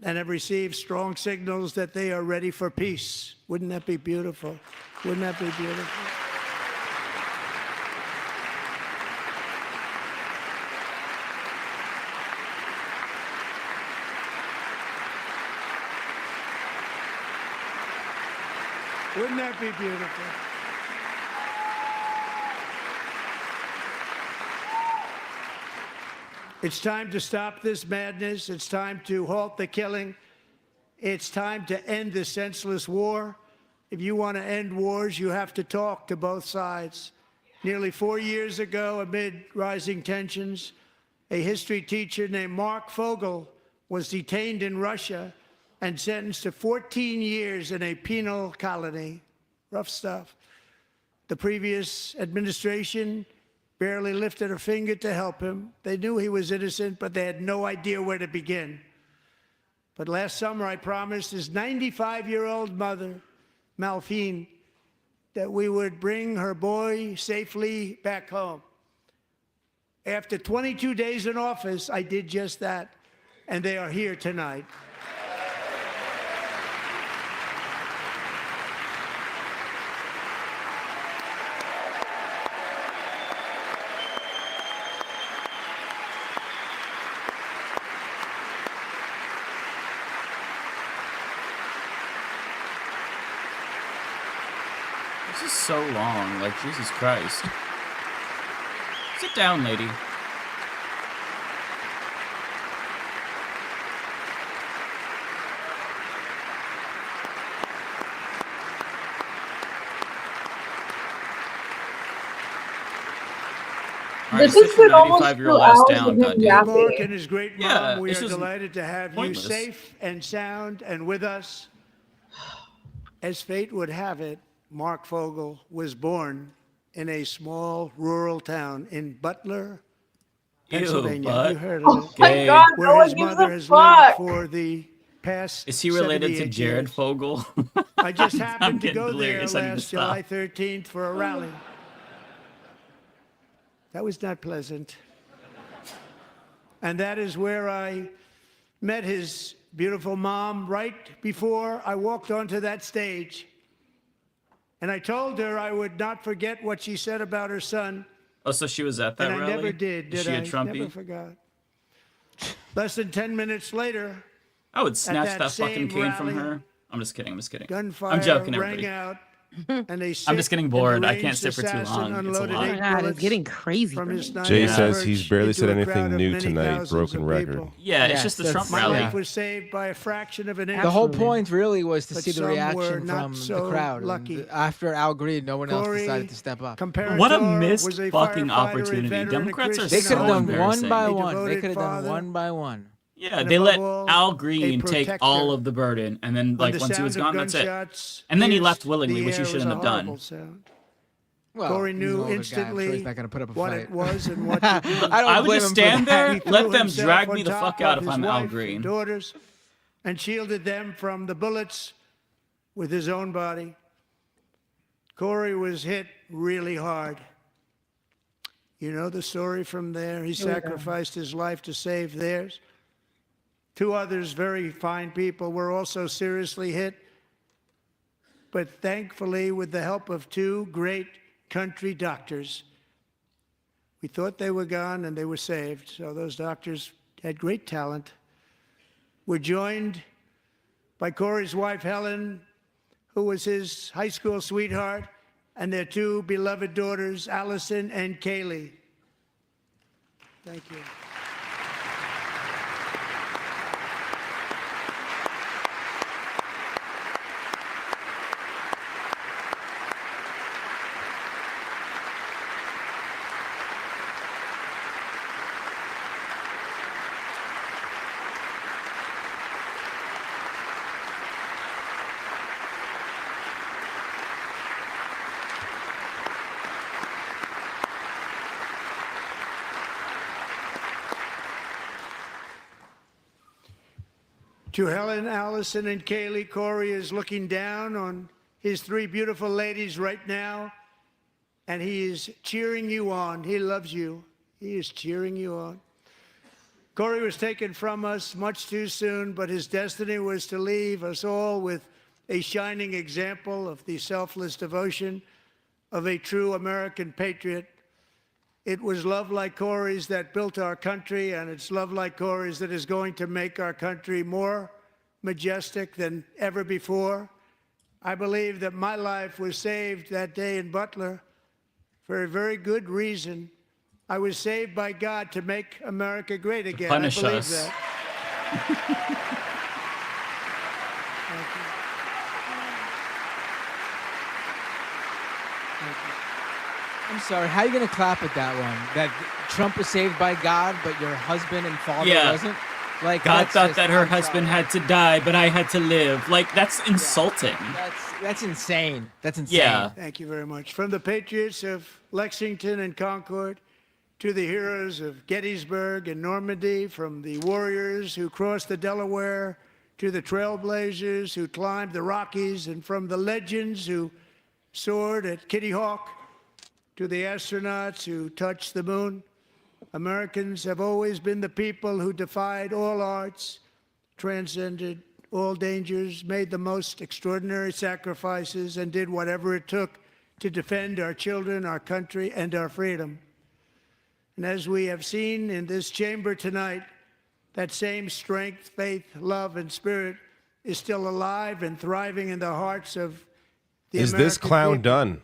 and have received strong signals that they are ready for peace. Wouldn't that be beautiful? Wouldn't that be beautiful? Wouldn't that be beautiful? It's time to stop this madness. It's time to halt the killing. It's time to end this senseless war. If you want to end wars, you have to talk to both sides. Nearly 4 years ago, amid rising tensions, a history teacher named Mark Fogel was detained in Russia and sentenced to 14 years in a penal colony. Rough stuff. The previous administration barely lifted a finger to help him. They knew he was innocent, but they had no idea where to begin. But last summer, I promised his 95-year-old mother, Malphine, that we would bring her boy safely back home. After 22 days in office, I did just that, and they are here tonight. This is so long, like, Jesus Christ. Sit down, lady. This has been almost 95-year-old 2 ass hours down, of him goddamn. yapping. Mark and his great mom, Yeah, we it's are just delighted to have pointless. you safe and sound and with us. As fate would have it, Mark Fogel was born in a small rural town in Butler, Pennsylvania. but You heard Oh of it. my Gay. God, no Where one his gives mother a has lived fuck. for the past Is he related to 78 Jared years. Fogel? I just I'm happened to getting go there delirious. I need to last stop. July 13th for a rally. That was not pleasant. And that is where I met his beautiful mom right before I walked onto that stage. And I told her I would not forget what she said about her son. Oh, so she was at that And rally? I never did Is she I? a Trumpy? Never forgot. Less than 10 minutes later, I would snatch that that fucking same cane from rally, her. I'm just kidding. I'm just kidding. gunfire I'm joking, rang everybody. out, and a I'm just getting sick bored. and I can't deranged sit for too assassin long. It's a unloaded lot. Oh my 8 God, it's bullets getting crazy from for his me. Jay 9-inch says he's perch barely said into a crowd anything of new many tonight. thousands Broken of record. people. Yeah, it's Yes, just the that's- Trump My rally. life was saved by a fraction of an inch. The whole Absolutely. point really was to But see the some were reaction not from so the crowd. lucky. And after Al Green, no one else Corey decided to step up. What a Comparator missed was a fucking firefighter, a opportunity. veteran, a Democrats are They Christian could have so done embarrassing. one by A one. They devoted could have done father. one by one. Yeah, and they let above all, Al a Green take protector. all of the burden, and then, When like, the once he was sound of gone, that's it. gunshots And then he pierced left willingly, the which he air shouldn't was a have done. horrible sound. Well, Corey he's an knew older guy. I'm sure instantly he's not going to put up a what fight. it was and what to do. I don't I would blame just him for stand that. there, He let threw them himself drag on me the top fuck out of if his I'm Al wife and Green. daughters and shielded them from the bullets with his own body. Corey was hit really hard. You know the story from there. He sacrificed his life to save theirs. 2 others, very fine people, were also seriously hit. But thankfully, with the help of 2 great country doctors, we thought they were gone and they were saved. So those doctors had great talent. We're joined by Corey's wife, Helen, who was his high school sweetheart, and their 2 beloved daughters, Allison and Kaylee. Thank you. To Helen, Allison, and Kaylee, Corey is looking down on his 3 beautiful ladies right now and he is cheering you on. He loves you. He is cheering you on. Corey was taken from us much too soon, but his destiny was to leave us all with a shining example of the selfless devotion of a true American patriot. It was love like Corey's that built our country, and it's love like Corey's that is going to make our country more majestic than ever before. I believe that my life was saved that day in Butler for a very good reason. I was saved by God to make America great again. Punish I believe us. that. I'm sorry. How are you gonna clap at that one? That Trump was saved by God, but your husband and father wasn't. Like God that's thought just- that her I'm husband sorry. had to die, but I had to live. Like, that's insulting. That's insane. That's insane. Yeah. Thank you very much. From the patriots of Lexington and Concord to the heroes of Gettysburg and Normandy, from the warriors who crossed the Delaware to the trailblazers who climbed the Rockies, and from the legends who soared at Kitty Hawk to the astronauts who touched the moon, Americans have always been the people who defied all odds, transcended all dangers, made the most extraordinary sacrifices, and did whatever it took to defend our children, our country, and our freedom. And as we have seen in this chamber tonight, that same strength, faith, love, and spirit is still alive and thriving in the hearts of the Is this American clown people. done?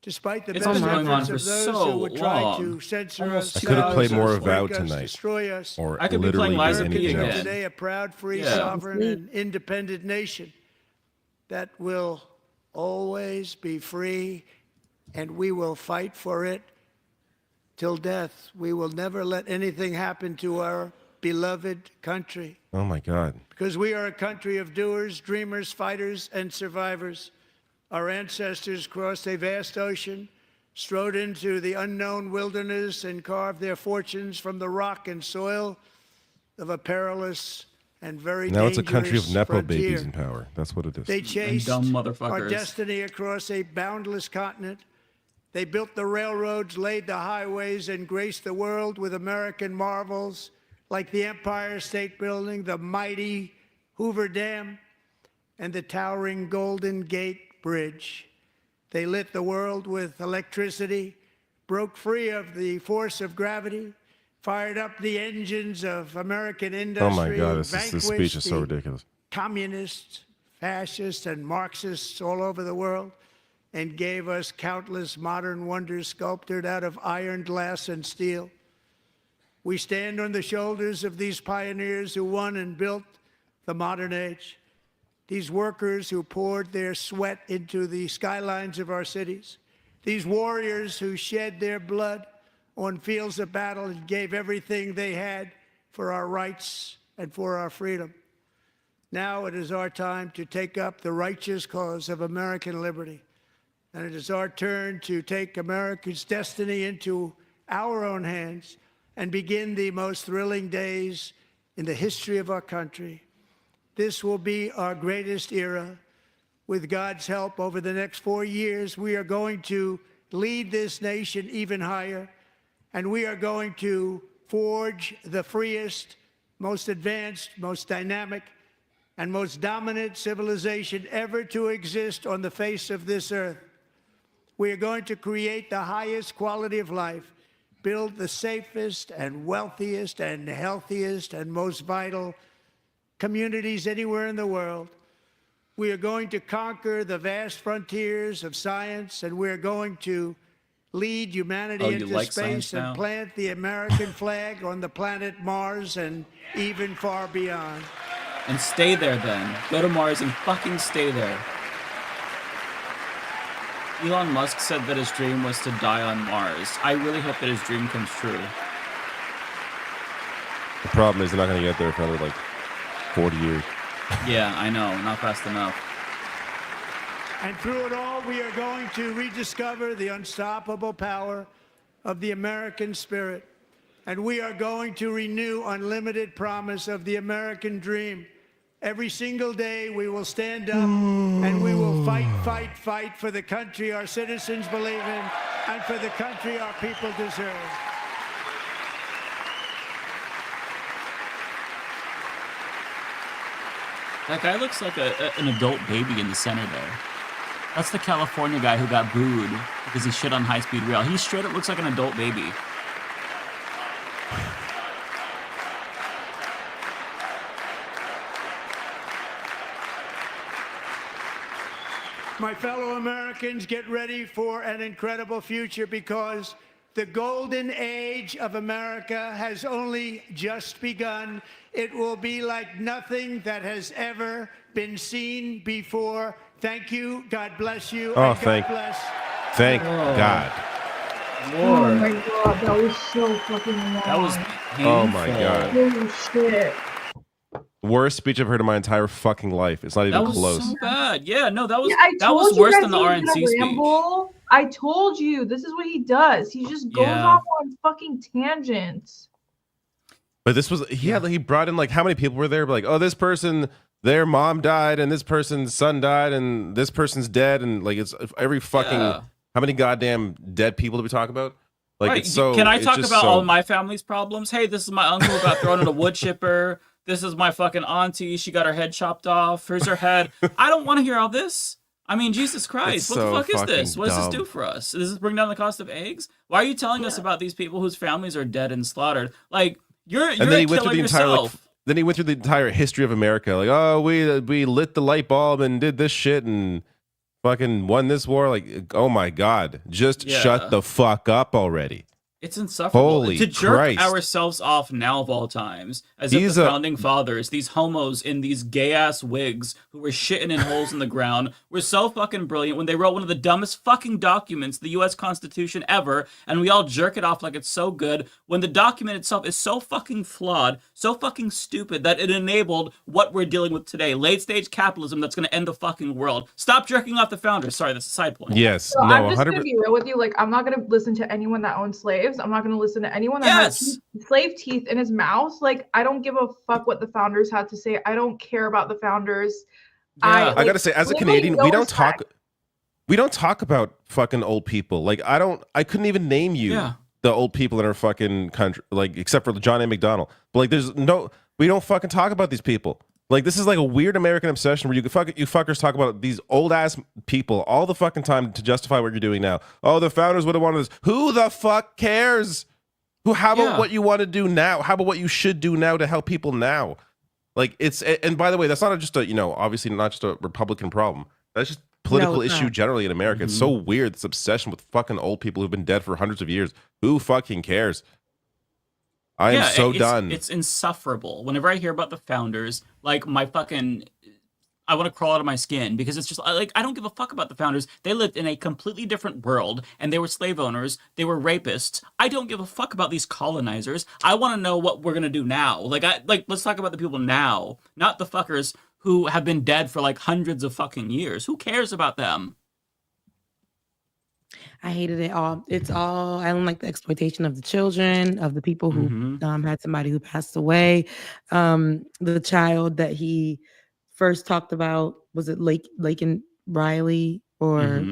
Despite the It's best been going on efforts for of those so who would try long. to censor Almost us, I could have played more of break Out us, tonight, destroy us, or I could be literally playing Liza do P anything again. else. today a proud, free, Yeah. sovereign, and independent nation that will always be free, and we will fight for it till death. We will never let anything happen to our beloved country, Oh my God. because we are a country of doers, dreamers, fighters, and survivors. Our ancestors crossed a vast ocean, strode into the unknown wilderness, and carved their fortunes from the rock and soil of a perilous and very Now it's a dangerous country of Nepo frontier. babies in power. That's what it is. They chased dumb our motherfuckers. destiny across a boundless continent. They built the railroads, laid the highways, and graced the world with American marvels like the Empire State Building, the mighty Hoover Dam, and the towering Golden Gate Bridge. They lit the world with electricity, broke free of the force of gravity, fired up the engines of American industry. Oh my God, this speech is so vanquished the ridiculous. communists, fascists, and Marxists all over the world, and gave us countless modern wonders sculptured out of iron, glass, and steel. We stand on the shoulders of these pioneers who won and built the modern age. These workers who poured their sweat into the skylines of our cities. These warriors who shed their blood on fields of battle and gave everything they had for our rights and for our freedom. Now it is our time to take up the righteous cause of American liberty. And it is our turn to take America's destiny into our own hands and begin the most thrilling days in the history of our country. This will be our greatest era. With God's help, over the next 4 years, we are going to lead this nation even higher, and we are going to forge the freest, most advanced, most dynamic, and most dominant civilization ever to exist on the face of this earth. We are going to create the highest quality of life, build the safest and wealthiest and healthiest and most vital communities anywhere in the world. We are going to conquer the vast frontiers of science, and we are going to lead humanity you into like space science now? and plant the American flag on the planet Mars and even far beyond. And stay there then. Go to Mars and fucking stay there. Elon Musk said that his dream was to die on Mars. I really hope that his dream comes true. The problem is they're not going to get there for another like 40 years. Yeah, I know. Not fast enough. And through it all, we are going to rediscover the unstoppable power of the American spirit. And we are going to renew unlimited promise of the American dream. Every single day, we will stand up and we will fight, fight, fight for the country our citizens believe in and for the country our people deserve. That guy looks like an adult baby in the center there. That's the California guy who got booed because he shit on High Speed Rail. He straight up looks like an adult baby. My fellow Americans, get ready for an incredible future because the golden age of America has only just begun. It will be like nothing that has ever been seen before. Thank you. God bless you. Oh, and God bless. Thank God. Oh my god, that was so fucking long. That was painful. Oh my God. Holy shit. Worst speech I've heard in my entire fucking life. It's not even That was close. so bad. Yeah, no, that was Yeah, I that told was you worse guys than the he was RNC gonna speech. ramble. I told you this is what he does. He just goes Yeah. off on fucking tangents. But this was he brought in like how many people were there? Like, oh, this person, their mom died, and this person's son died, and this person's dead, and like it's every fucking how many goddamn dead people do we talk about? Like Right. it's so. Can I it's talk just about so- all my family's problems? Hey, this is my uncle who got thrown in a wood chipper. This is my fucking auntie. She got her head chopped off. Here's her head. I don't want to hear all this. I mean, Jesus Christ. It's What so the fuck is this? fucking What does this dumb. do for us? Does this bring down the cost of eggs? Why are you telling us about these people whose families are dead and slaughtered? Like, you're And then a he went through killer the entire yourself. then he went through the entire history of America. Like, oh, we lit the light bulb and did this shit and fucking won this war. Like, oh my God, just Yeah. shut the fuck up already. It's insufferable. Holy to jerk Christ. ourselves off now of all times, as if He's the a- founding fathers, these homos in these gay-ass wigs who were shitting in holes in the ground, were so fucking brilliant when they wrote one of the dumbest fucking documents, the U.S. Constitution ever, and we all jerk it off like it's so good, when the document itself is so fucking flawed, so fucking stupid, that it enabled what we're dealing with today, late-stage capitalism that's going to end the fucking world. Stop jerking off the founders. Sorry, that's a side point. Yes, So no, I'm just 100. gonna be real with you. Like, I'm not gonna listen to anyone that owns slaves. I'm not gonna listen to anyone that has slave teeth in his mouth. Like, I don't give a fuck what the founders had to say. I don't care about the founders. Yeah. I gotta say, as a literally Canadian, no we don't respect. talk. We don't talk about fucking old people. Like I couldn't even name you Yeah. the old people in our fucking country, like except for John A. McDonald. But like, we don't fucking talk about these people. Like this is like a weird American obsession where you fuckers talk about these old ass people all the fucking time to justify what you're doing now. Oh, the founders would have wanted this. Who the fuck cares? How about what you want to do now? How about what you should do now to help people now? Like it's, and by the way, that's not just a, obviously not just a Republican problem. That's just political it's issue not. generally in America. It's so weird, this obsession with fucking old people who've been dead for hundreds of years. Who fucking cares? I am so done. It's insufferable. Whenever I hear about the founders, like my fucking, I want to crawl out of my skin because it's just like, I don't give a fuck about the founders. They lived in a completely different world and they were slave owners. They were rapists. I don't give a fuck about these colonizers. I want to know what we're going to do now. Let's talk about the people now, not the fuckers who have been dead for like hundreds of fucking years. Who cares about them? I hated it all. It's all, I don't like the exploitation of the children, of the people who had somebody who passed away. The child that he first talked about, was it Laken Riley or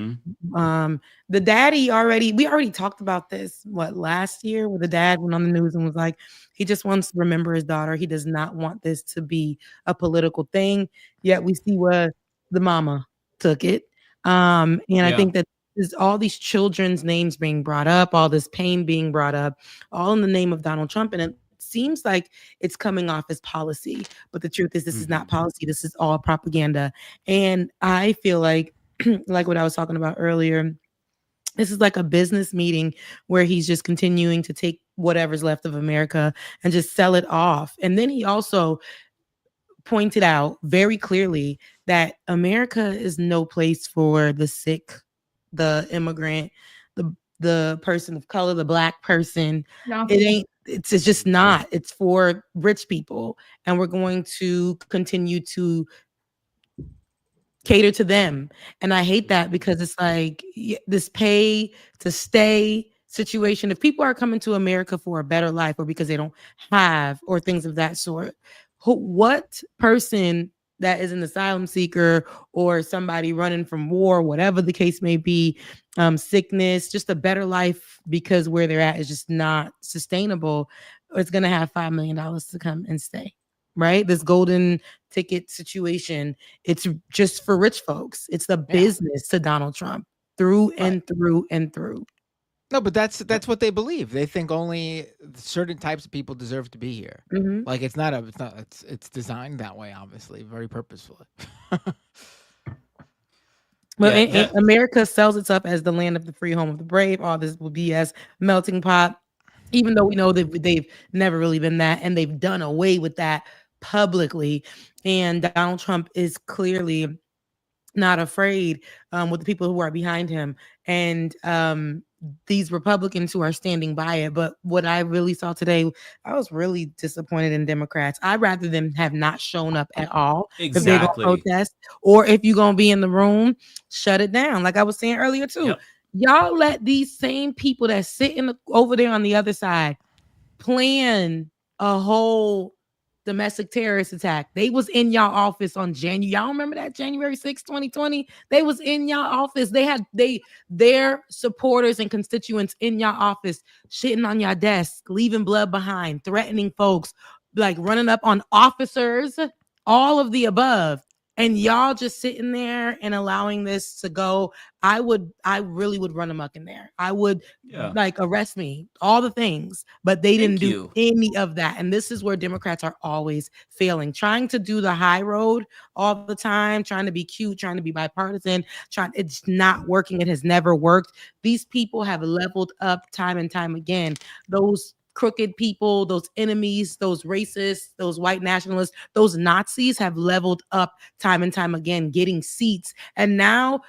the daddy we already talked about this, last year, where the dad went on the news and was like, he just wants to remember his daughter. He does not want this to be a political thing. Yet we see where the mama took it. I think that is all these children's names being brought up, all this pain being brought up, all in the name of Donald Trump. And it seems like it's coming off as policy. But the truth is, this is not policy. This is all propaganda. And I feel like what I was talking about earlier, this is like a business meeting where he's just continuing to take whatever's left of America and just sell it off. And then he also pointed out very clearly that America is no place for the sick, the immigrant, the person of color, the Black person. It's just not. It's for rich people. And we're going to continue to cater to them. And I hate that because it's like this pay to stay situation. If people are coming to America for a better life or because they don't have, or things of that sort, what person that is an asylum seeker or somebody running from war, whatever the case may be, sickness, just a better life because where they're at is just not sustainable, it's going to have $5 million to come and stay. Right? This golden ticket situation, it's just for rich folks. It's the business to Donald Trump through and through and through. No, but that's what they believe. They think only certain types of people deserve to be here. Mhm. Like it's designed that way, obviously, very purposefully. Well, America sells itself as the land of the free, home of the brave. All this will be as melting pot, even though we know that they've never really been that, and they've done away with that publicly. And Donald Trump is clearly not afraid with the people who are behind him, and these Republicans who are standing by it. But what I really saw today, I was really disappointed in Democrats. I'd rather them have not shown up at all if they're going to protest, or if you're going to be in the room, shut it down. Like I was saying earlier too, y'all let these same people that sit over there on the other side plan a whole domestic terrorist attack. They was in y'all office on January. Y'all remember that January 6, 2020? They was in y'all office. They had their supporters and constituents in y'all office, shitting on y'all desk, leaving blood behind, threatening folks, like running up on officers, all of the above. And y'all just sitting there and allowing this to go. I really would run amok in there. I would like arrest me, all the things, but they didn't do any of that. And this is where Democrats are always failing, trying to do the high road all the time, trying to be cute, trying to be bipartisan, it's not working. It has never worked. These people have leveled up time and time again. Those crooked people, those enemies, those racists, those white nationalists, those Nazis have leveled up time and time again, getting seats. And now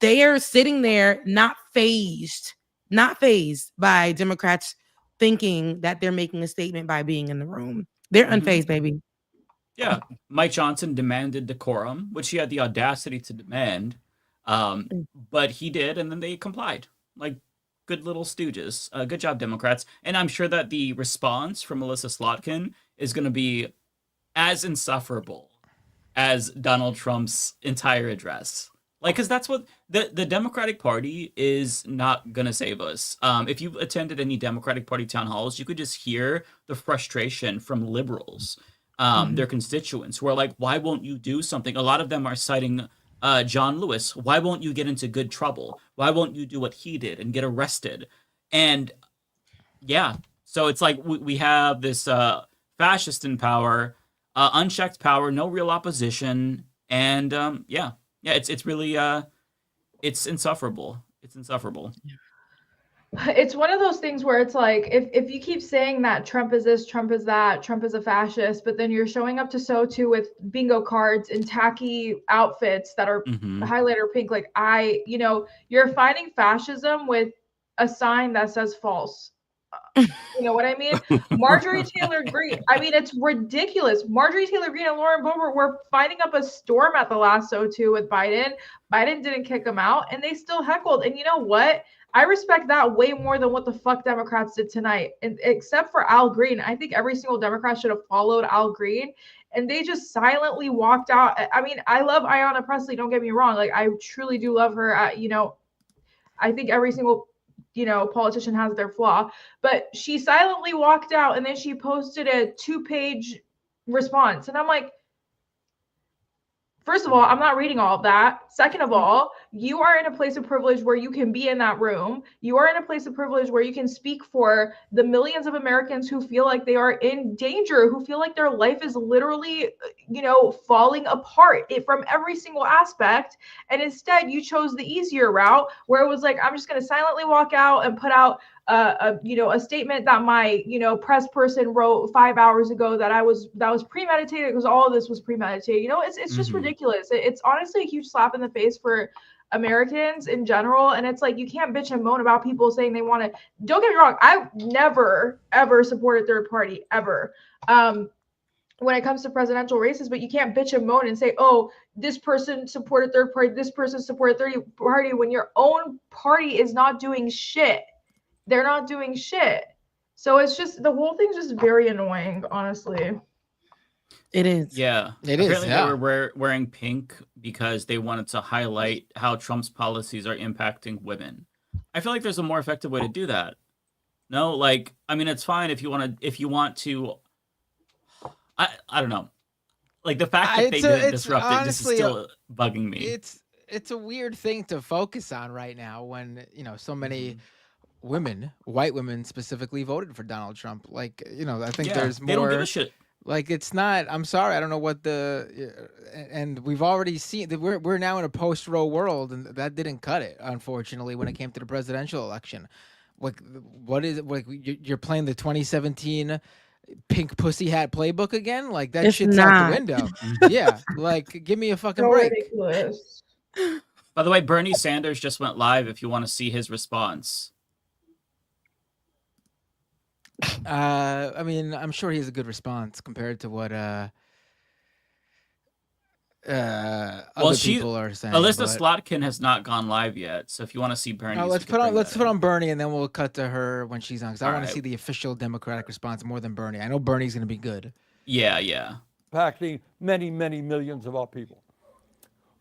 they're sitting there not phased by Democrats thinking that they're making a statement by being in the room. They're unfazed, baby. Yeah. Mike Johnson demanded decorum, which he had the audacity to demand. But he did, and then they complied. Like, good little stooges. Good job, Democrats. And I'm sure that the response from Melissa Slotkin is going to be as insufferable as Donald Trump's entire address. Like, because that's what the Democratic Party is not going to save us. If you attended any Democratic Party town halls, you could just hear the frustration from liberals, their constituents, who are like, why won't you do something? A lot of them are citing John Lewis. Why won't you get into good trouble? Why won't you do what he did and get arrested? And so it's like we have this fascist in power, unchecked power, no real opposition, and it's really it's insufferable. It's insufferable. It's one of those things where it's like, if you keep saying that Trump is this, Trump is that, Trump is a fascist, but then you're showing up to SOTU with bingo cards and tacky outfits that are highlighter pink, like you're fighting fascism with a sign that says false. You know what I mean? Marjorie Taylor Greene. I mean, it's ridiculous. Marjorie Taylor Greene and Lauren Boebert were fighting up a storm at the last SOTU with Biden. Biden didn't kick them out, and they still heckled. And you know what? I respect that way more than what the fuck Democrats did tonight. And except for Al Green, I think every single Democrat should have followed Al Green, and they just silently walked out. I mean, I love Ayanna Pressley. Don't get me wrong. Like, I truly do love her. I think every single politician has their flaw, but she silently walked out, and then she posted a 2-page response. And I'm like, first of all, I'm not reading all of that. Second of all, you are in a place of privilege where you can be in that room. You are in a place of privilege where you can speak for the millions of Americans who feel like they are in danger, who feel like their life is literally, falling apart from every single aspect. And instead, you chose the easier route, where it was like, I'm just going to silently walk out and put out a statement that my press person wrote 5 hours ago that was premeditated, because all of this was premeditated. It's just ridiculous. It's honestly a huge slap in the face for Americans in general. And it's like, you can't bitch and moan about people saying they want to. Don't get me wrong, I've never ever supported third party ever when it comes to presidential races, but you can't bitch and moan and say, oh, this person supported third party, this person supported third party, when your own party is not doing shit. They're not doing shit. So it's just, the whole thing's just very annoying, honestly. It is. Yeah. It is, Apparently yeah. they were wearing pink because they wanted to highlight how Trump's policies are impacting women. I feel like there's a more effective way to do that. No, like, I mean, it's fine if you want to. I don't know. Like the fact that they didn't disrupt it, this is honestly, still bugging me. It's a weird thing to focus on right now when so many Mm-hmm. women, white women specifically, voted for Donald Trump. Like I think there's more. They don't give a shit. Like it's not. I'm sorry. I don't know what and we've already seen that we're now in a post-Roe world, and that didn't cut it, unfortunately, when it came to the presidential election. Like, what is it? Like you're playing the 2017 pink pussy hat playbook again? Like that It's shit's out not. the window. Yeah, like give me a fucking So break. ridiculous. By the way, Bernie Sanders just went live if you want to see his response. I mean, I'm sure he has a good response compared to what other people are saying. Alyssa but- Slotkin has not gone live yet, so if you want to see Bernie, let's put on Bernie, and then we'll cut to her when she's on, because I want to Alright. see the official Democratic response more than Bernie. I know Bernie's going to be good. Yeah. Impacting many, many millions of our people.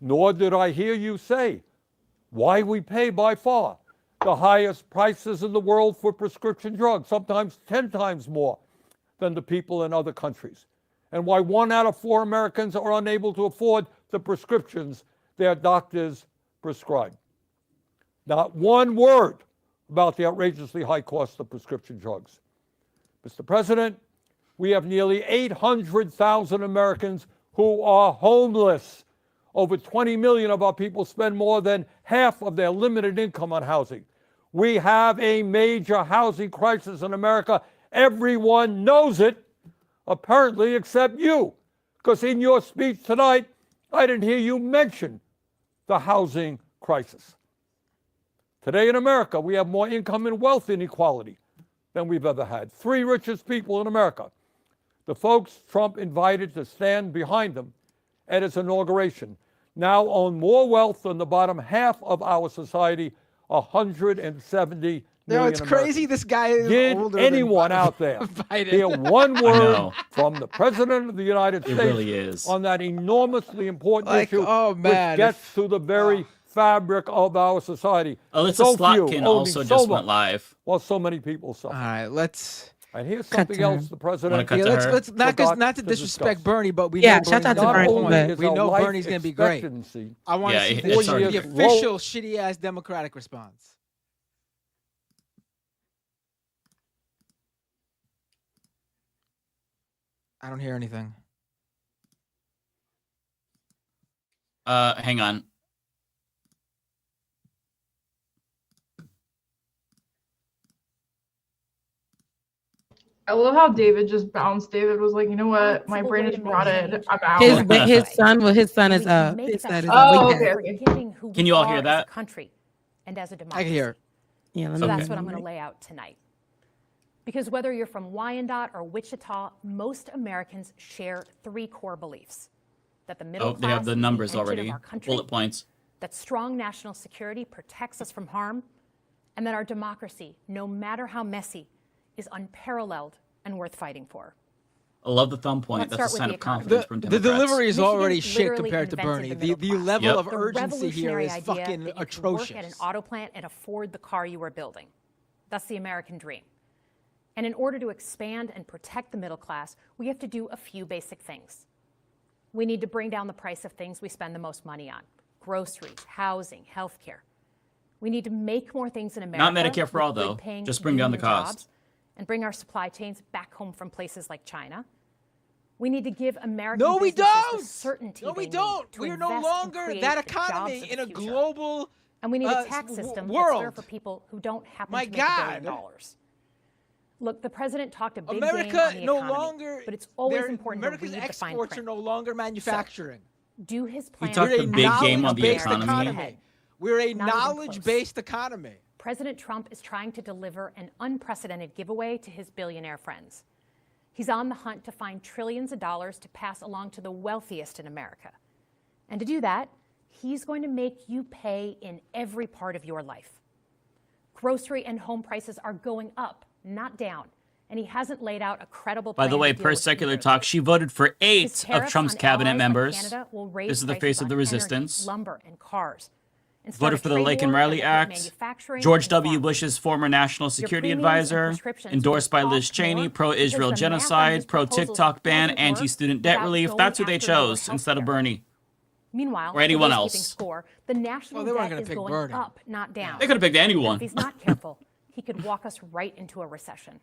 Nor did I hear you say why we pay by far the highest prices in the world for prescription drugs, sometimes 10 times more than the people in other countries, and why 1 out of 4 Americans are unable to afford the prescriptions their doctors prescribe. Not one word about the outrageously high cost of prescription drugs. Mr. President, we have nearly 800,000 Americans who are homeless. Over 20 million of our people spend more than half of their limited income on housing. We have a major housing crisis in America. Everyone knows it, apparently, except you, because in your speech tonight, I didn't hear you mention the housing crisis. Today in America, we have more income and wealth inequality than we've ever had. 3 richest people in America, the folks Trump invited to stand behind him at his inauguration, now own more wealth than the bottom half of our society, 170 million It's crazy. Americans. This guy is Did older anyone than out there Biden. hear one word know. from the President of the United It States really is. on that enormously important Like, issue, oh, man, which gets to the very fabric of our society? Alyssa So few, Slotkin owning also so just much, went live. while so many people suffer. All right, let's. And here's Cut something to else her. the President Cut to her? Let's not forgot to to disrespect discuss. Bernie, but we Yeah, know shout Bernie's out to gonna Not be Bernie, on only point. is We our know life Bernie's going to be great. expectancy I want to Yeah, see it's the already- official shitty ass Democratic response. I don't hear anything. Hang on. I love how David just bounced. David was like, you know what? My brain is rotted. I'm out. His son is Make his that son is Oh, way okay, down. okay. forgetting who Can we you all hear are as that? a country and as a I democracy. can hear. Yeah, let So me that's know. what I'm going to lay out tonight. Because whether you're from Wyandotte or Wichita, most Americans share 3 core beliefs: that the middle Oh, class they have the is numbers engine already. of our country, Bullet points. that strong national security protects us from harm, and that our democracy, no matter how messy, is unparalleled and worth fighting for. I love the thumb point. Let's That's a start with sign the of economy. confidence from The Democrats. delivery is Michigan already shit literally compared to invented Bernie. the The middle class. level Yep. of The urgency here revolutionary is idea fucking that you could atrocious. work at an auto plant and afford the car you were building. That's the American dream. And in order to expand and protect the middle class, we have to do a few basic things. We need to bring down the price of things we spend the most money on: groceries, housing, healthcare. We need to make more things in America. Not Medicare for with all, though. good-paying Just bring down the union cost. jobs, and bring our supply chains back home from places like China. We need to give American No, we businesses don't. the certainty No, we they don't. need to We are no invest and longer create that the jobs economy of in the a future. global And we need a tax w- system that's world. fair for people who don't happen My to make $1 God. billion. Look, the president talked a big game America on the no economy, longer. but it's always their- important America's to read the fine exports are print. no longer manufacturing. Do his He plan. talked We're a a big game on the knowledge-based economy. We're a Not even knowledge-based economy. President Trump is trying to deliver an unprecedented giveaway to his billionaire friends. He's on the hunt to find trillions of dollars to pass along to the wealthiest in America. And to do that, he's going to make you pay in every part of your life. Grocery and home prices are going up, not down, and he hasn't laid out a credible By plan the way, to deal per with Secular New Jersey. Talk, she voted for His 8 of tariffs Trump's on cabinet allies like members. Canada will raise This is the prices face of the on energy, resistance. lumber, and cars. And Voted start for a the trade Lake and war that Riley will hit Act. manufacturing George and W. farming. Bush's former national security premiums and advisor, prescriptions endorsed by will Liz cost Cheney, more pro-Israel because the math on genocide, his proposals pro-TikTok ban, doesn't work anti-student debt without relief. going That's who they after lower chose instead of healthcare. Bernie. Meanwhile, Or anyone for those else. keeping score, the national Well, they weren't debt gonna is pick going Bernie. up, not down. They could have picked And anyone. if he's not careful, he could walk us right into a recession.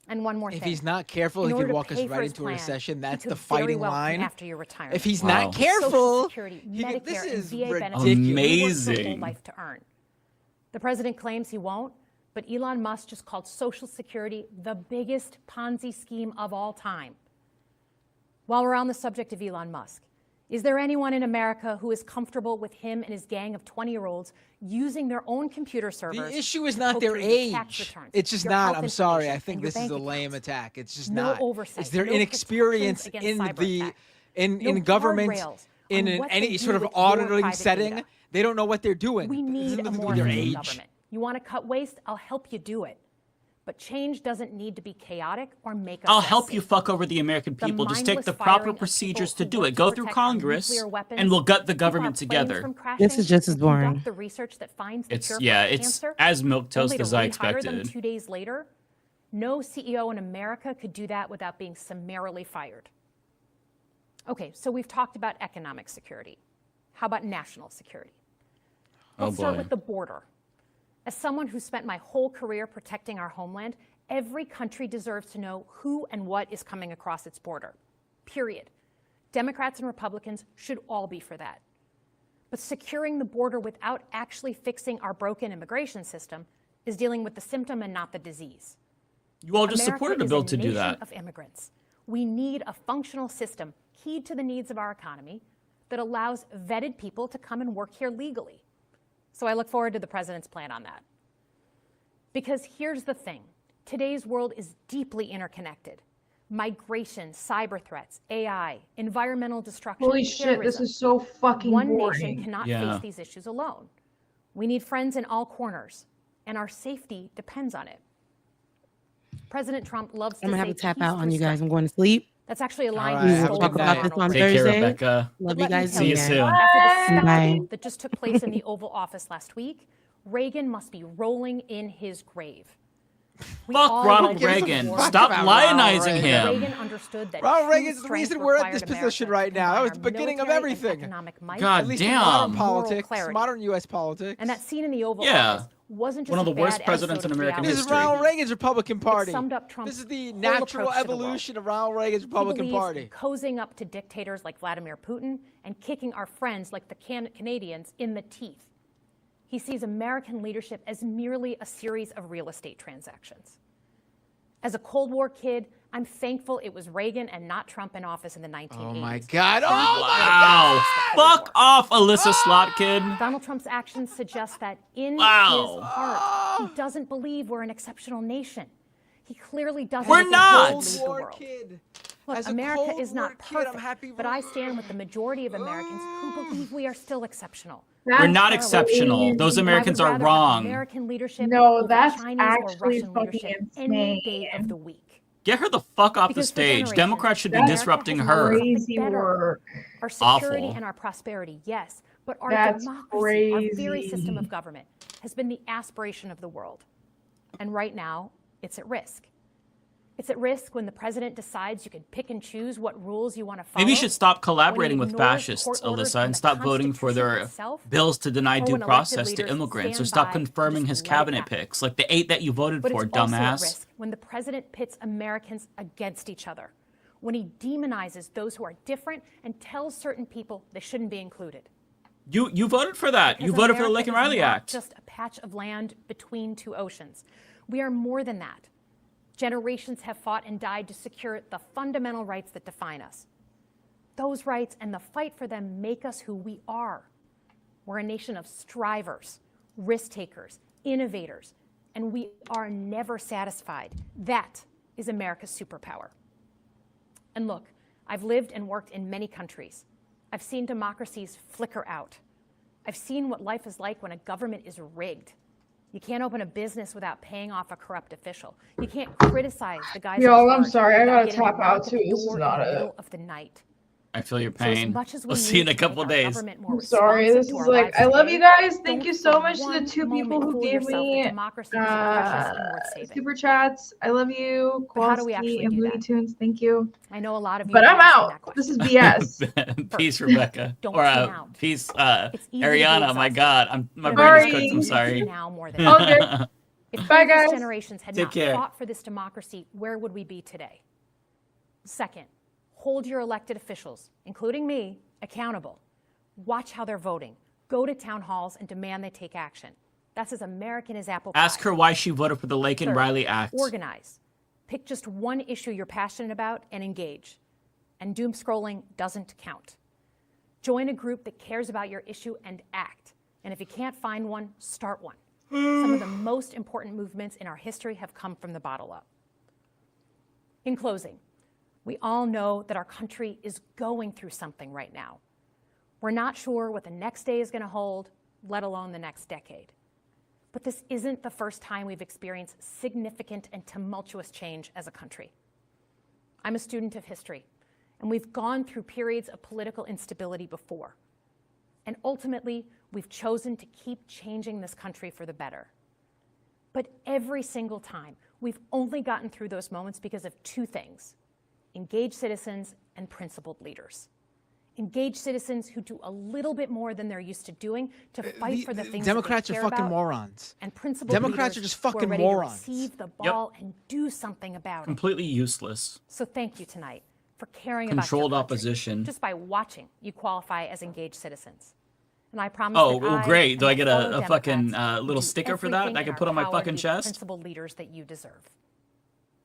And one more If thing. he's not careful, In he order could to walk us pay for right his into a plan, recession. he That's could the very fighting well come line. after your retirement. If he's Wow. not careful, Social Security, he could- this Medicare, and is VA benefits ridiculous. you worked your whole Amazing. life to earn. The president claims he won't, but Elon Musk just called Social Security the biggest Ponzi scheme of all time. While we're on the subject of Elon Musk, is there anyone in America who is comfortable with him and his gang of 20-year-olds using their own computer servers? The issue is to not poke their through your tax age. returns, It's just your not. health I'm sorry. information, I think and your this is a bank lame accounts? attack. It's just No not. oversight, It's their no inexperience protections in against the cyber in No government guardrails in on what any they sort do of with your auditing private setting. data. They don't know what they're doing. We This need has a nothing to do more with their efficient age. government. You want to cut waste? I'll help you do it. But change doesn't need to be chaotic or make us I'll less help you safe. fuck over the American The people. Just take mindless the firing proper of procedures people to who do work it. to Go through protect our Congress, nuclear weapons, and we'll gut the keep our government planes together. from crashing, This is just as and conduct boring. the research that finds the It's cure yeah, for it's cancer, as milquetoast only to as I rehire them expected. 2 days later. No CEO in America could do that without being summarily fired. Okay, so we've talked about economic security. How about national security? Oh, Let's start boy. with the border. As someone who spent my whole career protecting our homeland, every country deserves to know who and what is coming across its border. Period. Democrats and Republicans should all be for that. But securing the border without actually fixing our broken immigration system is dealing with the symptom and not the disease. You all just America supported a is bill to do nation that. of immigrants. We need a functional system keyed to the needs of our economy that allows vetted people to come and work here legally. So I look forward to the president's plan on that. Because here's the thing. Today's world is deeply interconnected. Migration, cyber threats, AI, environmental destruction, Holy shit, this terrorism. is so fucking One boring. nation cannot Yeah. face these issues alone. We need friends in all corners, and our safety depends on it. President Trump loves to I'm gonna say have to tap peace out on through you guys. strength. I'm going to sleep. That's actually a line All he right, have a stole We'll good talk from about night. this Ronald on Take care, Thursday. Rebecca. Love Let you me guys. tell See you again. soon. After the Bye. spectacle that just took place in the Oval Office last week, Reagan must be rolling in his grave. We Fuck all Ronald know this Reagan. war. Stop about lionizing Ronald him. Reagan understood that Ronald true Reagan's the strength reason we're at required this position America right to now. That was combine the our beginning of military and everything. economic might God At least in damn. modern and moral politics, clarity. modern U.S. politics. And that scene in the Oval Yeah. Office wasn't just One of the a worst bad presidents episode in of American reality This is history. Ronald Reagan's Republican Party. summed up Trump's This is the whole natural approach to the world. evolution of Ronald Reagan's Republican He believes Party. in cozying up to dictators like Vladimir Putin and kicking our friends like the Canadians in the teeth. He sees American leadership as merely a series of real estate transactions. As a Cold War kid, I'm thankful it was Reagan and not Trump in office in the 1980s. Oh my God! Oh my Wow. Fuck off, Alyssa Slotkin. Donald Trump's actions suggest that in Wow. his heart, he doesn't believe we're an exceptional nation. He clearly doesn't We're think not. we should lead the world. Kid. Look, As a America Cold is War not kid, I'm perfect, happy but I stand with the majority of Americans who believe we are still exceptional. We're not That's exceptional. Those crazy. Americans I would are rather have wrong. American leadership No, over that's Chinese actually or Russian fucking leadership any insane. day of the week. Get her the fuck off the Because for stage. generations, Democrats should be America disrupting has her. known Crazy better. work. Our security Awful. and our prosperity, yes, but our That's democracy, our very crazy. system of government, has been the aspiration of the world. And right now, it's at risk. It's at risk when the president decides you can pick and choose what rules you want to follow. Maybe you should stop collaborating when with he ignores fascists, court orders Alyssa, and the stop voting for Constitution their itself, bills to deny or due when elected process to leaders immigrants, or stand stop by confirming and his just let it cabinet happen. picks, like the 8 that you voted But for, it's also at dumbass. risk when the president pits Americans against each other, when he demonizes those who are different and tells certain people they shouldn't be included. You voted for that. You Because voted for the America Lake and is Riley not Act. just a patch of land between two oceans. We are more than that. Generations have fought and died to secure the fundamental rights that define us. Those rights and the fight for them make us who we are. We're a nation of strivers, risk takers, innovators, and we are never satisfied. That is America's superpower. And look, I've lived and worked in many countries. I've seen democracies flicker out. I've seen what life is like when a government is rigged. You can't open a business without paying off a corrupt official. You can't criticize the guys. Y'all, in I'm charge sorry, I without gotta getting a tap out knock at too. the This is door not in the it. middle of the night. I feel your So as pain. much as we We'll see you in need a to make couple our days. government more I'm sorry. responsive This to is our like, lives I love today, you guys. Thank don't you so for much to the one 2 moment people who fool gave yourself that me democracy is precious and worth saving. super chats. I love you, But how do we Kowalski actually and do Looney that? Tunes. Thank you. I know a lot of you But are I'm asking that out. This question. is BS. Peace, Rebecca. Don't Or tune out. peace, It's easy to be Ariana. My exhausted. God, my But brain is Sorry. cooked. I'm we need sorry. to now more than All ever. good. If Bye, previous guys. generations had Take not care. fought for this democracy, where would we be today? Second, hold your elected officials, including me, accountable. Watch how they're voting. Go to town halls and demand they take action. That's as American as apple pie. Ask her why she voted for the Laken Third, Riley Act. organize. Pick just one issue you're passionate about and engage. And doom scrolling doesn't count. Join a group that cares about your issue and act. And if you can't find one, start one. Some of the most important movements in our history have come from the bottle up. In closing, we all know that our country is going through something right now. We're not sure what the next day is going to hold, let alone the next decade. But this isn't the first time we've experienced significant and tumultuous change as a country. I'm a student of history, and we've gone through periods of political instability before. And ultimately, we've chosen to keep changing this country for the better. But every single time, we've only gotten through those moments because of two things: engaged citizens and principled leaders. Engaged citizens who do a little bit more than they're used to doing to fight for the things Democrats that they are care fucking about, morons. and principled Democrats leaders are just who fucking ready morons. to receive the ball and do something about it. Completely useless. So thank you tonight for caring Controlled about your country. opposition. Just by watching, you qualify as engaged citizens. And I promise Oh, that well, great. Do I get fellow a fucking Democrats will little do sticker for that everything I can in put our on my power to fucking be the chest? principled leaders that you deserve.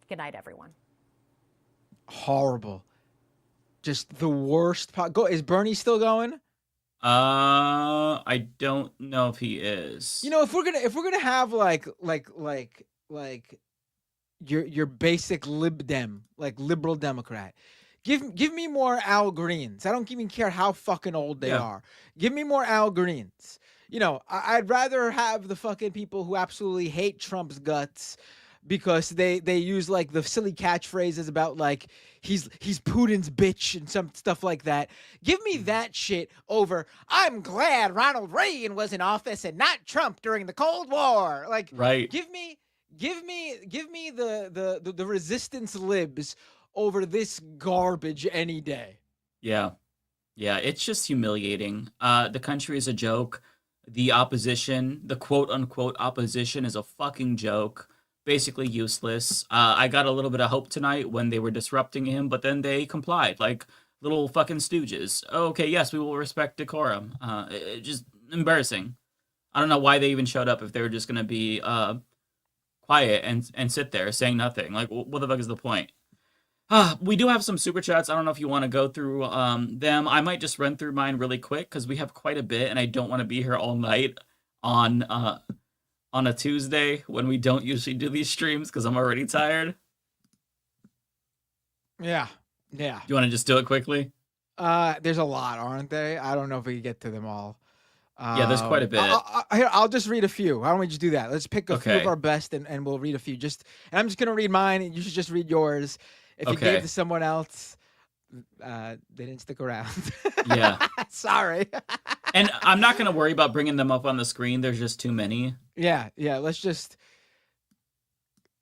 Good night, everyone. Horrible. Just the worst. Is Bernie still going? I don't know if he is. You know, if we're gonna have like your basic lib dem, like liberal Democrat, give me more Al Greens. I don't even care how fucking old they are. Give me more Al Greens. You know, I'd rather have the fucking people who absolutely hate Trump's guts because they use like the silly catchphrases about like he's Putin's bitch and some stuff like that. Give me that shit over I'm glad Ronald Reagan was in office and not Trump during the Cold War. Like, right. Give me the resistance libs over this garbage any day. Yeah. Yeah, it's just humiliating. The country is a joke. The opposition, the quote-unquote opposition, is a fucking joke. Basically useless. I got a little bit of hope tonight when they were disrupting him, but then they complied like little fucking stooges. Okay, yes, we will respect decorum. Just embarrassing. I don't know why they even showed up if they were just going to be quiet and sit there saying nothing. Like, what the fuck is the point? We do have some super chats. I don't know if you want to go through them. I might just run through mine really quick because we have quite a bit, and I don't want to be here all night on a Tuesday when we don't usually do these streams because I'm already tired. Yeah. Do you want to just do it quickly? There's a lot, aren't they? I don't know if we can get to them all. Yeah, there's quite a bit. I'll just read a few. Why don't we just do that? Let's pick a few Okay. of our best and we'll read a few. And I'm just gonna read mine, and you should just read yours. If you gave to someone else, they didn't stick around. Yeah. Sorry. And I'm not gonna worry about bringing them up on the screen. There's just too many. Yeah. Let's just,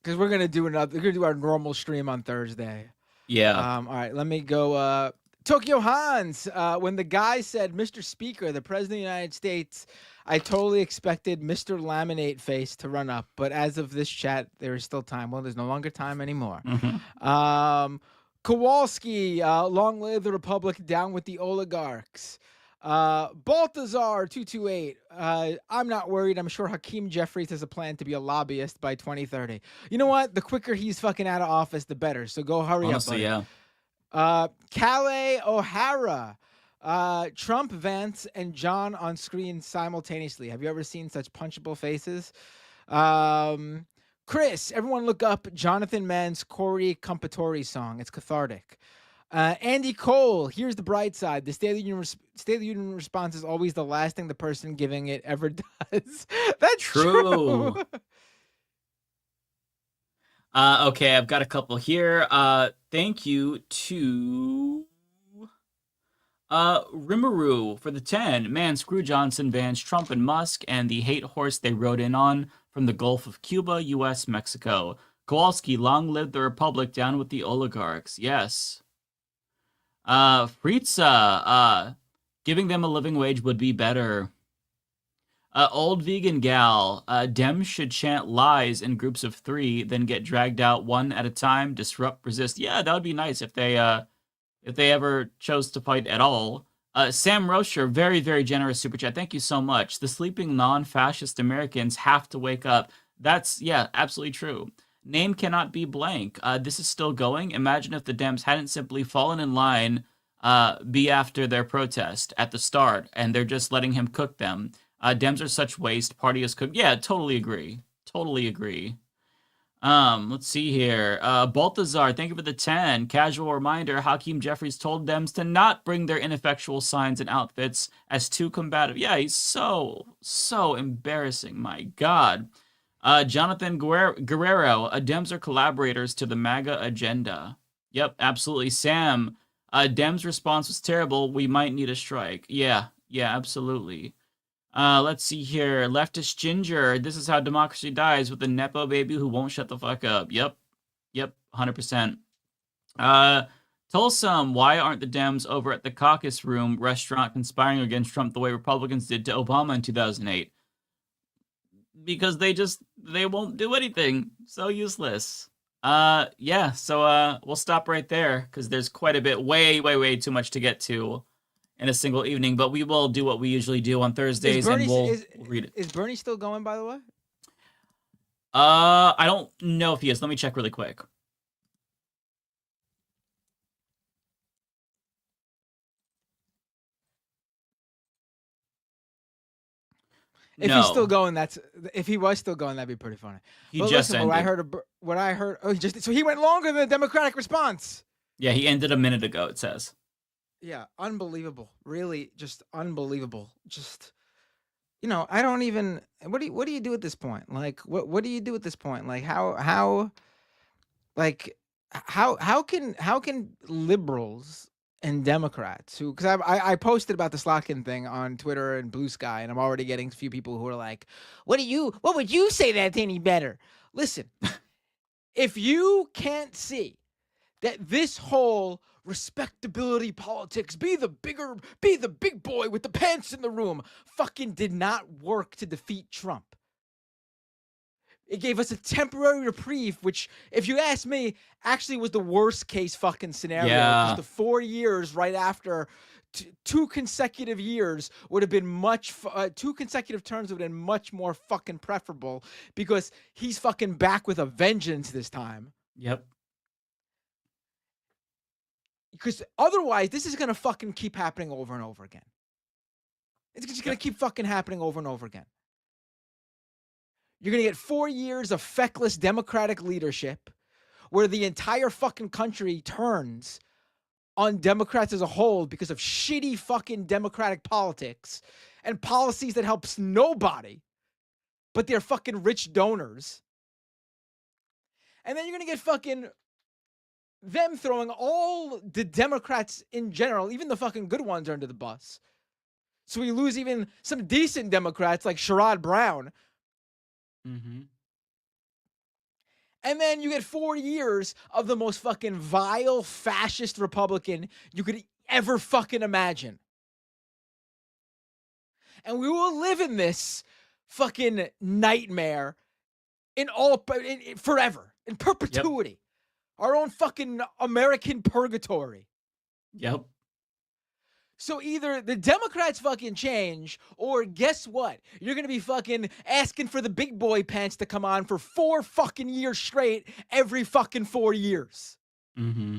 because we're gonna do our normal stream on Thursday. Yeah. All right. Let me go. Tokyo Hans. When the guy said, "Mr. Speaker, the President of the United States," I totally expected Mr. Laminate Face to run up, but as of this chat, there is still time. Well, there's no longer time anymore. Kowalski, long live the Republic, down with the oligarchs. Baltazar 228. I'm not worried. I'm sure Hakeem Jeffries has a plan to be a lobbyist by 2030. You know what? The quicker he's fucking out of office, the better. So go hurry up, buddy. Yeah. Calais O'Hara. Trump, Vance, and John on screen simultaneously. Have you ever seen such punchable faces? Chris, everyone look up Jonathan Mann's Corey Compatore song. It's cathartic. Andy Cole, here's the bright side. The State of the Union response is always the last thing the person giving it ever does. That's true. Okay, I've got a couple here. Thank you to Rimuru for the 10. Man, screw Johnson bans Trump and Musk and the hate horse they rode in on from the Gulf of Cuba, U.S., Mexico. Kowalski, long live the Republic, down with the oligarchs. Yes. Fritza, giving them a living wage would be better. Old vegan gal, Dems should chant lies in groups of 3, then get dragged out one at a time, disrupt, resist. Yeah, that would be nice if they ever chose to fight at all. Sam Rocher, very, very generous super chat. Thank you so much. The sleeping non-fascist Americans have to wake up. That's, yeah, absolutely true. Name cannot be blank. This is still going. Imagine if the Dems hadn't simply fallen in line be after their protest at the start, and they're just letting him cook them. Dems are such waste. Party is cooked. Yeah, totally agree. Totally agree. Let's see here. Balthazar, thank you for the 10. Casual reminder, Hakeem Jeffries told Dems to not bring their ineffectual signs and outfits as too combative. Yeah, he's so embarrassing. My God. Jonathan Guerrero, Dems are collaborators to the MAGA agenda. Yep, absolutely. Sam, Dems' response was terrible. We might need a strike. Yeah, absolutely. Let's see here. Leftist Ginger. This is how democracy dies, with a Nepo baby who won't shut the fuck up. Yep, 100%. Tulsum, why aren't the Dems over at the Caucus Room restaurant conspiring against Trump the way Republicans did to Obama in 2008? Because they won't do anything. So useless. Yeah, so we'll stop right there, because there's quite a bit, way too much to get to in a single evening, but we will do what we usually do on Thursdays, and we'll read it. Is Bernie still going, by the way? I don't know if he is. Let me check really quick. If he's still going, if he was still going, that'd be pretty funny. He just ended. What I heard. Oh, so he went longer than the Democratic response. Yeah, he ended a minute ago, it says. Yeah, unbelievable. Really, just unbelievable. Just, I don't even. What do you do at this point? Like, what do you do at this point? Like, how can liberals and Democrats who, because I posted about the Slotkin thing on Twitter and Blue Sky, and I'm already getting a few people who are like, what would you say that's any better? Listen, if you can't see that this whole respectability politics, be the big boy with the pants in the room, fucking did not work to defeat Trump. It gave us a temporary reprieve, which, if you ask me, actually was the worst case fucking scenario. Yeah. Because the 4 years right after, 2 consecutive years would have been 2 consecutive terms would have been much more fucking preferable, because he's fucking back with a vengeance this time. Yep. Because otherwise, this is going to fucking keep happening over and over again. It's just going to keep fucking happening over and over again. You're going to get 4 years of feckless Democratic leadership where the entire fucking country turns on Democrats as a whole because of shitty fucking Democratic politics and policies that helps nobody but their fucking rich donors. And then you're going to get fucking them throwing all the Democrats in general, even the fucking good ones, under the bus. So we lose even some decent Democrats like Sherrod Brown. Mm-hmm. And then you get 4 years of the most fucking vile fascist Republican you could ever fucking imagine. And we will live in this fucking nightmare forever, in perpetuity. Yep. Our own fucking American purgatory. Yep. So either the Democrats fucking change, or guess what? You're going to be fucking asking for the big boy pants to come on for 4 fucking years straight every fucking 4 years. Mm-hmm.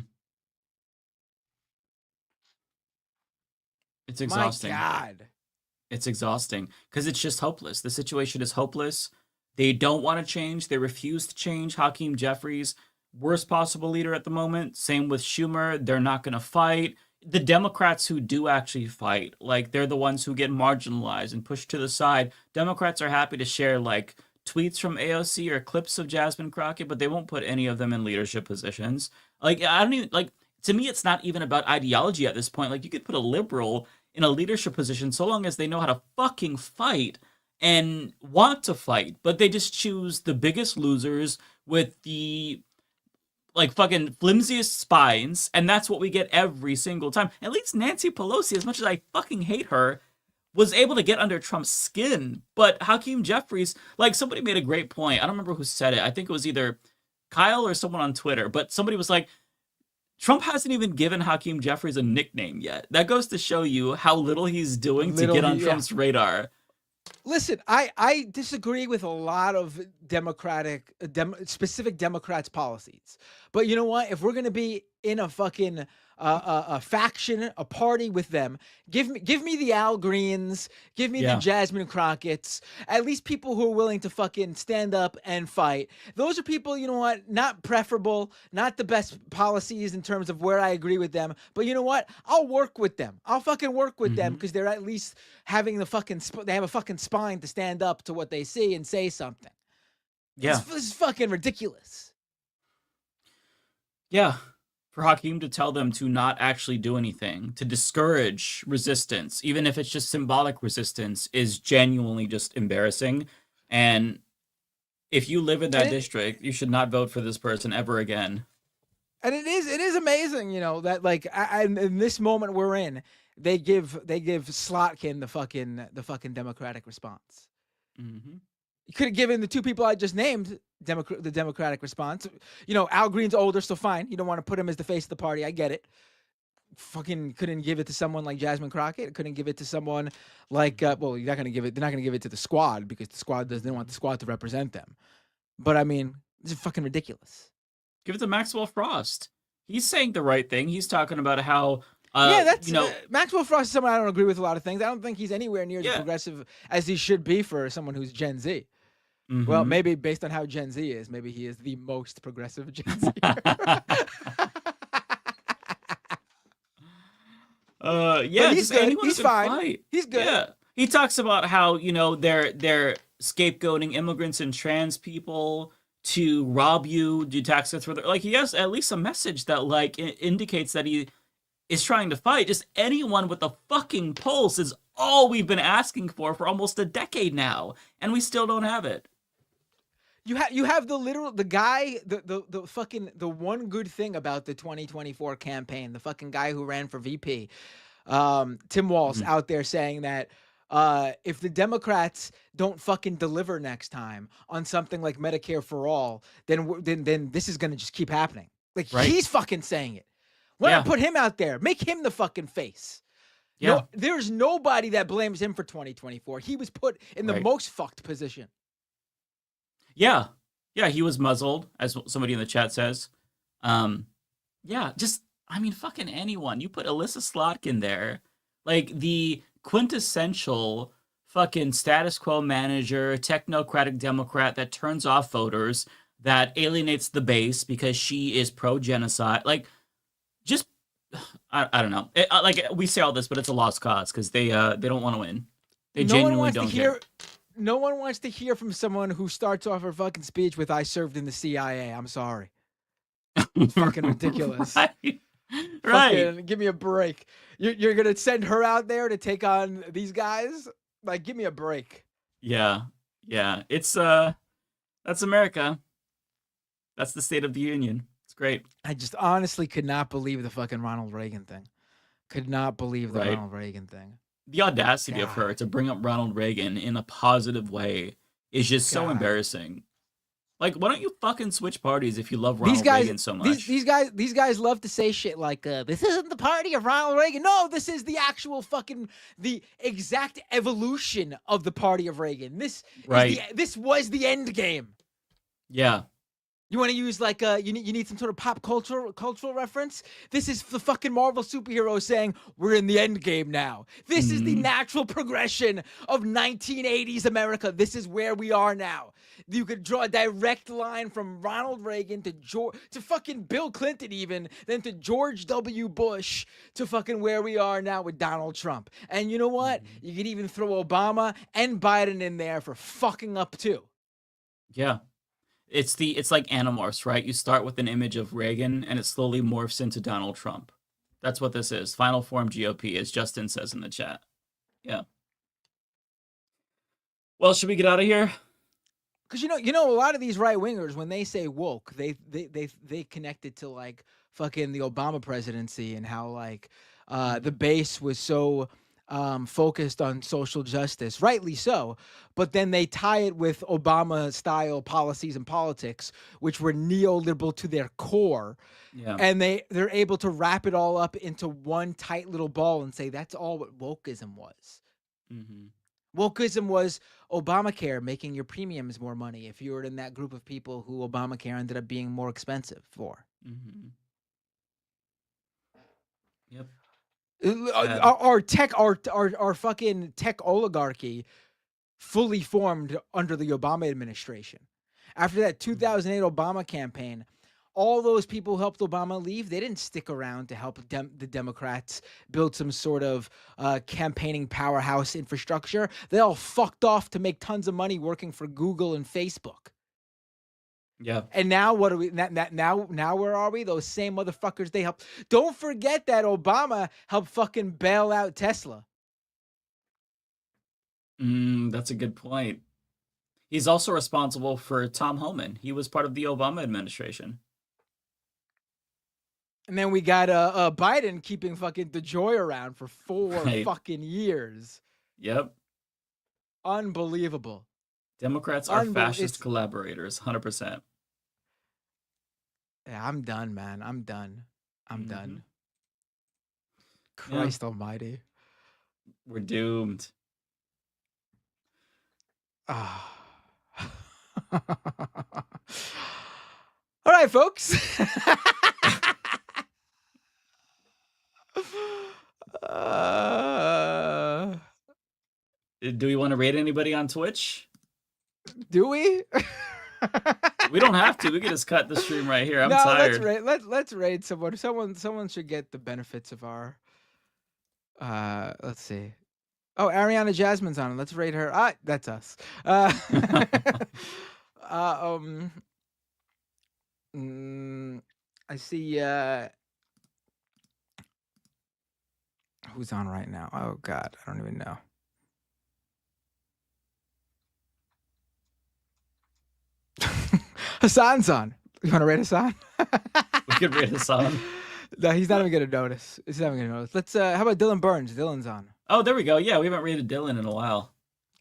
It's exhausting. My God. It's exhausting because it's just hopeless. The situation is hopeless. They don't want to change. They refuse to change. Hakeem Jeffries worst possible leader at the moment. Same with Schumer. They're not going to fight. The Democrats who do actually fight, like they're the ones who get marginalized and pushed to the side. Democrats are happy to share like tweets from AOC or clips of Jasmine Crockett, but they won't put any of them in leadership positions. Like I don't even like to me it's not even about ideology at this point. Like you could put a liberal in a leadership position so long as they know how to fucking fight and want to fight, but they just choose the biggest losers with the like fucking flimsiest spines, and that's what we get every single time. At least Nancy Pelosi, as much as I fucking hate her, was able to get under Trump's skin. But Hakeem Jeffries, like somebody made a great point. I don't remember who said it. I think it was either Kyle or someone on Twitter, but somebody was like, Trump hasn't even given Hakeem Jeffries a nickname yet. That goes to show you how little he's doing to get on Trump's radar. Listen, I disagree with a lot of specific Democrats' policies. But you know what? If we're going to be in a fucking a faction, a party with them, give me the Al Greens, give me the Jasmine Crockett's, at least people who are willing to fucking stand up and fight. Those are people, you know what, not preferable, not the best policies in terms of where I agree with them, but you know what? I'll work with them. I'll fucking work with them because they're at least having the fucking, they have a fucking spine to stand up to what they see and say something. Yeah. This is fucking ridiculous. Yeah. For Hakeem to tell them to not actually do anything, to discourage resistance, even if it's just symbolic resistance, is genuinely just embarrassing. And if you live in that district, you should not vote for this person ever again. And it is amazing, you know, that like in this moment we're in, they give Slotkin the fucking Democratic response. Mm-hmm. You could have given the two people I just named the Democratic response. You know, Al Green's older, so fine. You don't want to put him as the face of the party. I get it. Fucking couldn't give it to someone like Jasmine Crockett. Couldn't give it to someone like well, you're not gonna give it. They're not gonna give it to the squad because the squad doesn't want the squad to represent them. But I mean, this is fucking ridiculous. Give it to Maxwell Frost. He's saying the right thing. He's talking about how that's you know, Maxwell Frost is someone I don't agree with a lot of things. I don't think he's anywhere near as progressive as he should be for someone who's Gen Z. Well, maybe based on how Gen Z is, maybe he is the most progressive Gen Z. Yeah, he's good. He's fine. Fight. He's good. Yeah, he talks about how, you know, they're scapegoating immigrants and trans people to rob you, do tax cuts for their, like he has at least a message that like indicates that he is trying to fight. Just anyone with a fucking pulse is all we've been asking for almost a decade now, and we still don't have it. You have the guy, the fucking the one good thing about the 2024 campaign, the fucking guy who ran for VP, Tim Walz, out there saying that if the Democrats don't fucking deliver next time on something like Medicare for all, then this is gonna just keep happening. Like he's fucking saying it. Why not put him out there? Make him the fucking face. Yeah. No, there's nobody that blames him for 2024. He was put in the most fucked position. Yeah. Yeah, he was muzzled, as somebody in the chat says. Yeah, just, I mean, fucking anyone. You put Alyssa Slotkin there, like the quintessential fucking status quo manager, technocratic Democrat that turns off voters, that alienates the base because she is pro-genocide. Like, just, I don't know. Like, we say all this, but it's a lost cause because they don't want to win. They genuinely don't care. No one wants to hear from someone who starts off her fucking speech with "I served in the CIA." I'm sorry. It's fucking ridiculous. Right. Fucking, give me a break. You're gonna send her out there to take on these guys? Like, give me a break. Yeah. It's that's America. That's the State of the Union. It's great. I just honestly could not believe the fucking Ronald Reagan thing. Could not believe the Ronald Reagan thing. The audacity of her to bring up Ronald Reagan in a positive way is just so embarrassing. Like, why don't you fucking switch parties if you love Ronald Reagan so much? These guys love to say shit like, this isn't the party of Ronald Reagan. No, this is the actual fucking, the exact evolution of the party of Reagan. This was the end game. Yeah. You want to use like you need some sort of pop cultural reference? This is the fucking Marvel superhero saying we're in the end game now. This is the natural progression of 1980s America. This is where we are now. You could draw a direct line from Ronald Reagan to fucking Bill Clinton, even then to George W. Bush to fucking where we are now with Donald Trump. And you know what? You could even throw Obama and Biden in there for fucking up too. Yeah. It's like Animorphs, right? You start with an image of Reagan and it slowly morphs into Donald Trump. That's what this is. Final form GOP, as Justin says in the chat. Yeah. Well, should we get out of here? Because you know, a lot of these right wingers, when they say woke, they connect it to like fucking the Obama presidency and how like the base was so focused on social justice, rightly so, but then they tie it with Obama-style policies and politics, which were neoliberal to their core, and they're able to wrap it all up into one tight little ball and say that's all what wokeism was. Wokeism was Obamacare making your premiums more money if you were in that group of people who Obamacare ended up being more expensive for. Yep. Our fucking tech oligarchy fully formed under the Obama administration. After that 2008 Obama campaign, all those people who helped Obama leave, they didn't stick around to help the Democrats build some sort of campaigning powerhouse infrastructure. They all fucked off to make tons of money working for Google and Facebook. Yeah. And now what are we now where are we? Those same motherfuckers they helped. Don't forget that Obama helped fucking bail out Tesla. That's a good point. He's also responsible for Tom Homan. He was part of the Obama administration. And then we got Biden keeping fucking DeJoy around for 4 fucking years. Yep. Unbelievable. Democrats are fascist collaborators, 100%. Yeah, I'm done, man. I'm done. Christ almighty. We're doomed. All right, folks. Do we want to rate anybody on Twitch? Do we? We don't have to. We can just cut the stream right here. I'm tired. Let's raid someone. Someone should get the benefits of our. Let's see. Oh, Ariana Jasmine's on it. Let's raid her. That's us. I see. Who's on right now? Oh God, I don't even know. Hassan's on. You want to rate Hassan? We could rate Hassan. No, he's not even gonna notice. He's not even gonna notice. Let's. How about Dylan Burns? Dylan's on. Oh, there we go. Yeah, we haven't rated Dylan in a while.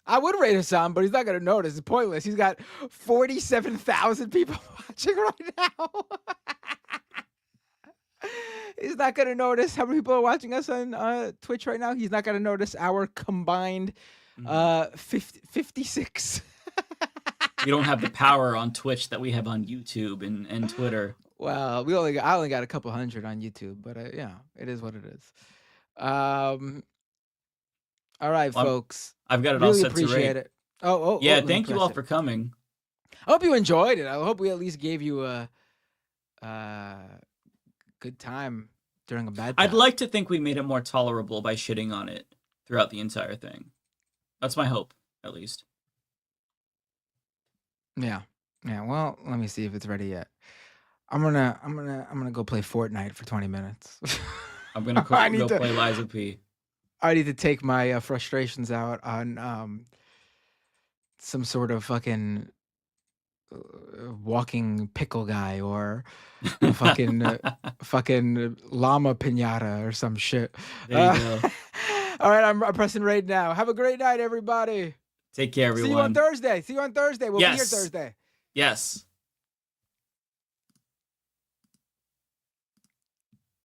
I would rate Hassan, but he's not gonna notice. It's pointless. He's got 47,000 people watching right now. He's not gonna notice how many people are watching us on Twitch right now. He's not gonna notice our combined 56. We don't have the power on Twitch that we have on YouTube and Twitter. Well, I only got a couple hundred on YouTube, but yeah, it is what it is. All right, folks. I've got it really all set appreciate to rate. it. Oh, yeah. Thank you all for coming. I hope you enjoyed it. I hope we at least gave you a good time during a bad time. I'd like to think we made it more tolerable by shitting on it throughout the entire thing. That's my hope, at least. Yeah. Well, let me see if it's ready yet. I'm gonna go play Fortnite for 20 minutes. I'm gonna go play Liza P. I need to take my frustrations out on some sort of fucking walking pickle guy or fucking llama pinata or some shit. There you go. All right, I'm pressing raid now. Have a great night, everybody. Take care, everyone. See you on Thursday. We'll be here Thursday. Yes.